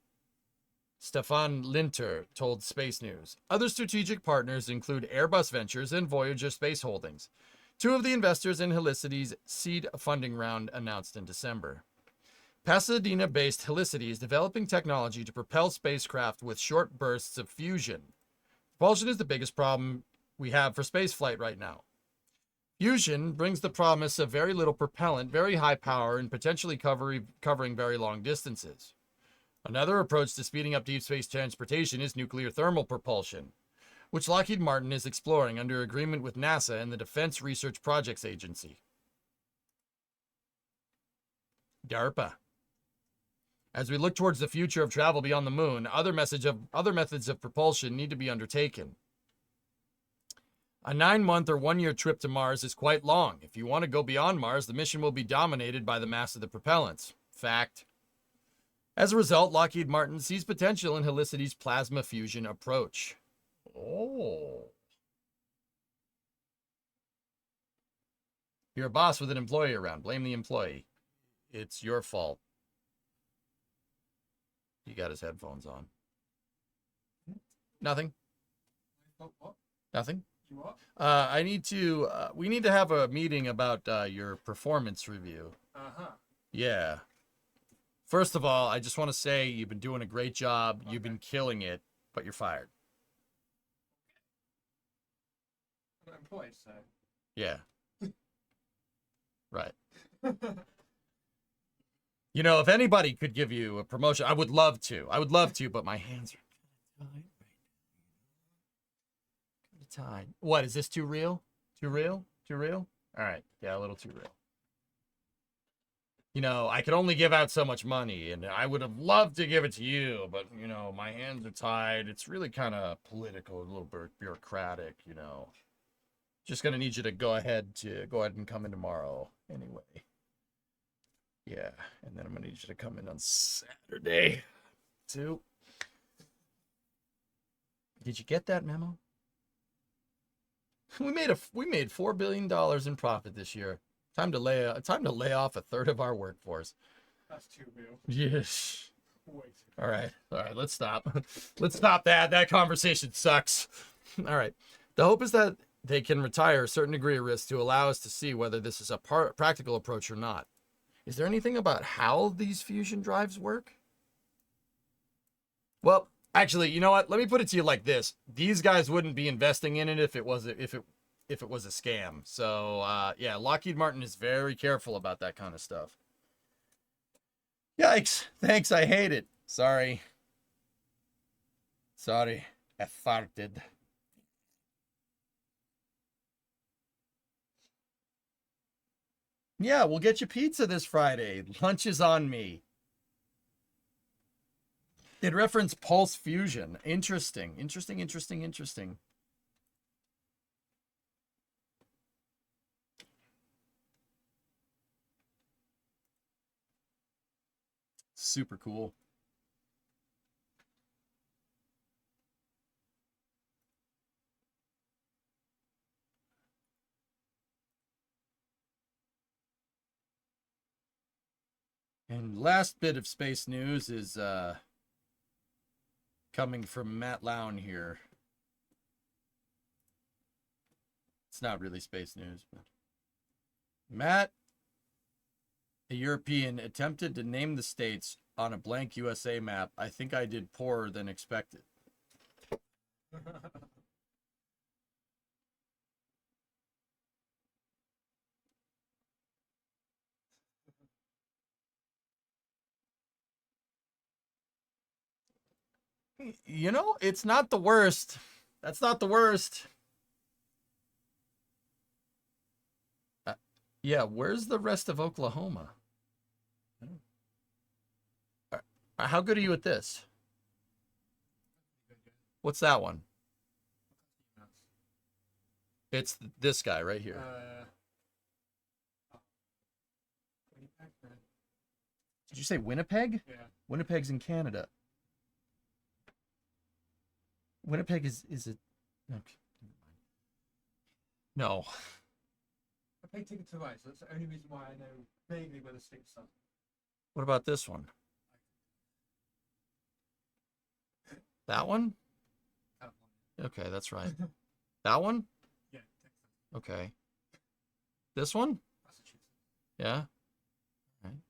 S1: Stefan Linter told Space News. Other strategic partners include Airbus Ventures and Voyager Space Holdings. Two of the investors in Helicity's seed funding round announced in December. Pasadena-based Helicity is developing technology to propel spacecraft with short bursts of fusion. Propulsion is the biggest problem we have for spaceflight right now. Fusion brings the promise of very little propellant, very high power, and potentially covering very long distances. Another approach to speeding up deep space transportation is nuclear thermal propulsion, which Lockheed Martin is exploring under agreement with NASA and the Defense Research Projects Agency. DARPA. As we look towards the future of travel beyond the moon, other methods of propulsion need to be undertaken. A 9-month or 1-year trip to Mars is quite long. If you want to go beyond Mars, the mission will be dominated by the mass of the propellants. Fact. As a result, Lockheed Martin sees potential in Helicity's plasma fusion approach. Oh. You're a boss with an employee around. Blame the employee. It's your fault. He got his headphones on. Nothing.
S18: What?
S1: Nothing.
S18: You what?
S1: I need to. We need to have a meeting about your performance review. Yeah. First of all, I just want to say you've been doing a great job. Okay. You've been killing it, but you're fired.
S18: I'm employed, so.
S1: Yeah. Right. You know, if anybody could give you a promotion, I would love to. But my hands are tied right now. Tied. What, is this too real? Too real? Too real? All right. Yeah, a little too real. You know, I could only give out so much money, and I would have loved to give it to you, but, you know, my hands are tied. It's really kind of political, a little bit bureaucratic, you know. Just going to need you to go ahead and come in tomorrow anyway. Yeah, and then I'm going to need you to come in on Saturday, too. Did you get that memo? We made $4 billion in profit this year. Time to lay off a third of our workforce.
S18: That's too real.
S1: Yes.
S18: Wait.
S1: All right, let's stop. Let's stop that. That conversation sucks. All right. The hope is that they can retire a certain degree of risk to allow us to see whether this is a practical approach or not. Is there anything about how these fusion drives work? Well, actually, you know what? Let me put it to you like this. These guys wouldn't be investing in it if it was a scam. So, yeah, Lockheed Martin is very careful about that kind of stuff. Yikes. Thanks, I hate it. Sorry. I farted. Yeah, we'll get you pizza this Friday. Lunch is on me. It referenced pulse fusion. Interesting. Super cool. And last bit of space news is coming from Matt Lown here. It's not really space news, but Matt, a European, attempted to name the states on a blank USA map. I think I did poorer than expected. You know, it's not the worst. That's not the worst. Yeah, where's the rest of Oklahoma? How good are you at this? What's that one? It's this guy right here. Did you say Winnipeg?
S18: Yeah.
S1: Winnipeg's in Canada. Winnipeg is it? Okay. No.
S18: I paid ticket to ride, so that's the only reason why I know vaguely where the states are.
S1: What about this one? That one? Okay, that's right. That one?
S18: Yeah.
S1: Okay. This one? Yeah. Right.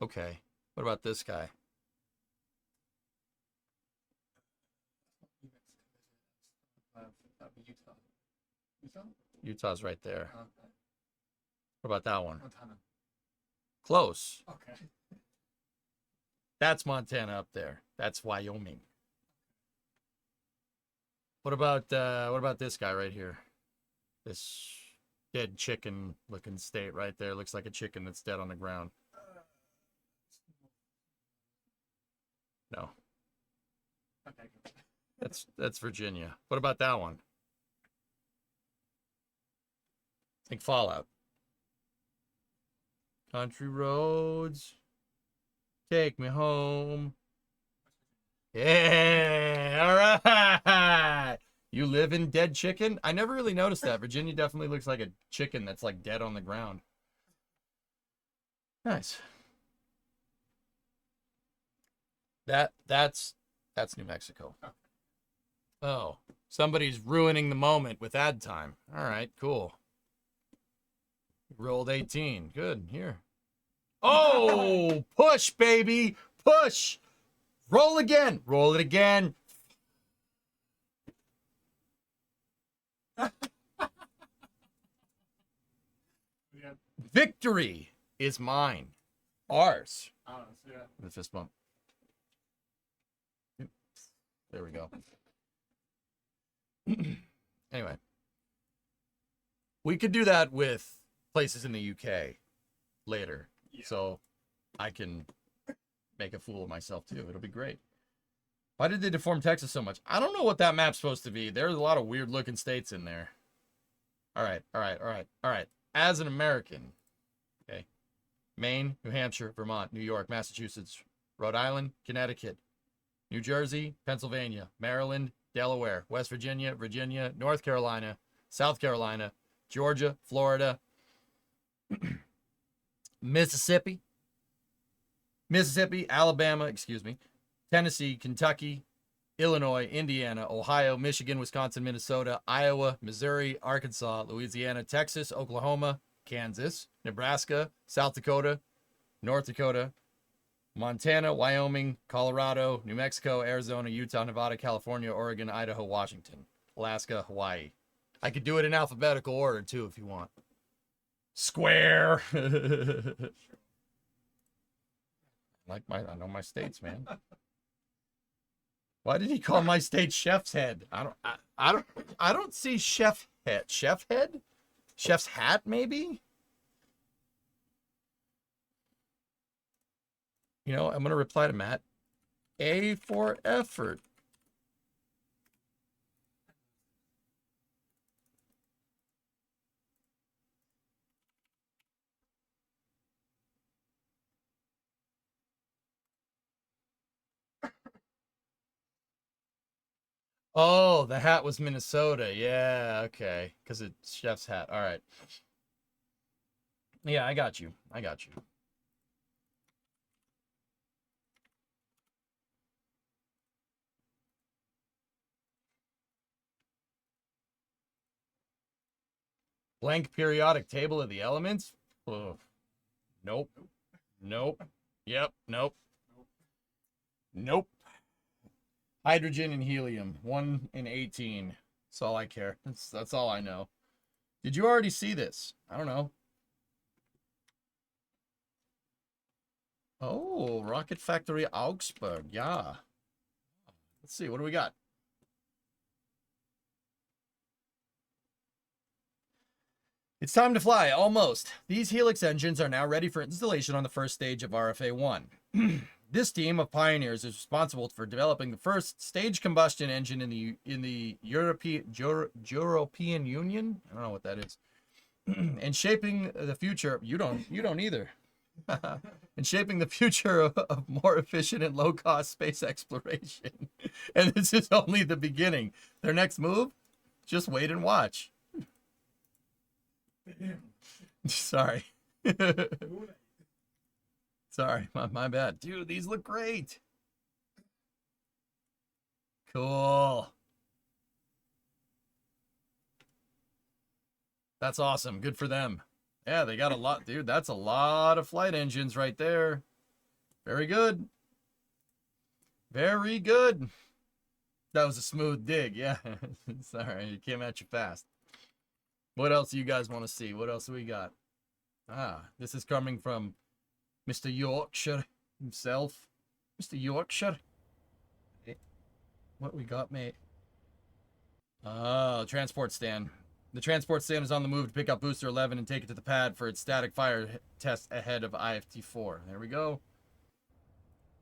S1: Okay. What about this guy?
S18: Utah. Utah?
S1: Utah's right there.
S18: Okay.
S1: What about that one?
S18: Montana.
S1: Close.
S18: Okay.
S1: That's Montana up there. That's Wyoming. What about this guy right here? This dead chicken looking state right there. Looks like a chicken that's dead on the ground. No.
S18: Okay.
S1: That's Virginia. What about that one? Think Fallout. Country roads, take me home. Yeah, all right. You live in dead chicken? I never really noticed that. Virginia definitely looks like a chicken that's like dead on the ground. Nice. That's New Mexico. Oh, somebody's ruining the moment with ad time. All right, cool. Rolled 18. Good. Here. Oh, push, baby. Push. Roll again. Roll it again. Victory is mine. Ours. The fist bump. There we go. Anyway. We could do that with places in the UK later. Yeah. So I can make a fool of myself too. It'll be great. Why did they deform Texas so much? I don't know what that map's supposed to be. There's a lot of weird looking states in there. All right. As an American, okay, Maine, New Hampshire, Vermont, New York, Massachusetts, Rhode Island, Connecticut, New Jersey, Pennsylvania, Maryland, Delaware, West Virginia, Virginia, North Carolina, South Carolina, Georgia, Florida, Mississippi, Alabama, Tennessee, Kentucky, Illinois, Indiana, Ohio, Michigan, Wisconsin, Minnesota, Iowa, Missouri, Arkansas, Louisiana, Texas, Oklahoma, Kansas, Nebraska, South Dakota, North Dakota, Montana, Wyoming, Colorado, New Mexico, Arizona, Utah, Nevada, California, Oregon, Idaho, Washington, Alaska, Hawaii. I could do it in alphabetical order too if you want. Square. I know my states, man. Why did he call my state Chef's Head? I don't see Chef Head. Chef Head? Chef's Hat, maybe? You know, I'm going to reply to Matt. A for effort. Oh, the hat was Minnesota. Yeah, okay. Because it's Chef's Hat. All right. Yeah, I got you. Blank periodic table of the elements? Oh. Nope. Yep, nope. Hydrogen and helium, 1 in 18. That's all I care. That's all I know. Did you already see this? I don't know. Oh, Rocket Factory Augsburg. Yeah. Let's see. What do we got? It's time to fly, almost. These Helix engines are now ready for installation on the first stage of RFA-1. This team of pioneers is responsible for developing the first stage combustion engine in the European Union. I don't know what that is. And shaping the future. You don't either. And shaping the future of more efficient and low-cost space exploration. And this is only the beginning. Their next move? Just wait and watch. Sorry. Sorry, my bad. Dude, these look great. Cool. That's awesome. Good for them. Yeah, they got a lot, dude. That's a lot of flight engines right there. Very good. Very good. That was a smooth dig, yeah. Sorry, it came at you fast. What else do you guys want to see? What else do we got? This is coming from Mr. Yorkshire himself. Mr. Yorkshire. What we got, mate? Transport stand. The transport stand is on the move to pick up Booster 11 and take it to the pad for its static fire test ahead of IFT4. There we go.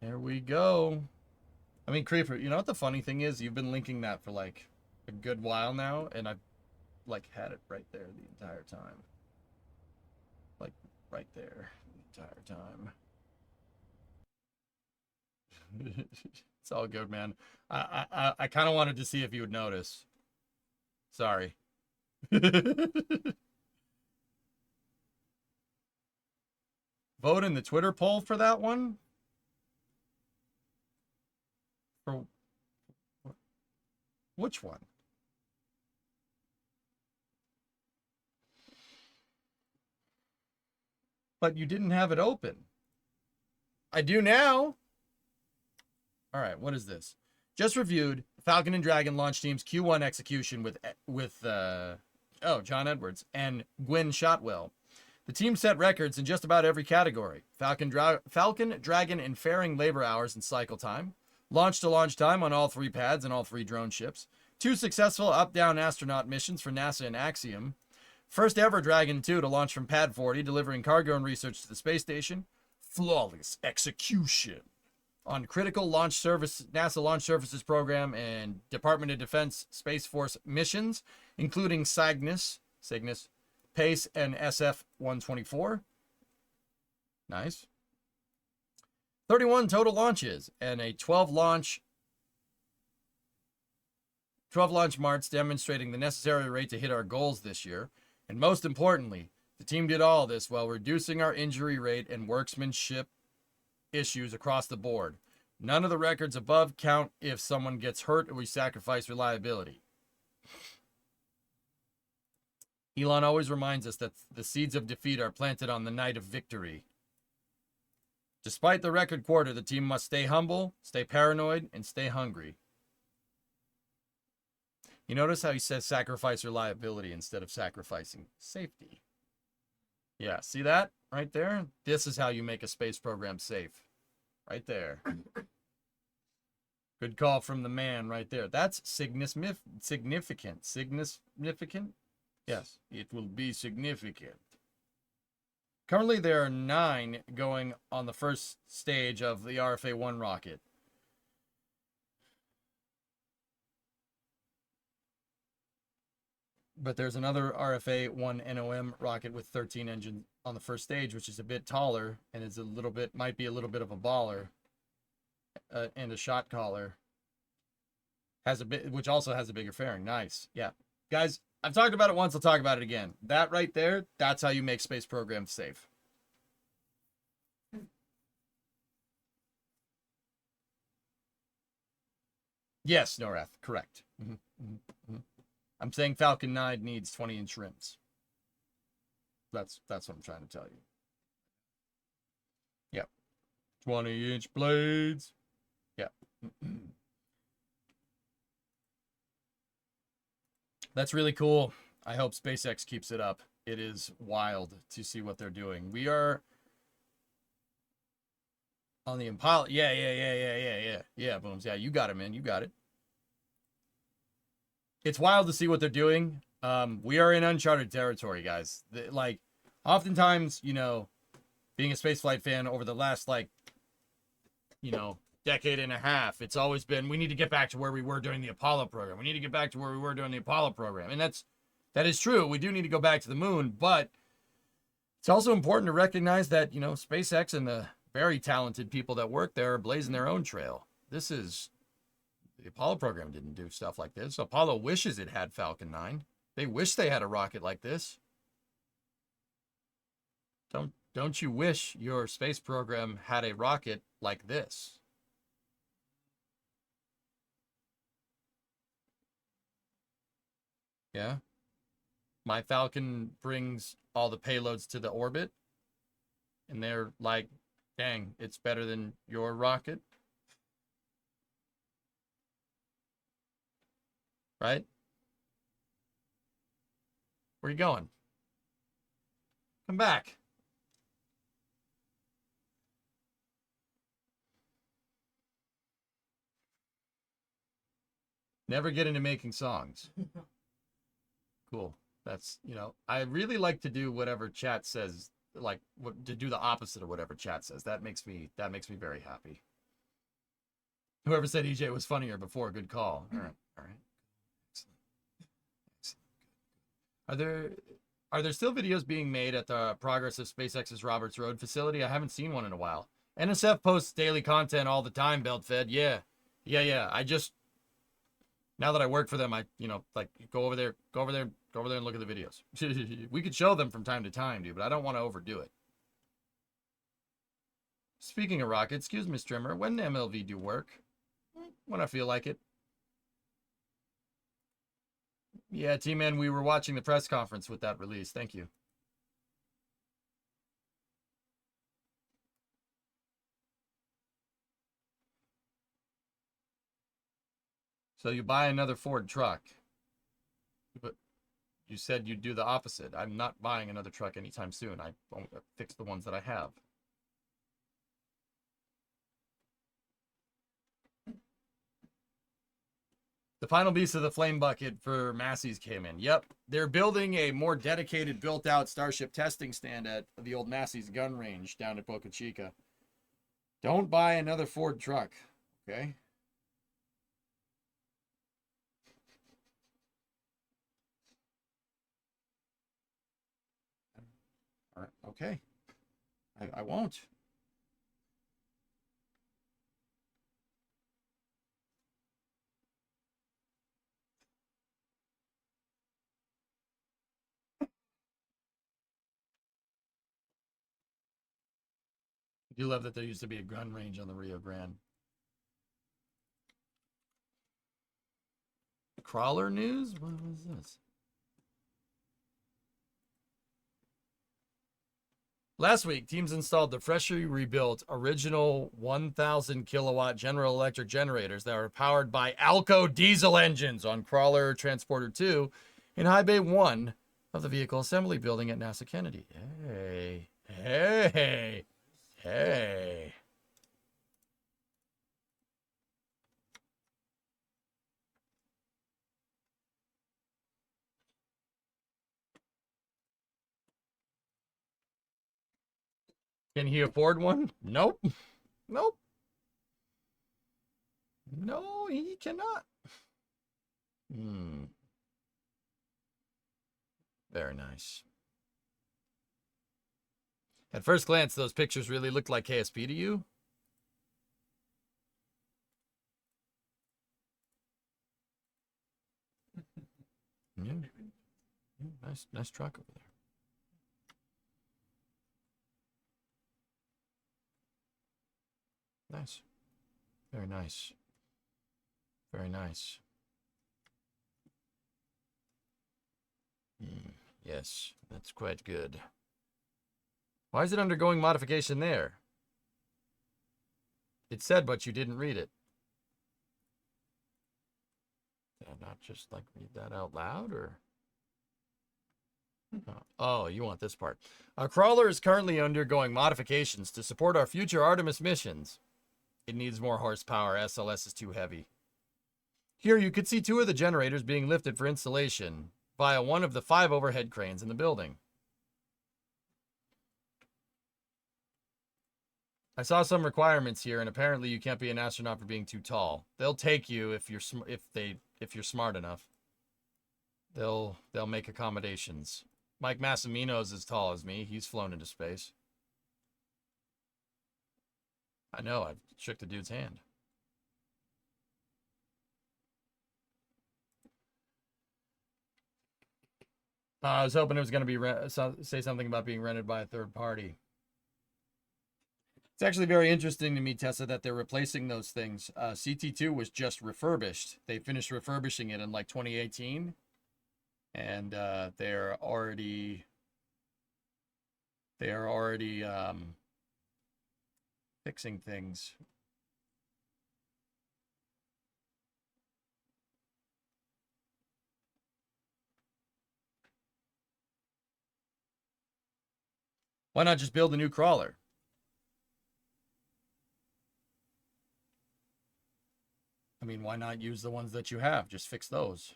S1: There we go. I mean, Creeper, you know what the funny thing is? You've been linking that for like a good while now, and I've like had it right there the entire time. Like right there the entire time. It's all good, man. I kind of wanted to see if you would notice. Sorry. Vote in the Twitter poll for that one. For which one? But you didn't have it open. I do now. All right, what is this? Just reviewed Falcon and Dragon launch team's Q1 execution with John Edwards and Gwyn Shotwell. The team set records in just about every category. Falcon, Dragon, and fairing labor hours and cycle time. Launch to launch time on all 3 pads and all 3 drone ships. 2 successful up-down astronaut missions for NASA and Axiom. First ever Dragon 2 to launch from Pad 40, delivering cargo and research to the space station. Flawless execution on critical launch service, NASA Launch Services Program and Department of Defense Space Force missions, including Cygnus, PACE, and SF-124. Nice. 31 total launches and a 12 launch march demonstrating the necessary rate to hit our goals this year. And most importantly, the team did all this while reducing our injury rate and workmanship issues across the board. None of the records above count if someone gets hurt or we sacrifice reliability. Elon always reminds us that the seeds of defeat are planted on the night of victory. Despite the record quarter, the team must stay humble, stay paranoid, and stay hungry. You notice how he says sacrifice reliability instead of sacrificing safety. Yeah, see that right there? This is how you make a space program safe. Right there. Good call from the man right there. That's significant. Significant? Yes, it will be significant. Currently, there are 9 going on the first stage of the RFA-1 rocket. But there's another RFA-1 NOM rocket with 13 engines on the first stage, which is a bit taller and is might be a little bit of a baller, and a shot caller. Which also has a bigger fairing. Nice, yeah, guys. I've talked about it once. I'll talk about it again. That right there, that's how you make space programs safe. Yes, Norath, correct. I'm saying Falcon 9 needs 20-inch rims. That's what I'm trying to tell you. Yep. 20-inch blades. Yep. That's really cool. I hope SpaceX keeps it up. It is wild to see what they're doing. We are on the Impala. Yeah, Booms. Yeah, you got it, man. You got it. It's wild to see what they're doing. We are in uncharted territory, guys. Like, oftentimes, you know, being a spaceflight fan over the last, like, you know, decade and a half, it's always been, we need to get back to where we were during the Apollo program. We need to get back to where we were during the Apollo program. And that is true. We do need to go back to the moon, but it's also important to recognize that, you know, SpaceX and the very talented people that work there are blazing their own trail. The Apollo program didn't do stuff like this. Apollo wishes it had Falcon 9. They wish they had a rocket like this. Don't you wish your space program had a rocket like this? Yeah. My Falcon brings all the payloads to the orbit, and they're like, dang, it's better than your rocket. right? Where are you going? Come back. Never get into making songs. Cool. That's, you know, I really like to do whatever chat says, like to do the opposite of whatever chat says. That makes me very happy. Whoever said EJ was funnier before, good call. All right. All right. Excellent. Excellent. Are there still videos being made at the progress of SpaceX's Roberts Road facility? I haven't seen one in a while. NSF posts daily content all the time, BeltFed. Yeah. I just, now that I work for them, I, you know, like go over there and look at the videos. We could show them from time to time, dude, but I don't want to overdo it. Speaking of rockets, excuse me, Strimmer, when MLV do work? When I feel like it. Yeah, T-Man, we were watching the press conference with that release. Thank you. So you buy another Ford truck, but you said you'd do the opposite. I'm not buying another truck anytime soon. I won't fix the ones that I have. The final piece of the flame bucket for Massey's came in. Yep, they're building a more dedicated, built-out Starship testing stand at the old Massey's gun range down at Boca Chica. Don't buy another Ford truck, okay? All right, okay. I won't. I do love that there used to be a gun range on the Rio Grande. Crawler news? What was this? Last week, teams installed the freshly rebuilt original 1,000 kilowatt General Electric generators that are powered by Alco diesel engines on Crawler Transporter 2 in High Bay 1 of the Vehicle Assembly Building at NASA Kennedy. Hey. Can he afford one? Nope. Nope. No, he cannot. Very nice. At first glance, those pictures really looked like KSP to you? Yeah. Nice truck over there. Nice. Very nice. Very nice. Yes, that's quite good. Why is it undergoing modification there? It said, but you didn't read it. Did I not just like read that out loud, or? Oh, you want this part. Our crawler is currently undergoing modifications to support our future Artemis missions. It needs more horsepower. SLS is too heavy. Here you could see 2 of the generators being lifted for installation via one of the 5 overhead cranes in the building. I saw some requirements here, and apparently you can't be an astronaut for being too tall. They'll take you if you're smart enough. They'll make accommodations. Mike Massimino's as tall as me. He's flown into space. I know. I shook the dude's hand. I was hoping it was going to be say something about being rented by a third party. It's actually very interesting to me, Tessa, that they're replacing those things. CT2 was just refurbished. They finished refurbishing it in like 2018. And they are already fixing things. Why not just build a new crawler? I mean, why not use the ones that you have? Just fix those.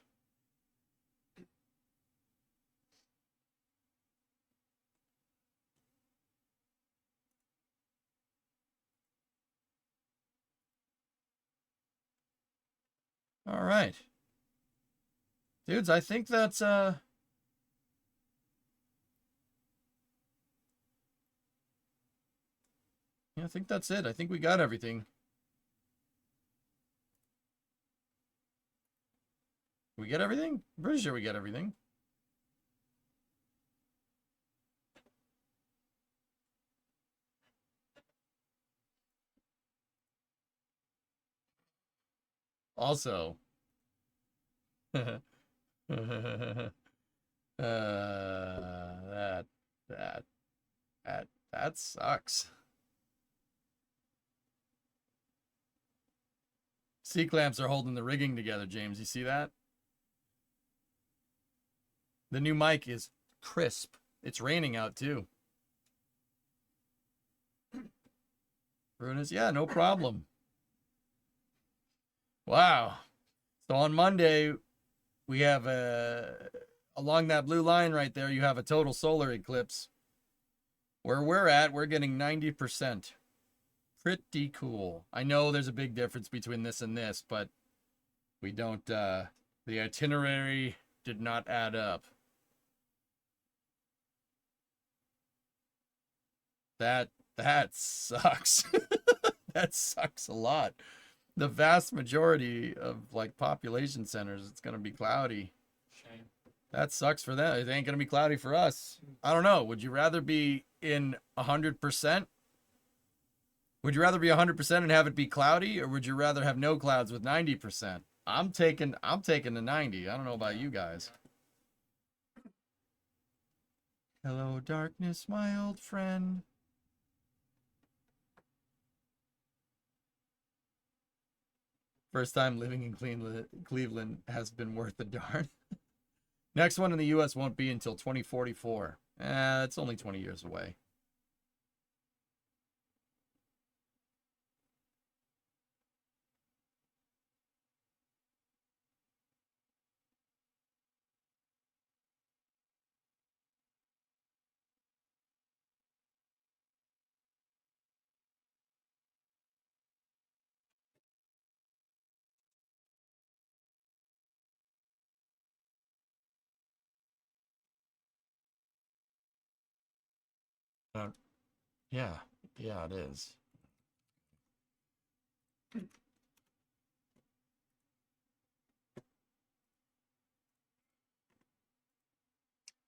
S1: All right. Dudes, I think that's I think that's it. I think we got everything. We get everything? I'm pretty sure we get everything. Also, that sucks. C-clamps are holding the rigging together, James. You see that? The new mic is crisp. It's raining out too. Brutus, yeah, no problem. Wow. So on Monday, we have along that blue line right there, you have a total solar eclipse. Where we're at, we're getting 90%. Pretty cool. I know there's a big difference between this and this, but we don't, the itinerary did not add up. That sucks. That sucks a lot. The vast majority of like population centers, it's gonna be cloudy. Shame. That sucks for them. It ain't gonna be cloudy for us. I don't know. Would you rather be in 100%? Would you rather be 100% and have it be cloudy, or would you rather have no clouds with 90%? I'm taking the 90. I don't know about you guys. Hello, darkness, my old friend. First time living in Cleveland has been worth the darn. Next one in the U.S. won't be until 2044. It's only 20 years away. Yeah, it is.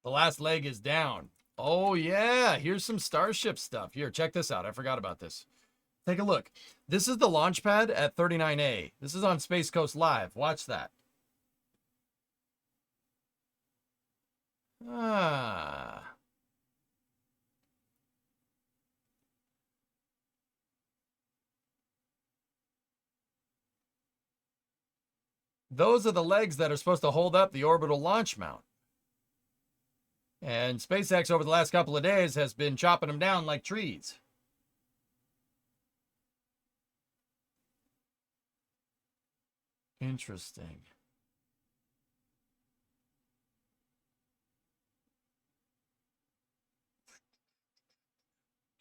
S1: The last leg is down. Oh, yeah. Here's some Starship stuff. Here, check this out. I forgot about this. Take a look. This is the launch pad at 39A. This is on Space Coast Live. Watch that. Ah. Those are the legs that are supposed to hold up the orbital launch mount. And SpaceX over the last couple of days has been chopping them down like trees. Interesting.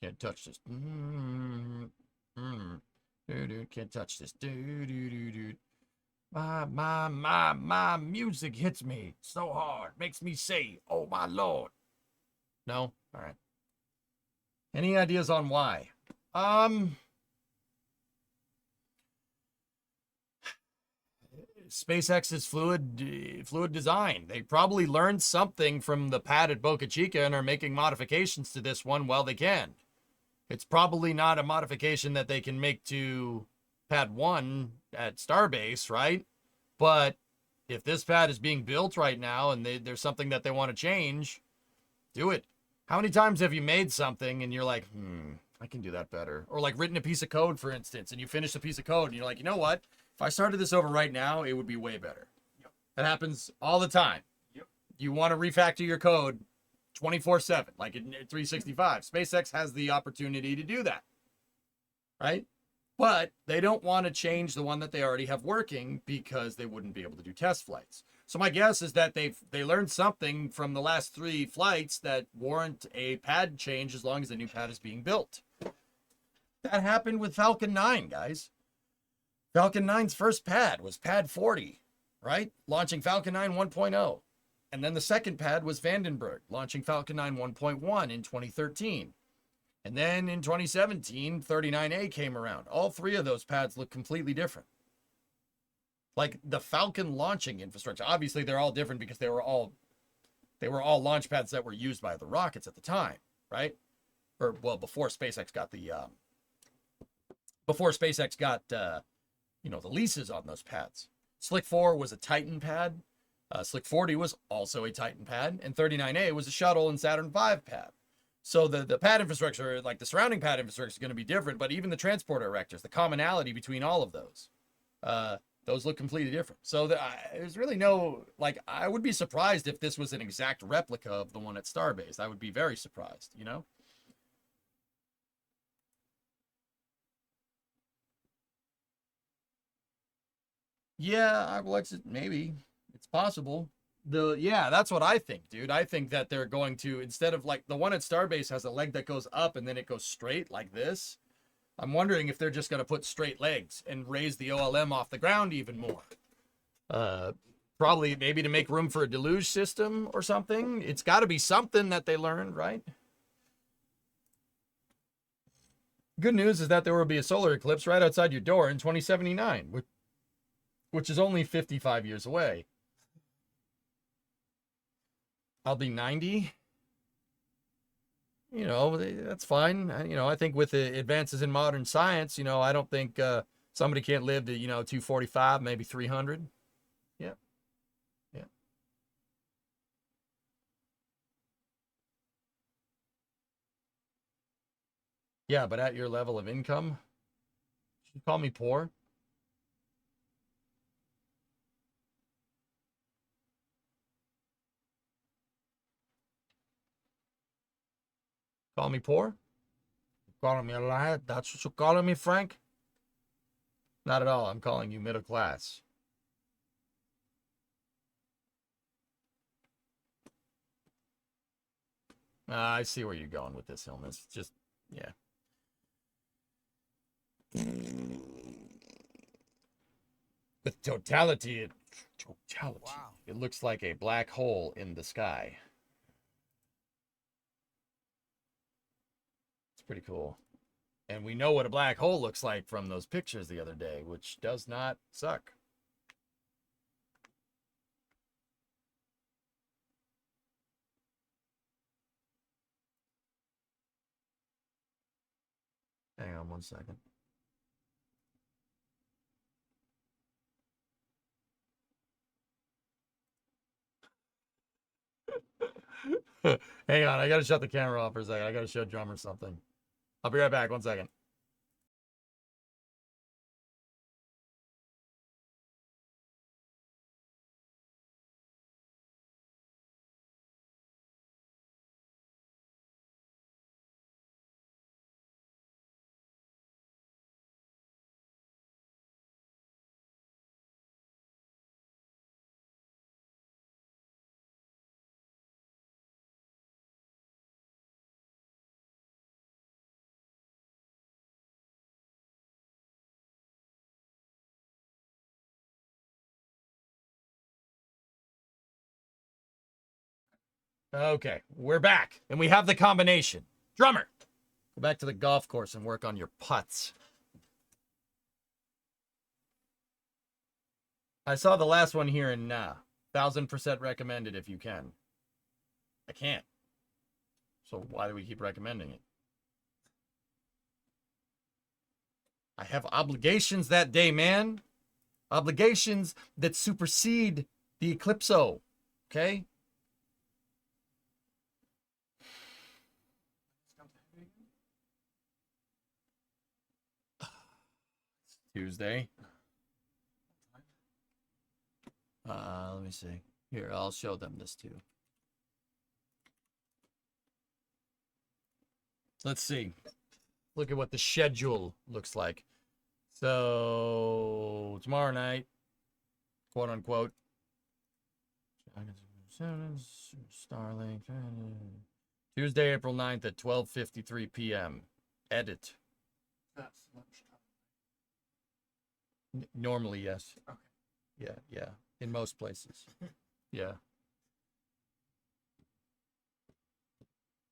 S1: Can't touch this. Can't touch this. My music hits me so hard. Makes me say, oh my Lord. No? All right. Any ideas on why? SpaceX's fluid design. They probably learned something from the pad at Boca Chica and are making modifications to this one while they can. It's probably not a modification that they can make to pad 1 at Starbase, right? But if this pad is being built right now and there's something that they want to change, do it. How many times have you made something and you're like, I can do that better? Or like written a piece of code, for instance, and you finish a piece of code and you're like, you know what? If I started this over right now, it would be way better. Yep. That happens all the time. Yep. You want to refactor your code, 24/7, like in 365. SpaceX has the opportunity to do that, right? But they don't want to change the one that they already have working because they wouldn't be able to do test flights. So my guess is that they learned something from the last 3 flights that warrant a pad change as long as the new pad is being built. That happened with Falcon 9, guys. Falcon 9's first pad was pad 40, right? Launching Falcon 9 1.0. And then the second pad was Vandenberg, launching Falcon 9 1.1 in 2013. And then in 2017, 39A came around. All 3 of those pads look completely different. Like the Falcon launching infrastructure, obviously they're all different because they were all launch pads that were used by the rockets at the time, right? Or well, before SpaceX got the the leases on those pads. Slick 4 was a Titan pad. Slick 40 was also a Titan pad, and 39A was a Shuttle and Saturn V pad. So the pad infrastructure, like the surrounding pad infrastructure, is going to be different, but even the transporter erectors, the commonality between all of those look completely different. So there's really no, like, I would be surprised if this was an exact replica of the one at Starbase. I would be very surprised, you know? Yeah, maybe. It's possible. Yeah, that's what I think, dude. I think that they're going to, instead of like the one at Starbase has a leg that goes up and then it goes straight like this. I'm wondering if they're just going to put straight legs and raise the OLM off the ground even more. Probably maybe to make room for a deluge system or something. It's got to be something that they learned, right? Good news is that there will be a solar eclipse right outside your door in 2079, which is only 55 years away. I'll be 90. You know, that's fine. You know, I think with the advances in modern science, you know, I don't think somebody can't live to, 245, maybe 300. Yeah. Yeah. Yeah, but at your level of income, you call me poor? Call me poor? Calling me a liar? That's what you're calling me, Frank? Not at all. I'm calling you middle class. I see where you're going with this, illness. Just, yeah. With totality, wow. It looks like a black hole in the sky. It's pretty cool. And we know what a black hole looks like from those pictures the other day, which does not suck. Hang on one second. Hang on, I gotta shut the camera off for a second. I gotta show Drummer something. I'll be right back. 1 second. Okay, we're back, and we have the combination. Drummer, go back to the golf course and work on your putts. I saw the last one here and 1000% recommended if you can. I can't. So why do we keep recommending it? I have obligations that day, man. Obligations that supersede the Eclipso. Okay? Tuesday. Let me see. Here, I'll show them this too. Let's see. Look at what the schedule looks like. So tomorrow night, quote unquote. Starlink. Tuesday, April 9th at 12:53 p.m. Edit.
S18: That's lunchtime.
S1: Normally, yes.
S18: Okay.
S1: Yeah. In most places. Yeah.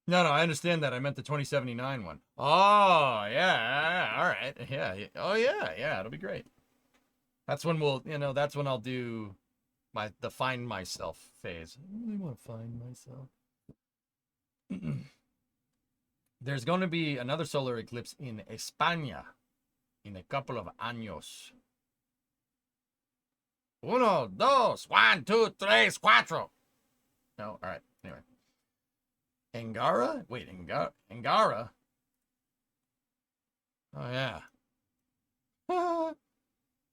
S1: No, I understand that. I meant the 2079 one. Oh, yeah. All right. Yeah. Oh, yeah. It'll be great. That's when that's when I'll do the find myself phase. I really want to find myself. There's going to be another solar eclipse in España in a couple of años. 1, 2, 1, 2, 3, 4. No, all right. Anyway. Angara? Wait, Angara? Oh, yeah.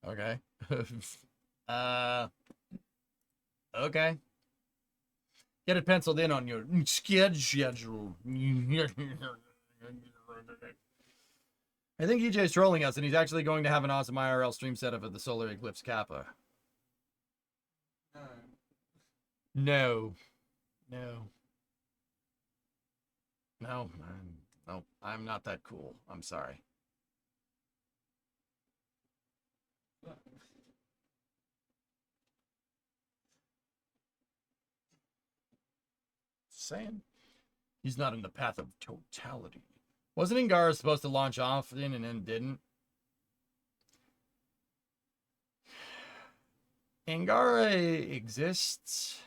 S1: Okay. Okay. Get it penciled in on your schedule. I think EJ's trolling us, and he's actually going to have an awesome IRL stream setup of the solar eclipse Kappa. No. I'm not that cool. I'm sorry. Saying he's not in the path of totality. Wasn't Ingara supposed to launch often and then didn't? Angara exists.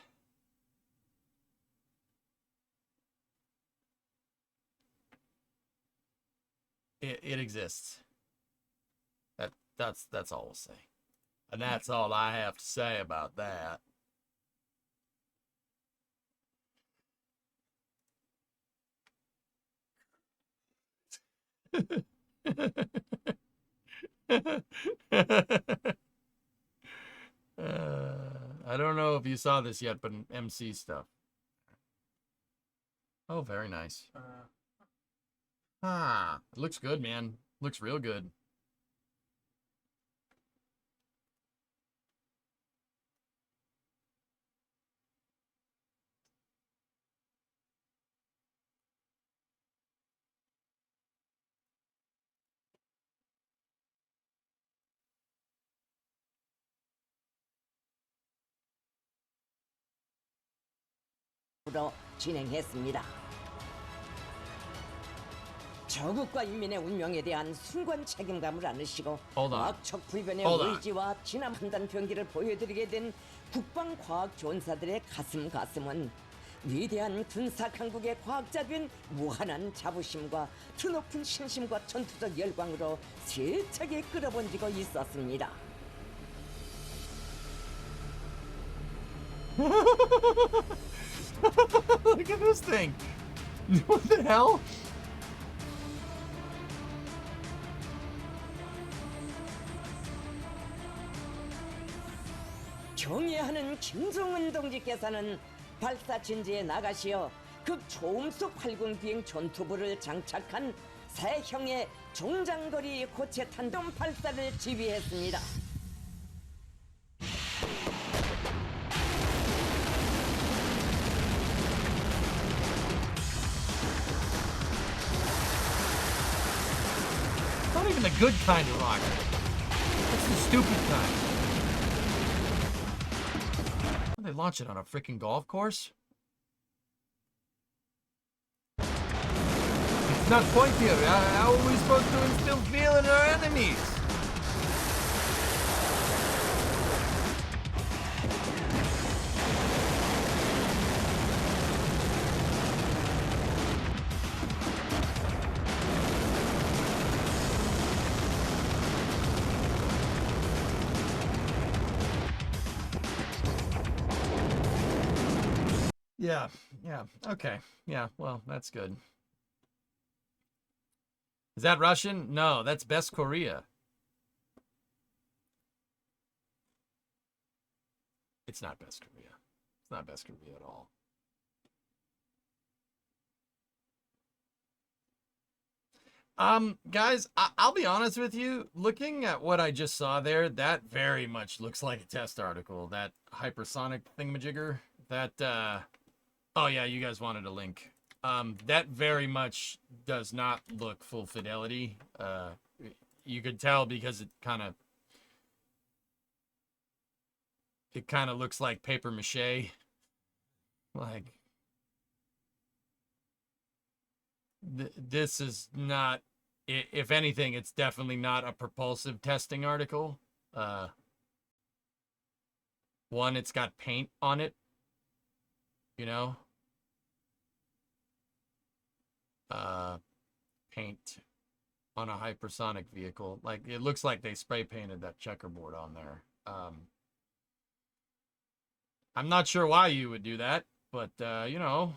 S1: It exists. That's all we'll say. And that's all I have to say about that. I don't know if you saw this yet, but MC stuff. Oh, very nice. It looks good, man. Looks real good.
S19: 진행했습니다. 저국과 인민의 운명에 대한 순간 책임감을 안으시고 과학적 불변의 의지와 진한 판단 병기를 보여드리게 된 국방과학 존사들의 가슴은 위대한 군사 강국의 과학자된 무한한 자부심과 드높은 신심과 전투적 열광으로 세차게 끌어번지고 있었습니다.
S1: Look at this thing. What the hell?
S19: 경애하는 김정은 동지께서는 발사 진지에 나가시어 극초음속 활공 비행 전투부를 장착한 새 형의 종장거리 고체 탄도 발사를 지휘했습니다.
S1: Not even the good kind of rocket. It's the stupid kind. They launch it on a freaking golf course? It's not pointy. How are we supposed to instill fear in our enemies? Yeah, okay. Yeah, well, that's good. Is that Russian? No, that's Best Korea. It's not Best Korea. It's not Best Korea at all. Guys, I'll be honest with you. Looking at what I just saw there, that very much looks like a test article. That hypersonic thingamajigger. That, oh yeah, you guys wanted a link. That very much does not look full fidelity. You could tell because it kind of looks like paper mache. Like, this is not, if anything, it's definitely not a propulsive testing article. One, it's got paint on it, you know? Paint on a hypersonic vehicle. Like, it looks like they spray painted that checkerboard on there. I'm not sure why you would do that, but, you know.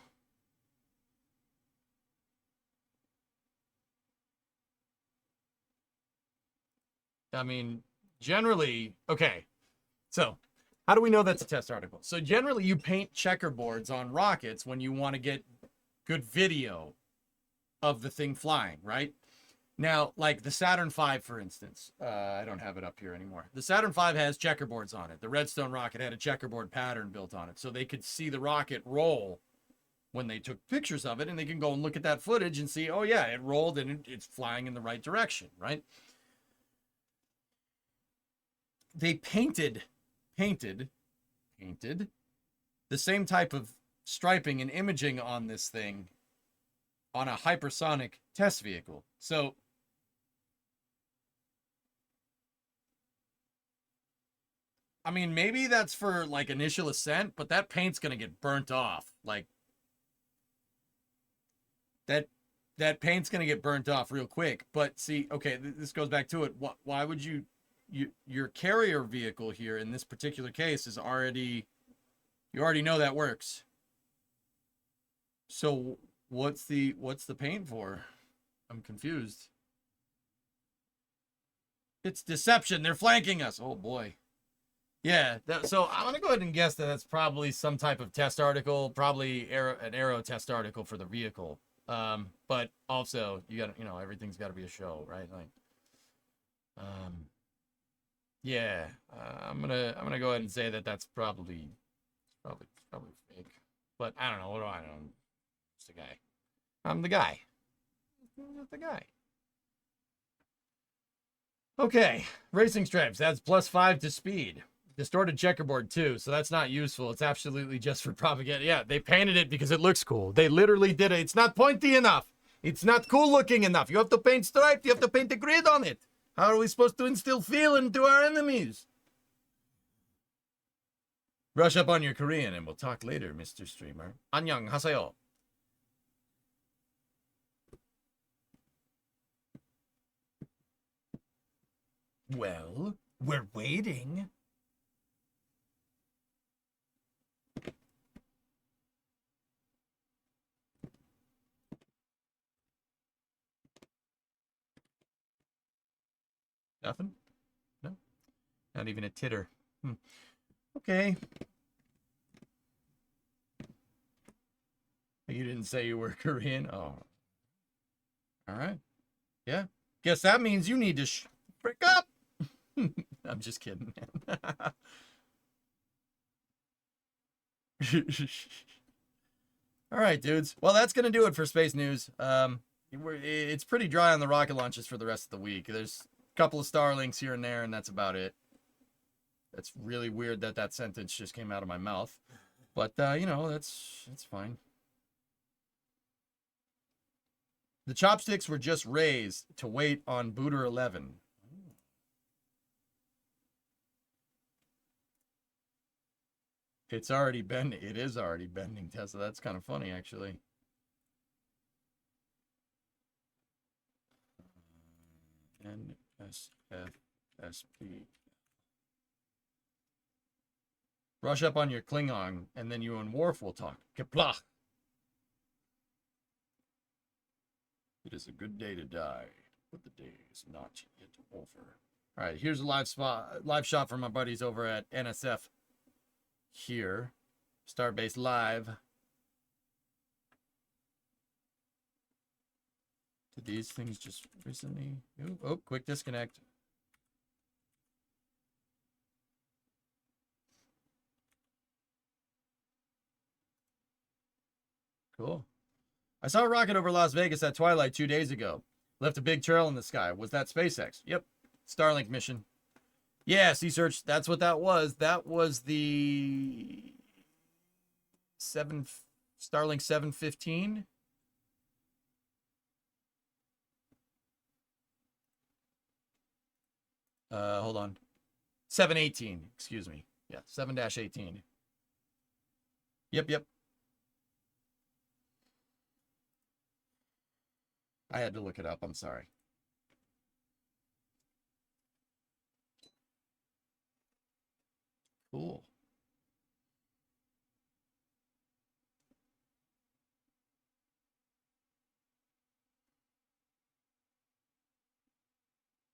S1: I mean, generally, okay, so how do we know that's a test article? So generally you paint checkerboards on rockets when you want to get good video of the thing flying, right? Now, like the Saturn V, for instance, I don't have it up here anymore. The Saturn V has checkerboards on it. The Redstone rocket had a checkerboard pattern built on it, so they could see the rocket roll when they took pictures of it, and they can go and look at that footage and see, oh yeah, it rolled and it's flying in the right direction, right? They painted the same type of striping and imaging on this thing on a hypersonic test vehicle. So I mean, maybe that's for like initial ascent, but that paint's going to get burnt off. Like that paint's going to get burnt off real quick. But see, okay, this goes back to it. Why would your carrier vehicle here in this particular case is already, you already know that works. So what's the paint for? I'm confused. It's deception. They're flanking us. Oh boy. Yeah, so I'm going to go ahead and guess that that's probably some type of test article, probably an aero test article for the vehicle. But also you got to, you know, everything's got to be a show, right? Like, yeah, I'm gonna go ahead and say that that's probably fake. But I don't know. What do I know? It's the guy. I'm the guy. The guy. Okay, racing stripes. That's +5 to speed. Distorted checkerboard too, so that's not useful. It's absolutely just for propaganda. Yeah, they painted it because it looks cool. They literally did it. It's not pointy enough. It's not cool looking enough. You have to paint striped. You have to paint a grid on it. How are we supposed to instill feeling to our enemies? Brush up on your Korean and we'll talk later, Mr. Streamer. 안녕 하세요. Well, we're waiting. Nothing? No? Not even a titter. Okay. You didn't say you were Korean? Oh. All right. Yeah. Guess that means you need to break up. I'm just kidding, man. All right, dudes. Well, that's going to do it for space news. It's pretty dry on the rocket launches for the rest of the week. There's a couple of Starlinks here and there, and that's about it. That's really weird that that sentence just came out of my mouth. But, you know, that's fine. The chopsticks were just raised to wait on Booter 11. It's already bending. It is already bending, Tessa. That's kind of funny, actually. NSFSP. Brush up on your Klingon, and then you and Worf will talk. Kaplach. It is a good day to die, but the day is not yet over. All right, here's a live shot from my buddies over at NSF here. Starbase Live. Did these things just recently? Ooh, oh, quick disconnect. Cool. I saw a rocket over Las Vegas at twilight 2 days ago. Left a big trail in the sky. Was that SpaceX? Yep. Starlink mission. Yeah, Sea Search. That's what that was. That was the Starlink 715. Hold on. 718. Excuse me. Yeah, 7-18. Yep. I had to look it up. I'm sorry. Cool.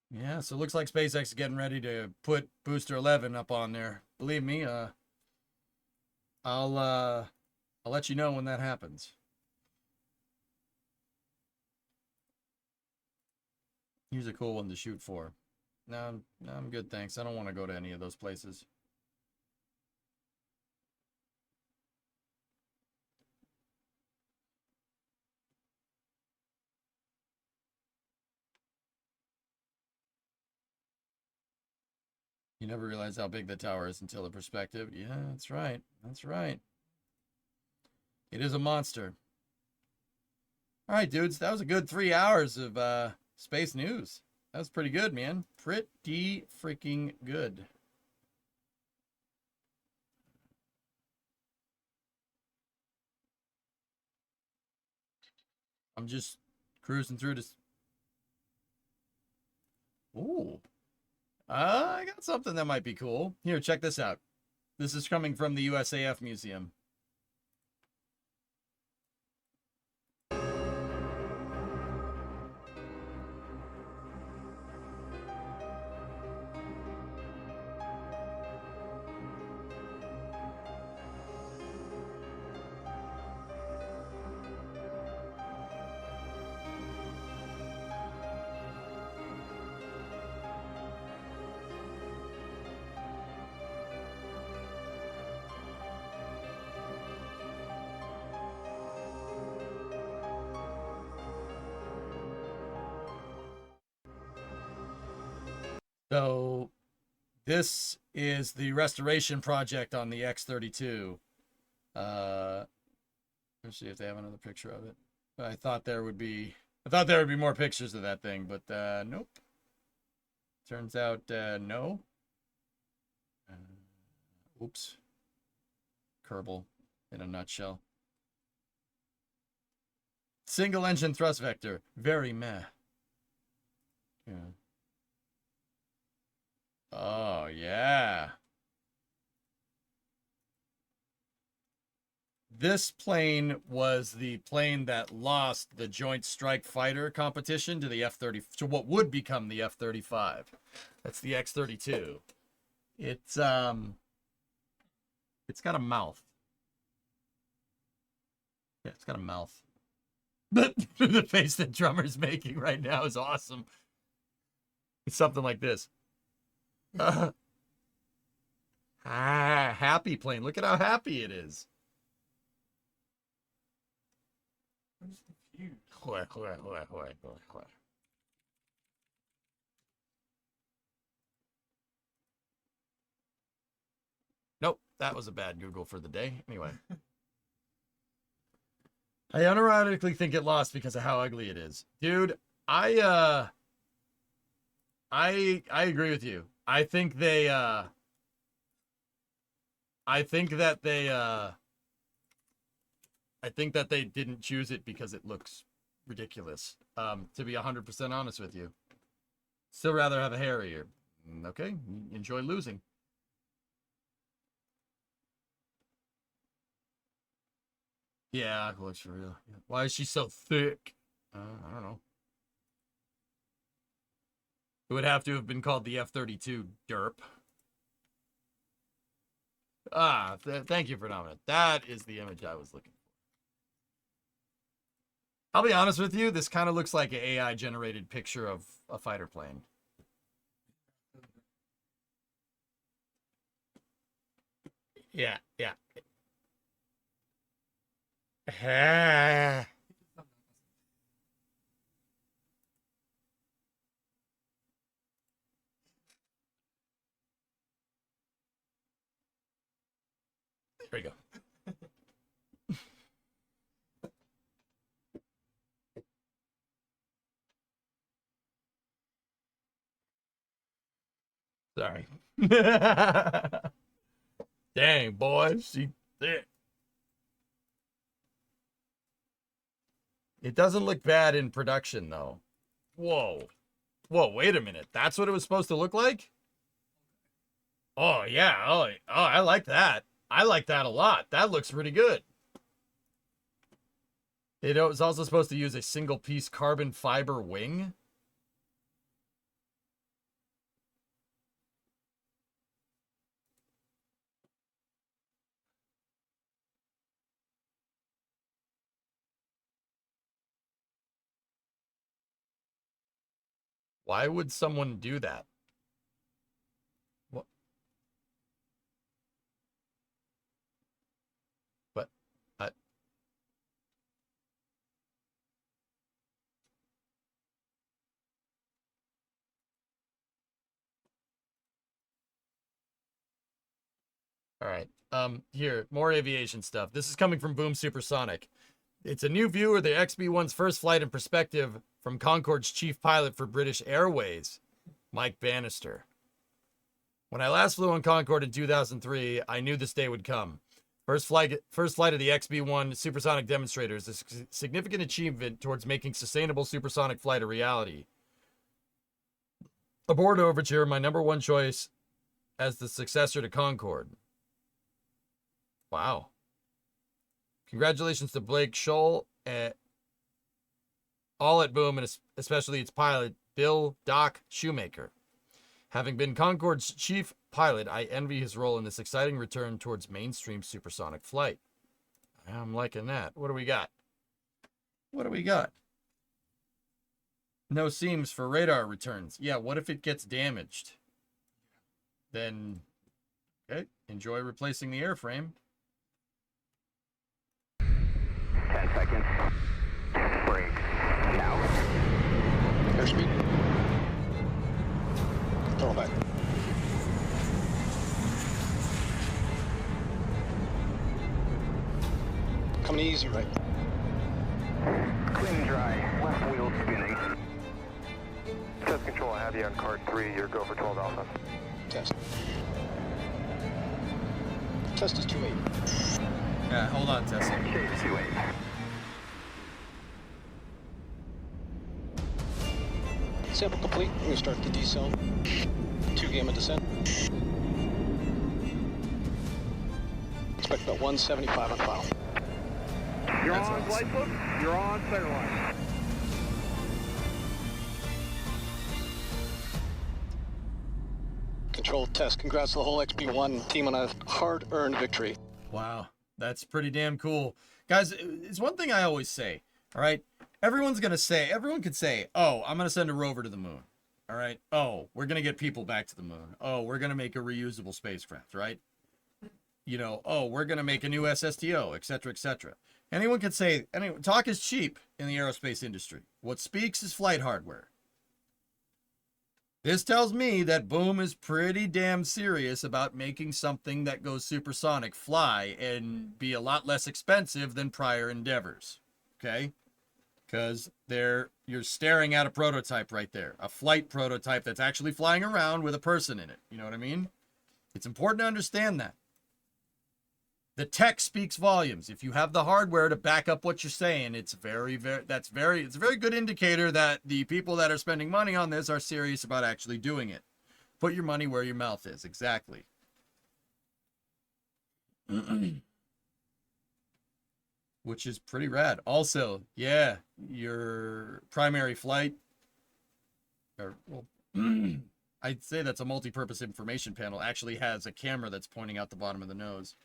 S1: Yeah, so it looks like SpaceX is getting ready to put Booster 11 up on there. Believe me, I'll let you know when that happens. Here's a cool one to shoot for. No, I'm good, thanks. I don't want to go to any of those places. You never realize how big the tower is until the perspective. Yeah, that's right. That's right. It is a monster. All right, dudes, that was a good 3 hours of space news. That was pretty good, man. Pretty freaking good. I'm just cruising through this. Ooh. I got something that might be cool. Here, check this out. This is coming from the USAF Museum. So this is the restoration project on the X-32. Let's see if they have another picture of it. I thought there would be more pictures of that thing, but nope. Turns out no. Oops. Kerbal in a nutshell. Single engine thrust vector. Very meh. Yeah. Oh, yeah. This plane was the plane that lost the Joint Strike Fighter competition to the F-30, to what would become the F-35. That's the X-32. It's got a mouth. Yeah, it's got a mouth. The face that Drummer's making right now is awesome. It's something like this. Happy plane. Look at how happy it is. Nope, that was a bad Google for the day. Anyway. I unironically think it lost because of how ugly it is. Dude, I agree with you. I think that they didn't choose it because it looks ridiculous. To be 100% honest with you. Still rather have a Harrier. Okay, enjoy losing. Yeah, it looks for real. Why is she so thick? I don't know. It would have to have been called the F-32 derp. Thank you for nominating. That is the image I was looking I'll be honest with you, this kind of looks like an AI generated picture of a fighter plane. Yeah, yeah. There we go. Sorry. Dang, boys. See, there. It doesn't look bad in production, though. Whoa. Whoa, wait a minute. That's what it was supposed to look like? Oh, yeah. Oh, I like that. I like that a lot. That looks pretty good. It was also supposed to use a single-piece carbon fiber wing. Why would someone do that? What? But all right. Here, more aviation stuff. This is coming from Boom Supersonic. It's a new view of the XB-1's first flight in perspective from Concorde's chief pilot for British Airways, Mike Bannister. When I last flew on Concorde in 2003, I knew this day would come. First flight of the XB-1 supersonic demonstrator is a significant achievement towards making sustainable supersonic flight a reality. Aboard Overture, my number one choice as the successor to Concorde. Wow. Congratulations to Blake Scholl, all at Boom, and especially its pilot, Bill Doc Shoemaker. Having been Concorde's chief pilot, I envy his role in this exciting return towards mainstream supersonic flight. I'm liking that. What do we got? What do we got? No seams for radar returns. Yeah, what if it gets damaged? Then, okay, enjoy replacing the airframe.
S20: 10 seconds. Break. Now.
S21: Airspeed. Throttle back. Coming easy right.
S20: Clean and dry. Left wheel spinning. Test control, I have you on card 3. You're go for 12 alpha.
S21: Test. Test is 2-8.
S1: Yeah, hold on, Tessa.
S20: Chase 2-8.
S21: Sample complete. We're going to start the decel. 2 gamma descent. Expect about 175 on file.
S20: You're on flight book. You're on center line.
S21: Control test. Congrats to the whole XB-1 team on a hard-earned victory.
S1: Wow, that's pretty damn cool. Guys, it's one thing I always say, all right? Everyone could say, oh, I'm going to send a rover to the moon, all right? Oh, we're going to get people back to the moon. Oh, we're going to make a reusable spacecraft, right? You know, oh, we're going to make a new SSTO, et cetera, et cetera. Anyone can say, talk is cheap in the aerospace industry. What speaks is flight hardware. This tells me that Boom is pretty damn serious about making something that goes supersonic fly and be a lot less expensive than prior endeavors. Okay? Because you're staring at a prototype right there. A flight prototype that's actually flying around with a person in it. You know what I mean? It's important to understand that. The tech speaks volumes. If you have the hardware to back up what you're saying, it's a very good indicator that the people that are spending money on this are serious about actually doing it. Put your money where your mouth is. Exactly. Which is pretty rad. Also, yeah, your primary flight, I'd say that's a multi-purpose information panel, actually has a camera that's pointing out the bottom of the nose.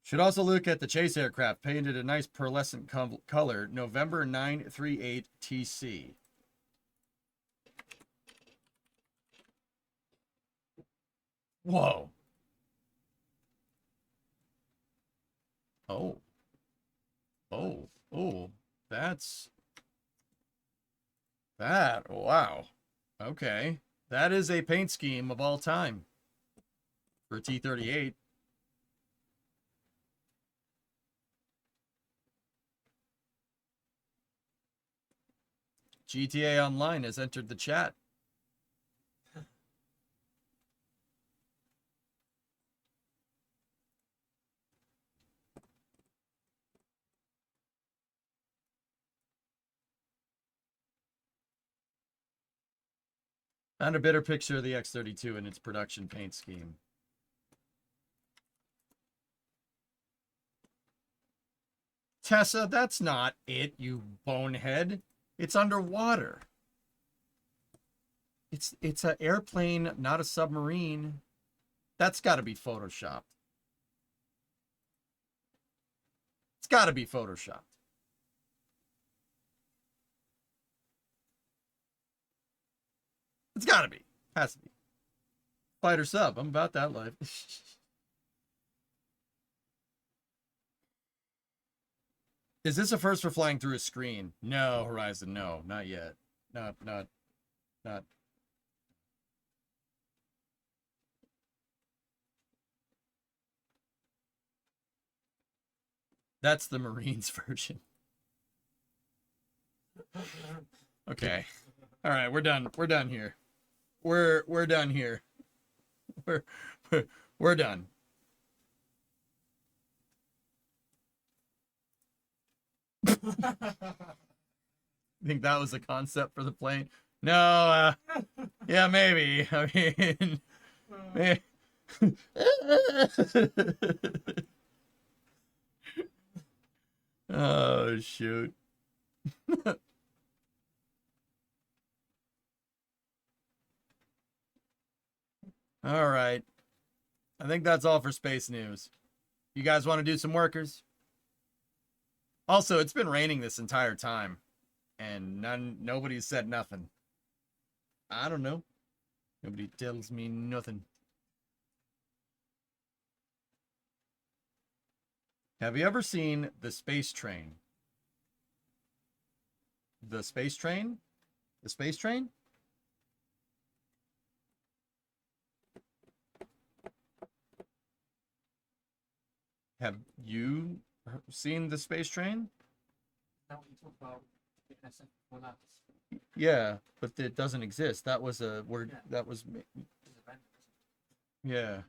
S1: Should also look at the chase aircraft, painted a nice pearlescent color, November 938 TC. Whoa. Oh. Oh. Oh. That's... That. Wow. Okay. That is a paint scheme of all time for T-38. GTA Online has entered the chat. And a better picture of the X-32 and its production paint scheme. Tessa, that's not it, you bonehead. It's underwater. It's an airplane, not a submarine. That's got to be photoshopped. It's got to be photoshopped. It's got to be. Has to be. Fighter sub. I'm about that life. Is this a first for flying through a screen? No, Horizon. No, not yet. Not. That's the Marines version. Okay. All right, we're done. We're done here. We're done here. We're done. Think that was the concept for the plane? No, yeah, maybe. I mean, oh, shoot. All right. I think that's all for space news. You guys want to do some workers? Also, it's been raining this entire time, and nobody's said nothing. I don't know. Nobody tells me nothing. Have you ever seen The Space Train? The Space Train? The Space Train? Have you seen The Space Train? Yeah, but it doesn't exist. That was a word that was... Yeah. It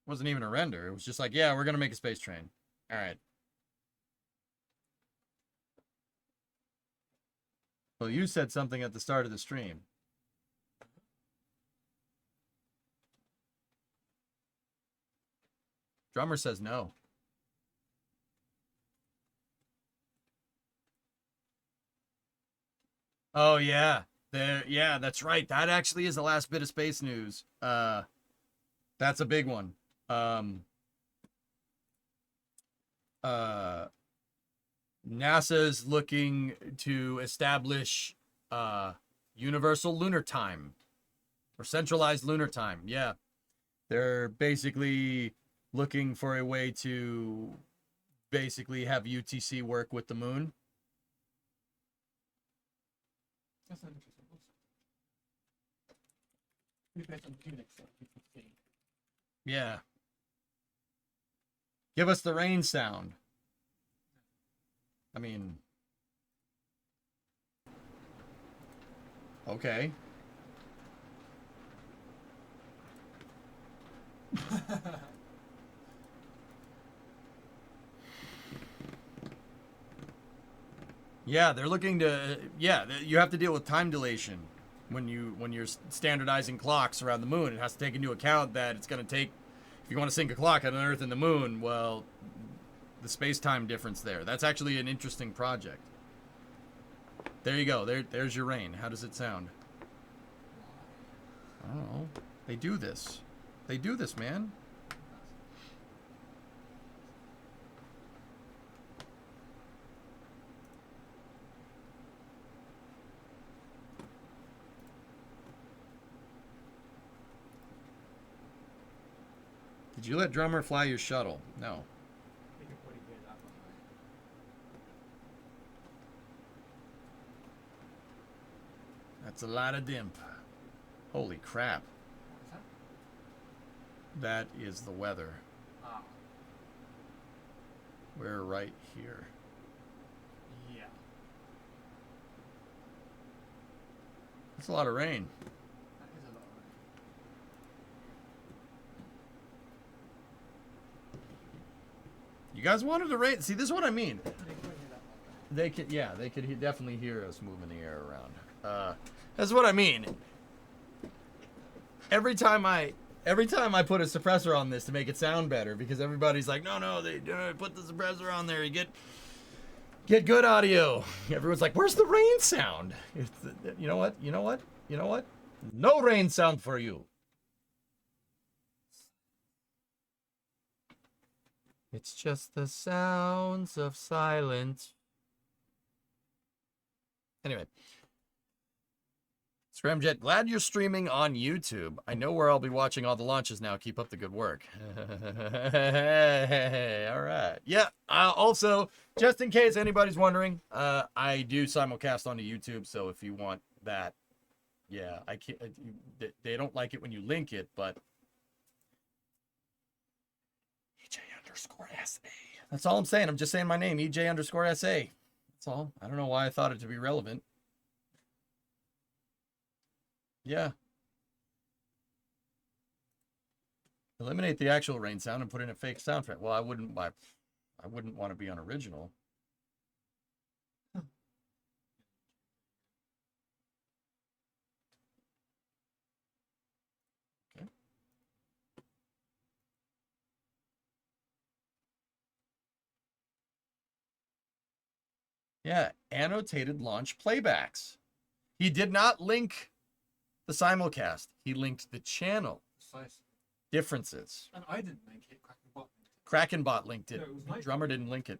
S1: wasn't even a render. It was just like, yeah, we're going to make a space train. All right. Well, you said something at the start of the stream. Drummer says no. Oh, yeah. Yeah, that's right. That actually is the last bit of space news. That's a big one. NASA's looking to establish universal lunar time or centralized lunar time. Yeah. They're basically looking for a way to basically have UTC work with the moon.
S18: That's an interesting.
S1: Yeah. Give us the rain sound. I mean, okay. Yeah, they're looking to, yeah, you have to deal with time dilation when you're standardizing clocks around the moon. It has to take into account that it's going to take, if you want to sync a clock on Earth and the moon, well, the space-time difference there. That's actually an interesting project. There you go. There's your rain. How does it sound? I don't know. They do this. They do this, man. Did you let drummer fly your shuttle? No. That's a lot of dimp. Holy crap. That is the weather. We're right here.
S18: Yeah.
S1: That's a lot of rain.
S18: That is a lot of rain.
S1: You guys wanted to rain. See, this is what I mean. They could, yeah, they could definitely hear us moving the air around. That's what I mean. Every time I put a suppressor on this to make it sound better, because everybody's like, no, they put the suppressor on there, you get good audio. Everyone's like, where's the rain sound? You know what? No rain sound for you. It's just the sounds of silence. Anyway. Scramjet, glad you're streaming on YouTube. I know where I'll be watching all the launches now. Keep up the good work. Hey, all right. Yeah, also, just in case anybody's wondering, I do simulcast onto YouTube, so if you want that, yeah, I can't. They don't like it when you link it, but EJ_SA. That's all I'm saying. I'm just saying my name, EJ_SA. That's all. I don't know why I thought it to be relevant. Yeah. Eliminate the actual rain sound and put in a fake sound effect. Well, I wouldn't want to be unoriginal. Okay. Yeah, annotated launch playbacks. He did not link the simulcast. He linked the channel.
S18: Precisely.
S1: Differences.
S18: And I didn't link it.
S1: Krakenbot linked it.
S18: No, it was nice.
S1: Drummer didn't link it.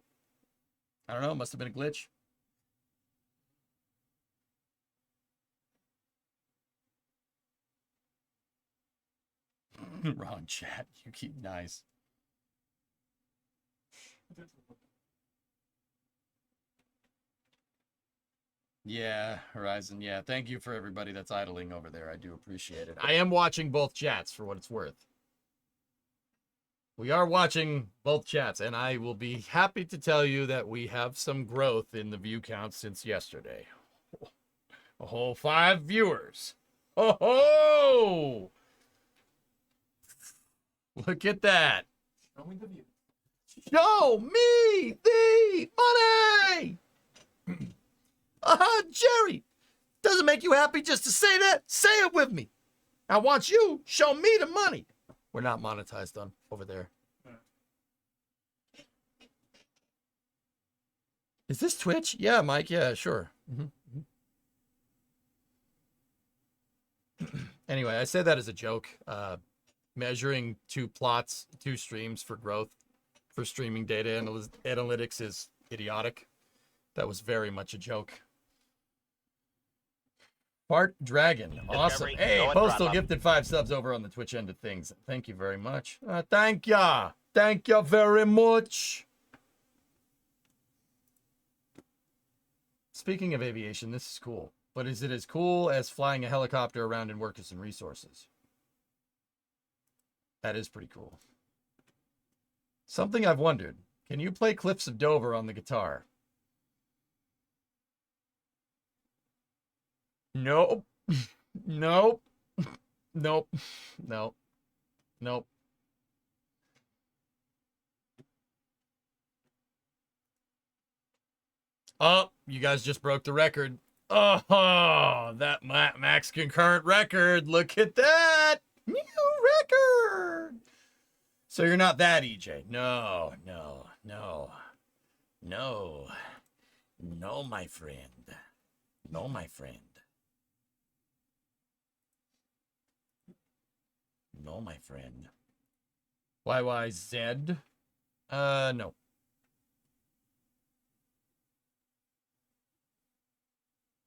S1: I don't know. Must have been a glitch. Wrong chat. You keep nice. Yeah, Horizon. Yeah, thank you for everybody that's idling over there. I do appreciate it. I am watching both chats for what it's worth. We are watching both chats, and I will be happy to tell you that we have some growth in the view count since yesterday. A whole 5 viewers. Oh ho! Look at that.
S18: Show me the view.
S1: Show me the money! Jerry! Doesn't make you happy just to say that? Say it with me. I want you. Show me the money. We're not monetized on over there. Is this Twitch? Yeah, Mike. Yeah, sure. Anyway, I said that as a joke. Measuring 2 plots, 2 streams for growth for streaming data analytics is idiotic. That was very much a joke. Fart Dragon. Awesome. Hey, Postal gifted 5 subs over on the Twitch end of things. Thank you very much. Thank ya. Thank you very much. Speaking of aviation, this is cool. But is it as cool as flying a helicopter around in Workers and Resources? That is pretty cool. Something I've wondered. Can you play Cliffs of Dover on the guitar? Nope. Nope. Nope. Nope. Nope. Oh, you guys just broke the record. Oh, that max concurrent record. Look at that. New record. So you're not that EJ. No, no, no. No. No, my friend. No, my friend. No, my friend. YYZ? No.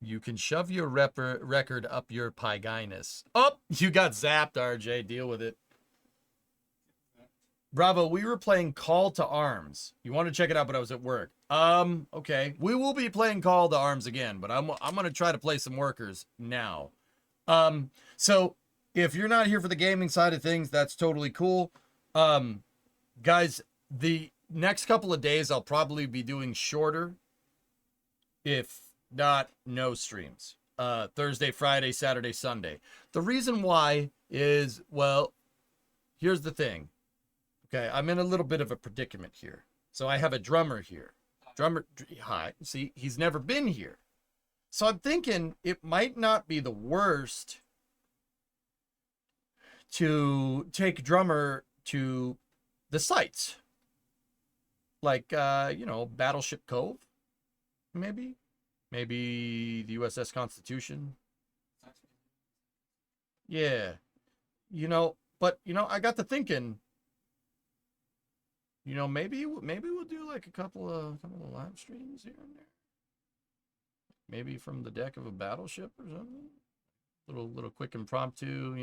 S1: You can shove your record up your pyginus. Oh, you got zapped, RJ. Deal with it. Bravo, we were playing Call to Arms. You want to check it out, but I was at work. Okay. We will be playing Call to Arms again, but I'm going to try to play some workers now. So if you're not here for the gaming side of things, that's totally cool. Guys, the next couple of days I'll probably be doing shorter, if not no streams. Thursday, Friday, Saturday, Sunday. The reason why is, well, here's the thing. Okay, I'm in a little bit of a predicament here. So I have a drummer here. Hi. See, he's never been here. So I'm thinking it might not be the worst to take drummer to the sites. Like, Battleship Cove, maybe? Maybe the USS Constitution. Yeah. But I got to thinking, maybe we'll do like a couple of live streams here and there. Maybe from the deck of a battleship or something. Little quick impromptu,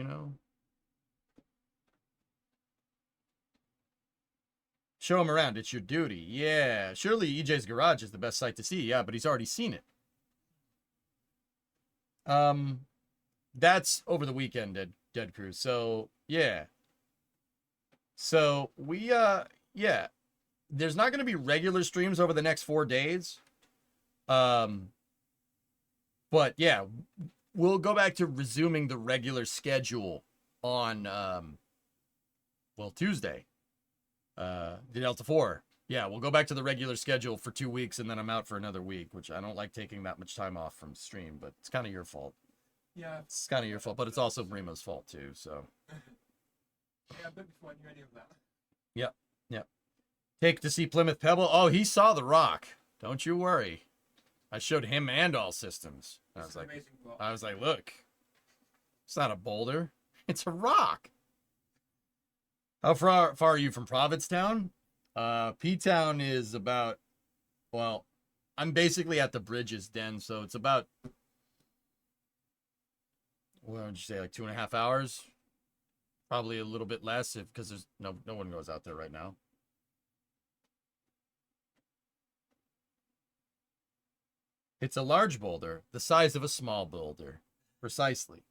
S1: Show him around. It's your duty. Yeah. Surely EJ's Garage is the best site to see. Yeah, but he's already seen it. That's over the weekend, Dead Crew. So, yeah. So, we, yeah. There's not going to be regular streams over the next 4 days. But, yeah. We'll go back to resuming the regular schedule on, Tuesday. The Delta 4. Yeah, we'll go back to the regular schedule for 2 weeks, and then I'm out for another week, which I don't like taking that much time off from stream, but it's kind of your fault.
S18: Yeah.
S1: It's kind of your fault, but it's also Bremo's fault, too, so.
S18: Yeah, but before I knew any of that.
S1: Yep. Take to see Plymouth Pebble. Oh, he saw the rock. Don't you worry. I showed him and all systems. I was like, look, it's not a boulder. It's a rock. How far are you from Provincetown? P-Town is about, well, I'm basically at the Bridges Den, so it's about, what would you say, like 2.5 hours? Probably a little bit less, because there's no one goes out there right now. It's a large boulder, the size of a small boulder. Precisely.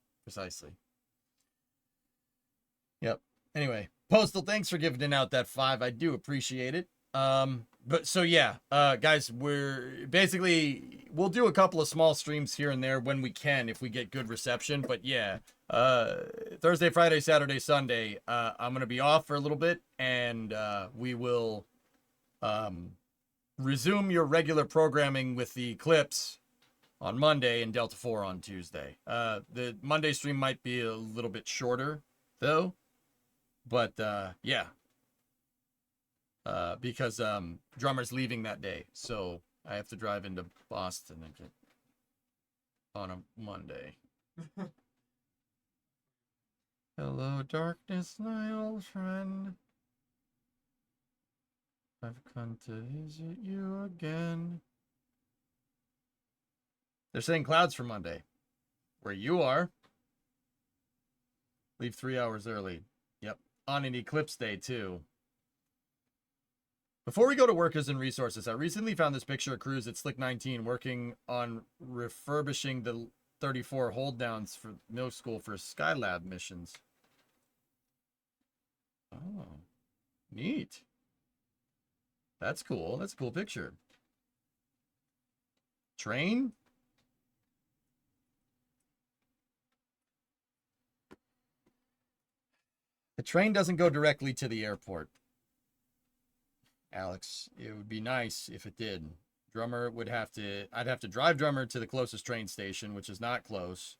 S1: Yep. Anyway, Postal, thanks for giving out that 5. I do appreciate it. But so yeah, guys, we'll do a couple of small streams here and there when we can, if we get good reception. But yeah, Thursday, Friday, Saturday, Sunday, I'm going to be off for a little bit, and we will resume your regular programming with the clips on Monday and Delta 4 on Tuesday. The Monday stream might be a little bit shorter, though. But, yeah. Because drummer's leaving that day, so I have to drive into Boston on a Monday. Hello, darkness, my old friend. I've come to visit you again. They're saying clouds for Monday. Where you are. Leave 3 hours early. Yep. On an eclipse day, too. Before we go to workers and resources, I recently found this picture of crews at Slick 19 working on refurbishing the 34 hold downs for middle school for Skylab missions. Oh, neat. That's cool. That's a cool picture. Train? The train doesn't go directly to the airport. Alex, it would be nice if it did. Drummer would have to, I'd have to drive Drummer to the closest train station, which is not close.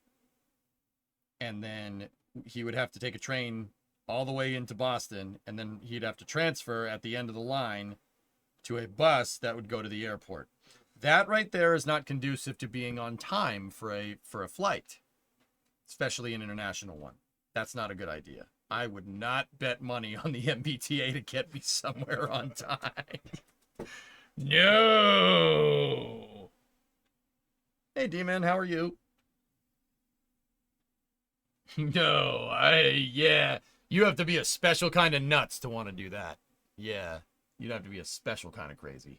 S1: And then he would have to take a train all the way into Boston, and then he'd have to transfer at the end of the line to a bus that would go to the airport. That right there is not conducive to being on time for a flight, especially an international one. That's not a good idea. I would not bet money on the MBTA to get me somewhere on time. No. Hey, D-Man, how are you? No, yeah. You have to be a special kind of nuts to want to do that. Yeah, you'd have to be a special kind of crazy.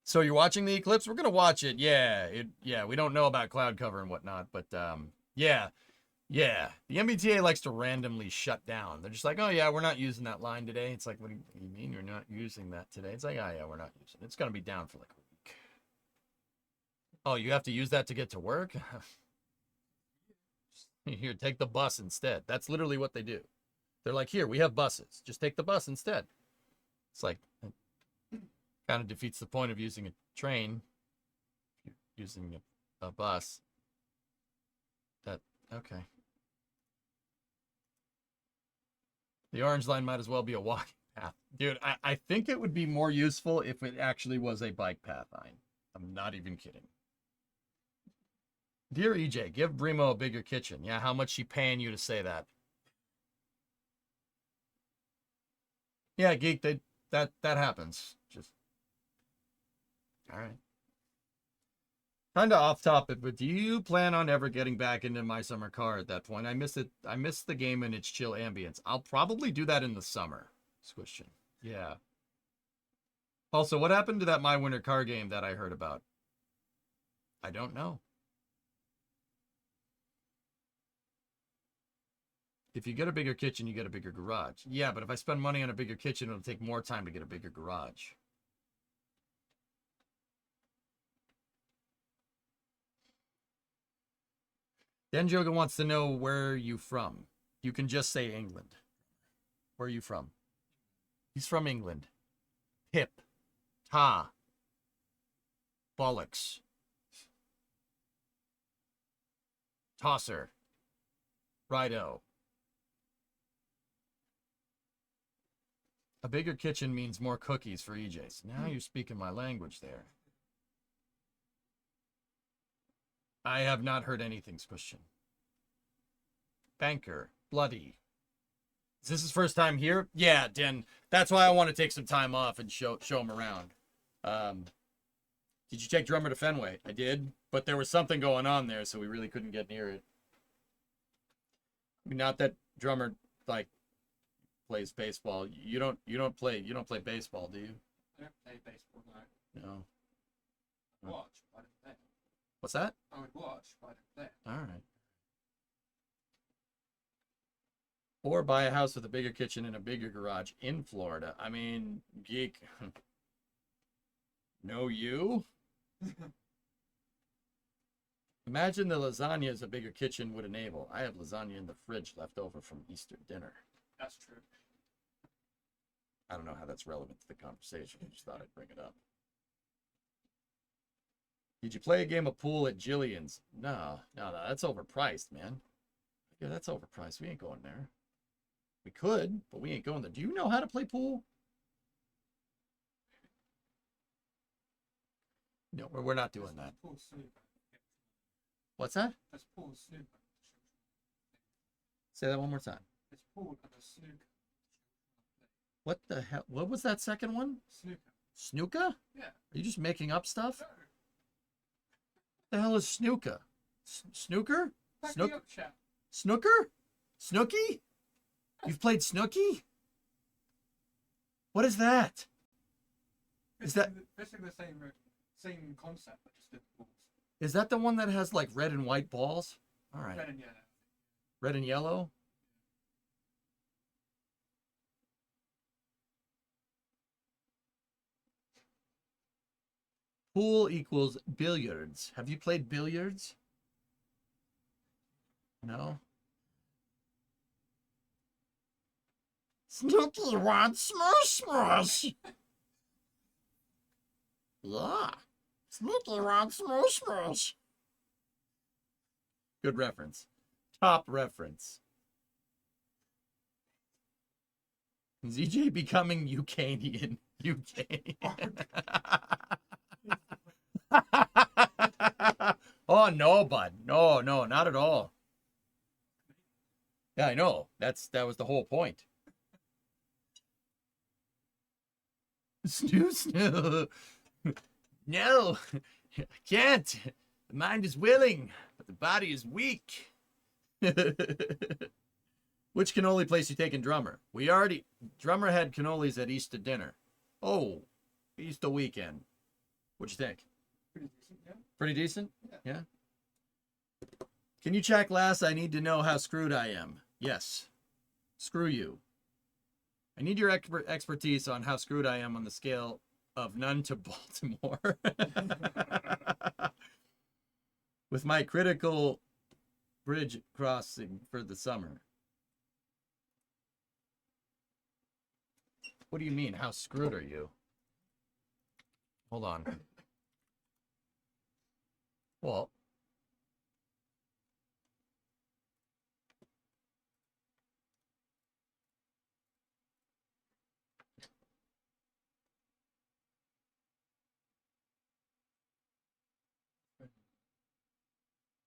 S1: So you're watching the eclipse? We're gonna watch it. Yeah, we don't know about cloud cover and whatnot, but yeah. The MBTA likes to randomly shut down. They're just like, oh yeah, we're not using that line today. It's like, what do you mean you're not using that today? It's like, oh yeah, we're not using it. It's gonna be down for like a week. Oh, you have to use that to get to work? Here, take the bus instead. That's literally what they do. They're like, here, we have buses. Just take the bus instead. It's like, kind of defeats the point of using a train. Using a bus. Okay. The orange line might as well be a walking path. Dude, I think it would be more useful if it actually was a bike path. I'm not even kidding. Dear EJ, give Brimo a bigger kitchen. Yeah, how much she paying you to say that? Yeah, Geek, that happens. Just all right. Kind of off topic, but do you plan on ever getting back into My Summer Car at that point? I miss it. I miss the game and its chill ambience. I'll probably do that in the summer. Squishin. Yeah. Also, what happened to that My Winter Car game that I heard about? I don't know. If you get a bigger kitchen, you get a bigger garage. Yeah, but if I spend money on a bigger kitchen, it'll take more time to get a bigger garage. Denjoga wants to know where you from. You can just say England. Where are you from? He's from England. Pip. Ta. Bollocks. Tosser. Righto. A bigger kitchen means more cookies for EJs. Now you're speaking my language there. I have not heard anything, Christian. Banker. Bloody. Is this his first time here? Yeah, Den. That's why I want to take some time off and show him around. Did you take Drummer to Fenway? I did, but there was something going on there, so we really couldn't get near it. I mean, not that Drummer, like, plays baseball. You don't play baseball, do you?
S18: I don't play baseball, no.
S1: No.
S18: I watch, but I don't play.
S1: What's that?
S18: I would watch, but I don't play.
S1: All right. Or buy a house with a bigger kitchen and a bigger garage in Florida. I mean, geek. No, you? Imagine the lasagna as a bigger kitchen would enable. I have lasagna in the fridge left over from Easter dinner.
S18: That's true.
S1: I don't know how that's relevant to the conversation. I just thought I'd bring it up. Did you play a game of pool at Jillian's? No, that's overpriced, man. Yeah, that's overpriced. We ain't going there. We could, but we ain't going there. Do you know how to play pool? No, we're not doing that. What's that?
S18: That's pool snooker.
S1: Say that one more time.
S18: It's pool and a snooker.
S1: What the hell? What was that second one?
S18: Snooker.
S1: Snooker?
S18: Yeah.
S1: Are you just making up stuff? No. What the hell is snooker? Snooker? Snooker? Snooky? You've played Snooky? What is that? Is that
S18: basically the same concept, but just different balls?
S1: Is that the one that has like red and white balls? All right.
S18: Red and yellow.
S1: Red and yellow? Pool equals billiards. Have you played billiards? No? Snooky wants smush. Yeah. Snooky wants smush. Good reference. Top reference. Is EJ becoming Ukrainian? UK. Oh no, bud. No, not at all. Yeah, I know. That was the whole point. Snoo. No, I can't. The mind is willing, but the body is weak. Which cannoli place you taking drummer? Drummer had cannolis at Easter dinner. Oh, Easter weekend. What'd you think?
S18: Pretty decent, yeah.
S1: Pretty decent? Yeah. Can you check last? I need to know how screwed I am. Yes. Screw you. I need your expertise on how screwed I am on the scale of none to Baltimore. With my critical bridge crossing for the summer. What do you mean? How screwed are you? Hold on. Well,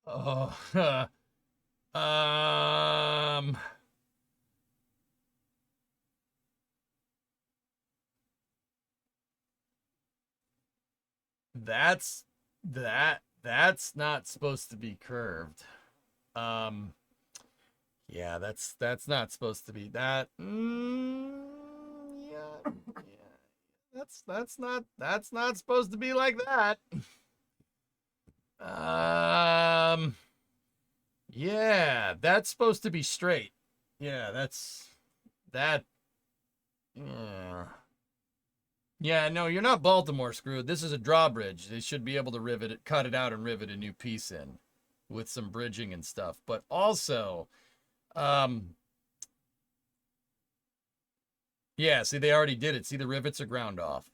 S1: oh, that's not supposed to be curved. Yeah, that's not supposed to be that. Yeah, that's not supposed to be like that. Yeah, that's supposed to be straight. Yeah, that's that. Yeah, no, you're not Baltimore screwed. This is a drawbridge. They should be able to rivet it, cut it out, and rivet a new piece in with some bridging and stuff. But also, yeah, see, they already did it. See, the rivets are ground off.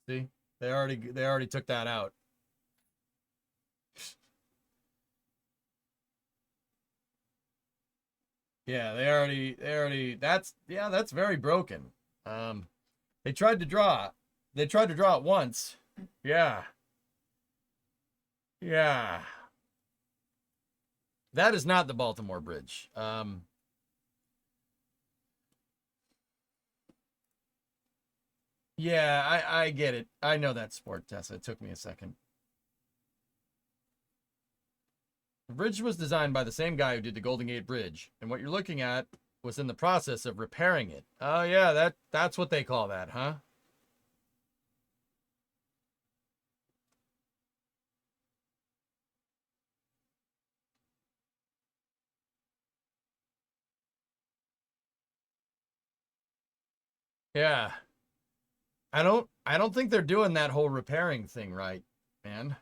S1: See, they already took that out. Yeah, that's very broken. They tried to draw it once. Yeah. Yeah. That is not the Baltimore Bridge. Yeah, I get it. I know that sport, Tessa. It took me a second. The bridge was designed by the same guy who did the Golden Gate Bridge, and what you're looking at was in the process of repairing it. Oh yeah, that's what they call that, huh? Yeah. I don't think they're doing that whole repairing thing right, man.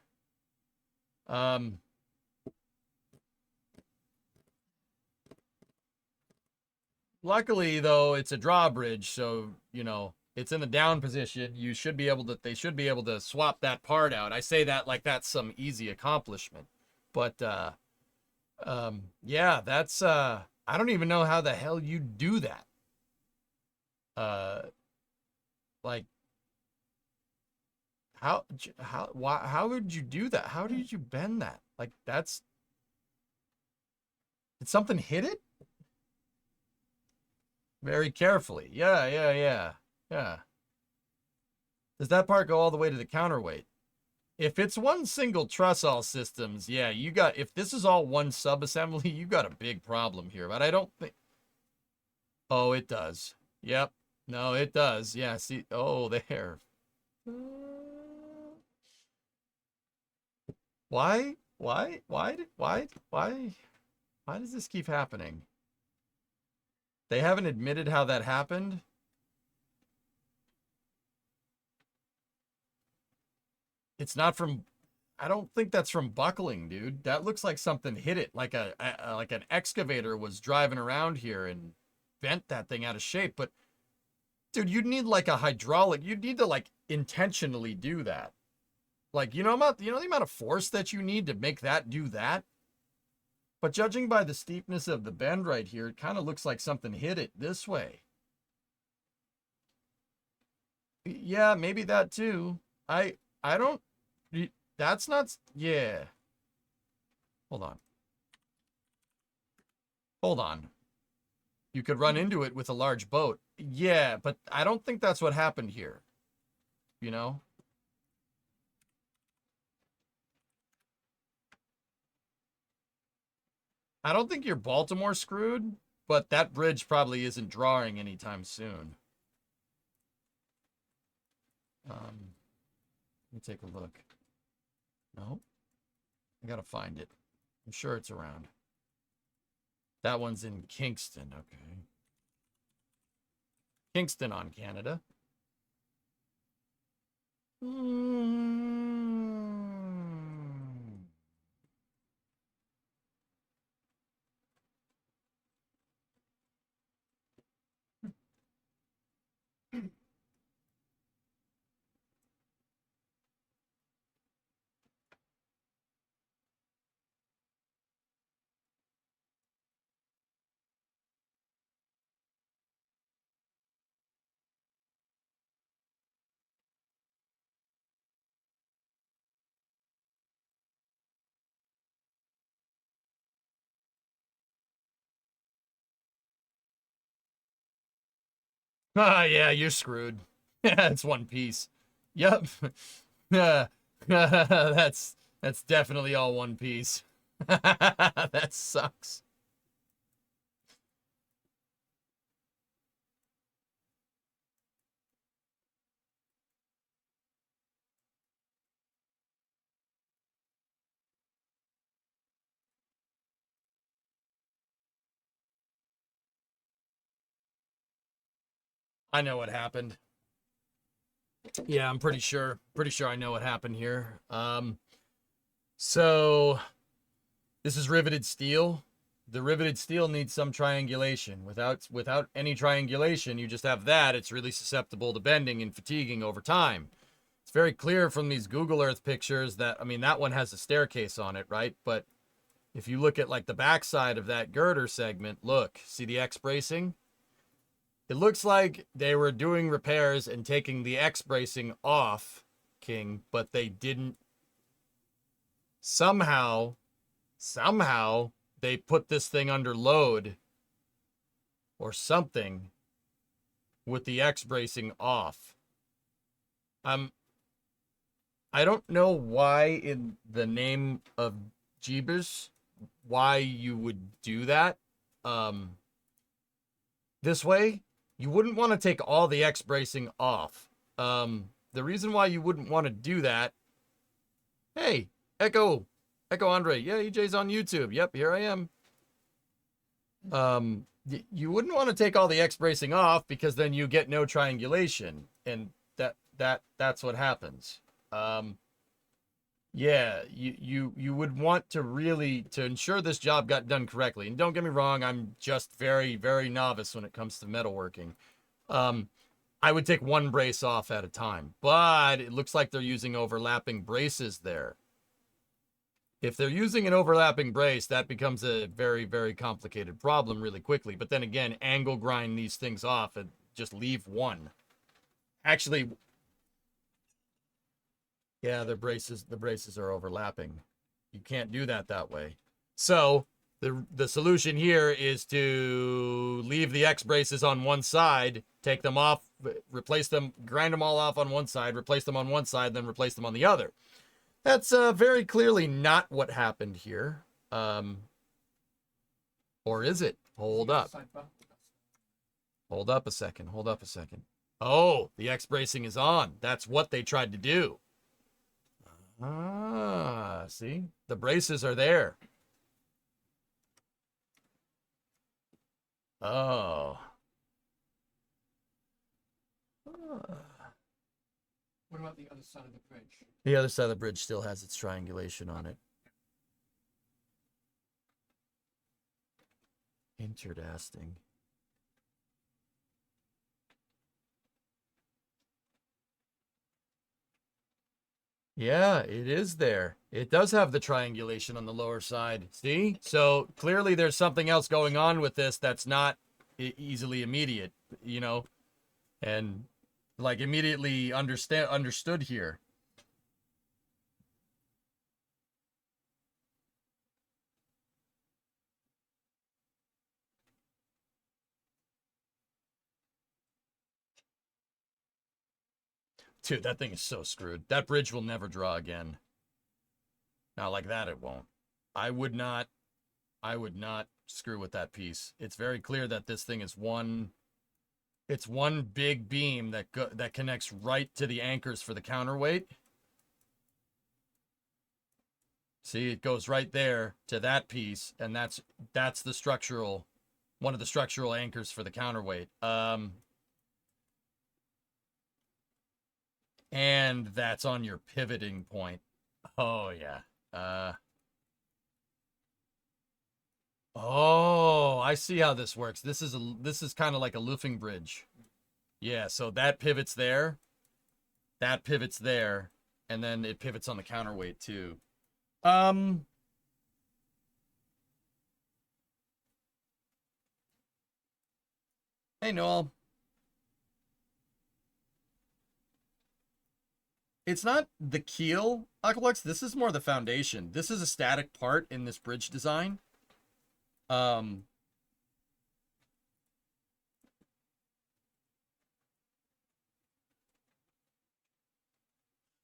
S1: Luckily though, it's a drawbridge, so you know, it's in the down position. They should be able to swap that part out. I say that like that's some easy accomplishment. But yeah, that's I don't even know how the hell you do that. Like how would you do that? How did you bend that? Like did something hit it? Very carefully. Yeah. Does that part go all the way to the counterweight? If it's one single truss all systems, yeah, if this is all one sub-assembly, you got a big problem here. But I don't think... Oh, it does. Yep. No, it does. Yeah, see... Oh, there. Why does this keep happening? They haven't admitted how that happened? It's not from... I don't think that's from buckling, dude. That looks like something hit it, like like an excavator was driving around here and bent that thing out of shape. But, dude, you'd need like a hydraulic. You'd need to like intentionally do that. Like, you know the amount of force that you need to make that do that? But judging by the steepness of the bend right here, it kind of looks like something hit it this way. Yeah, maybe that too. I don't... That's not... Yeah. Hold on. You could run into it with a large boat. Yeah, but I don't think that's what happened here. You know? I don't think you're Baltimore screwed, but that bridge probably isn't drawing anytime soon. Let me take a look. No, I gotta find it. I'm sure it's around. That one's in Kingston, okay. Kingston on Canada. Ah, yeah, you're screwed. It's one piece. Yep. That's definitely all one piece. That sucks. I know what happened. Yeah, I'm pretty sure. Pretty sure I know what happened here. So this is riveted steel. The riveted steel needs some triangulation. Without any triangulation, you just have that. It's really susceptible to bending and fatiguing over time. It's very clear from these Google Earth pictures that, I mean, that one has a staircase on it, right? But if you look at like the backside of that girder segment, look, see the X bracing? It looks like they were doing repairs and taking the X bracing off, King, but they didn't. Somehow they put this thing under load or something with the X bracing off. I don't know why in the name of Jeebus, why you would do that. This way, you wouldn't want to take all the X bracing off. The reason why you wouldn't want to do that. Hey, Echo Andre. Yeah, EJ's on YouTube. Yep, here I am. You wouldn't want to take all the X bracing off because then you get no triangulation, and that's what happens. Yeah, you would want to really to ensure this job got done correctly. And don't get me wrong, I'm just very, very novice when it comes to metalworking. I would take one brace off at a time, but it looks like they're using overlapping braces there. If they're using an overlapping brace, that becomes a very, very complicated problem really quickly. But then again, angle grind these things off and just leave one. Actually, yeah, the braces are overlapping. You can't do that way. So the solution here is to leave the X braces on one side, take them off, replace them, grind them all off on one side, replace them on one side, then replace them on the other. That's very clearly not what happened here. Or is it? Hold up. Hold up a second. Hold up a second. Oh, the X bracing is on. That's what they tried to do. Ah, see? The braces are there. Oh.
S18: What about the other side of the bridge?
S1: The other side of the bridge still has its triangulation on it. Interesting. Yeah, it is there. It does have the triangulation on the lower side. See? So clearly there's something else going on with this that's not easily immediate, you know, and like immediately understood here. Dude, that thing is so screwed. That bridge will never draw again. Not like that, it won't. I would not I would not screw with that piece. It's very clear that this thing is one big beam that connects right to the anchors for the counterweight. See, it goes right there to that piece, and that's the structural, one of the structural anchors for the counterweight. And that's on your pivoting point. Oh yeah. Oh, I see how this works. This is kind of like a loofing bridge. Yeah, so that pivots there. That pivots there, and then it pivots on the counterweight too. Hey Noel. It's not the keel, Aqualux. This is more the foundation. This is a static part in this bridge design.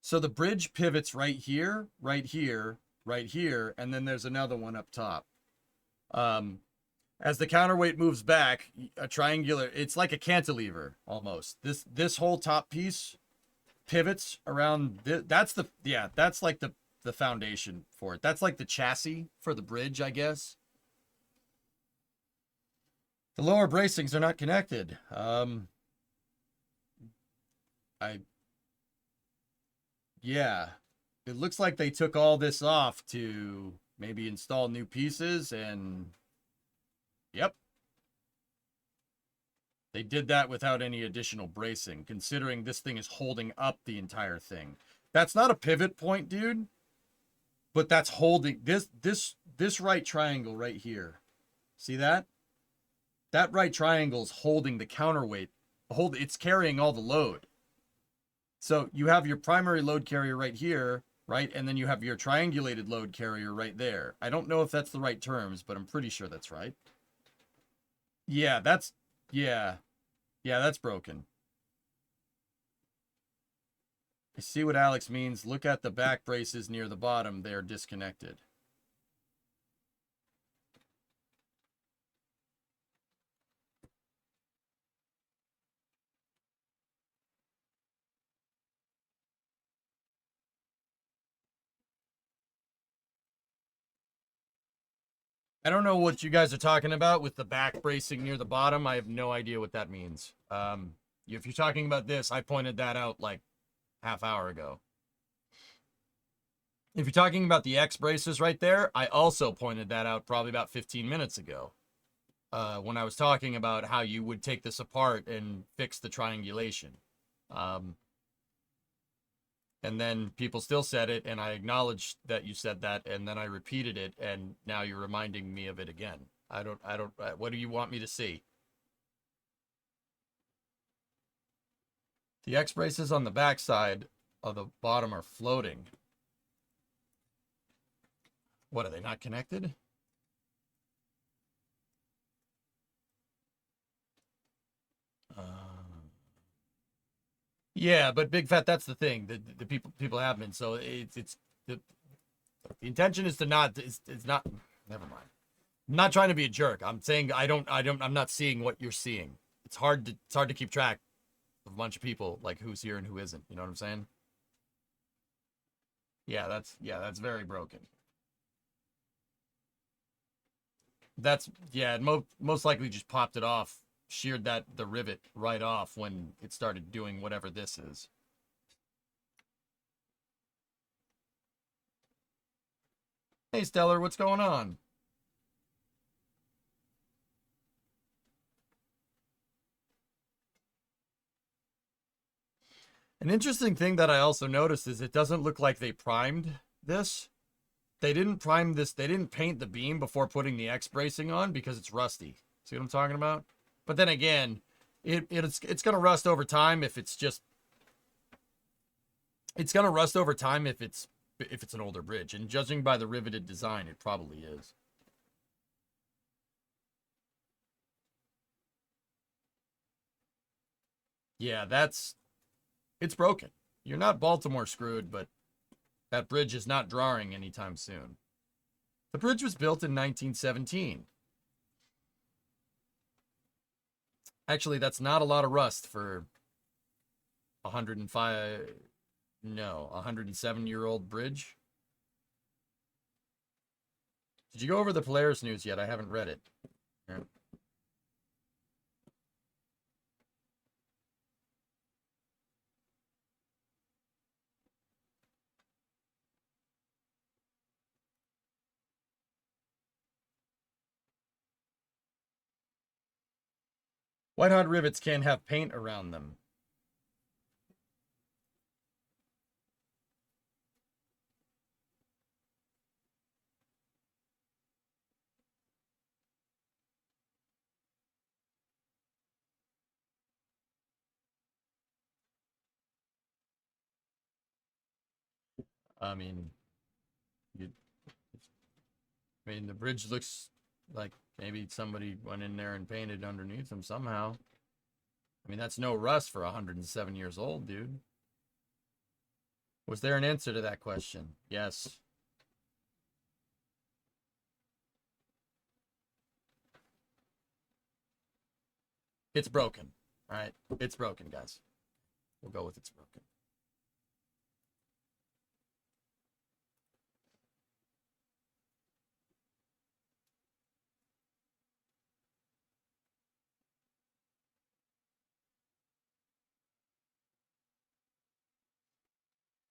S1: So the bridge pivots right here, right here, right here, and then there's another one up top. As the counterweight moves back, a triangular, it's like a cantilever almost. This whole top piece pivots around. That's like the foundation for it. That's like the chassis for the bridge, I guess. The lower bracings are not connected. Yeah, it looks like they took all this off to maybe install new pieces, and yep. They did that without any additional bracing, considering this thing is holding up the entire thing. That's not a pivot point, dude, but that's holding this right triangle right here. See that? That right triangle is holding the counterweight. It's carrying all the load. So you have your primary load carrier right here, right? And then you have your triangulated load carrier right there. I don't know if that's the right terms, but I'm pretty sure that's right. Yeah, that's broken. I see what Alex means. Look at the back braces near the bottom. They are disconnected. I don't know what you guys are talking about with the back bracing near the bottom. I have no idea what that means. If you're talking about this, I pointed that out like half hour ago. If you're talking about the X braces right there, I also pointed that out probably about 15 minutes ago. When I was talking about how you would take this apart and fix the triangulation. And then people still said it, and I acknowledged that you said that, and then I repeated it, and now you're reminding me of it again. What do you want me to see? The X braces on the back side of the bottom are floating. What, are they not connected? Yeah, but Big Fat, that's the thing. The people have been. So the intention is to not. It's not. Never mind. I'm not trying to be a jerk. I'm saying I'm not seeing what you're seeing. It's hard to keep track of a bunch of people, like who's here and who isn't. You know what I'm saying? Yeah, that's very broken. It most likely just popped it off. Sheared the rivet right off when it started doing whatever this is. Hey Stellar, what's going on? An interesting thing that I also noticed is it doesn't look like they primed this. They didn't prime this. They didn't paint the beam before putting the X bracing on because it's rusty. See what I'm talking about? But then again, it's going to rust over time if it's just... It's going to rust over time if it's an older bridge. And judging by the riveted design, it probably is. Yeah, it's broken. You're not Baltimore screwed, but that bridge is not drawing anytime soon. The bridge was built in 1917. Actually, that's not a lot of rust for 107-year-old bridge. Did you go over the Polaris news yet? I haven't read it. Yeah. White hot rivets can't have paint around them. I mean, the bridge looks like maybe somebody went in there and painted underneath them somehow. I mean, that's no rust for 107 years old, dude. Was there an answer to that question? Yes. It's broken. All right. It's broken, guys. We'll go with it's broken.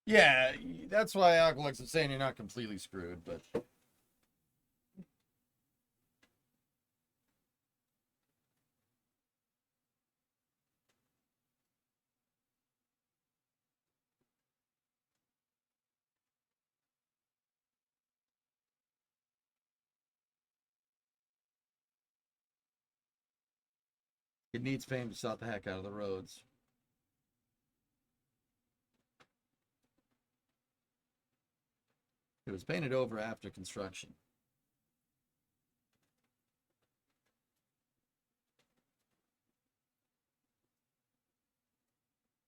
S1: Yeah, that's why Aqualux is saying you're not completely screwed, but... It needs paint to salt the heck out of the roads. It was painted over after construction.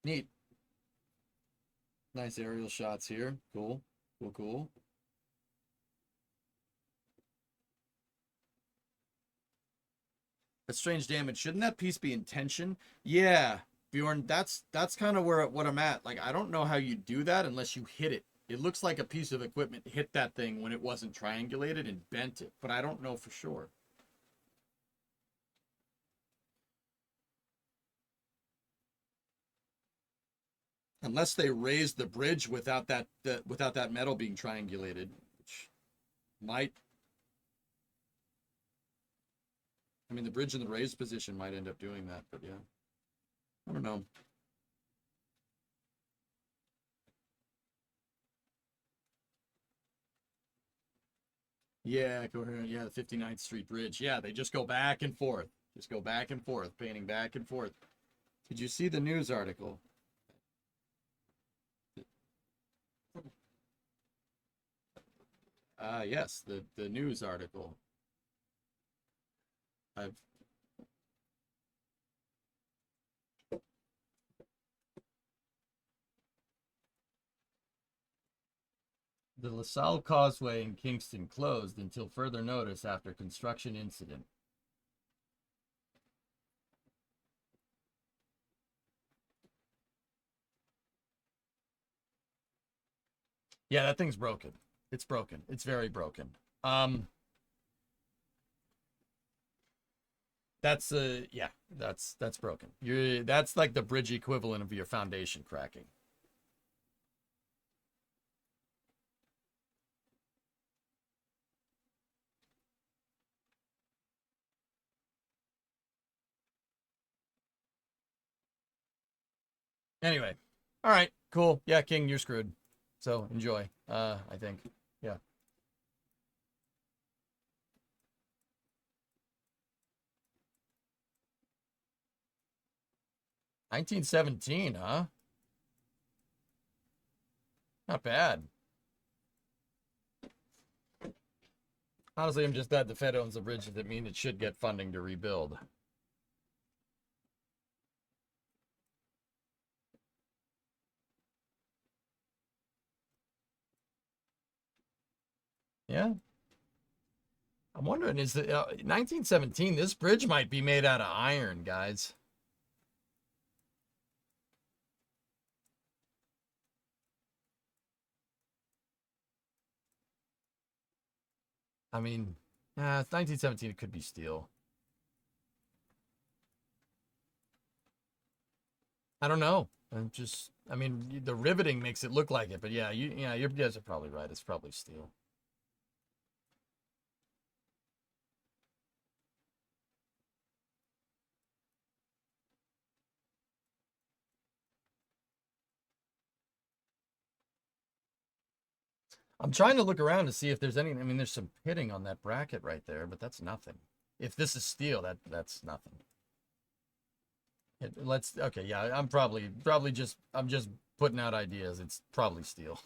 S1: Neat. Nice aerial shots here. Cool. Cool, cool. That's strange damage. Shouldn't that piece be in tension? Yeah, Bjorn, that's kind of what I'm at. Like, I don't know how you do that unless you hit it. It looks like a piece of equipment hit that thing when it wasn't triangulated and bent it, but I don't know for sure. Unless they raised the bridge without that metal being triangulated, which might. I mean, the bridge in the raised position might end up doing that, but yeah, I don't know. Yeah, coherent. Yeah, the 59th Street Bridge. Yeah, they just go back and forth. Just go back and forth, painting back and forth. Did you see the news article? Yes, the news article. The LaSalle Causeway in Kingston closed until further notice after construction incident. Yeah, that thing's broken. It's broken. It's very broken. That's yeah, that's broken. That's like the bridge equivalent of your foundation cracking. Anyway, all right, cool. Yeah, King, you're screwed. So enjoy. I think, yeah. $1917, huh? Not bad. Honestly, I'm just glad the Fed owns the bridge. That means it should get funding to rebuild. Yeah. I'm wondering, is the 1917? This bridge might be made out of iron, guys. I mean, 1917. It could be steel. I don't know. I mean, the riveting makes it look like it, but yeah, you guys are probably right. It's probably steel. I'm trying to look around to see if there's any. I mean, there's some pitting on that bracket right there, but that's nothing. If this is steel, that's nothing. Okay, yeah, I'm probably just putting out ideas. It's probably steel.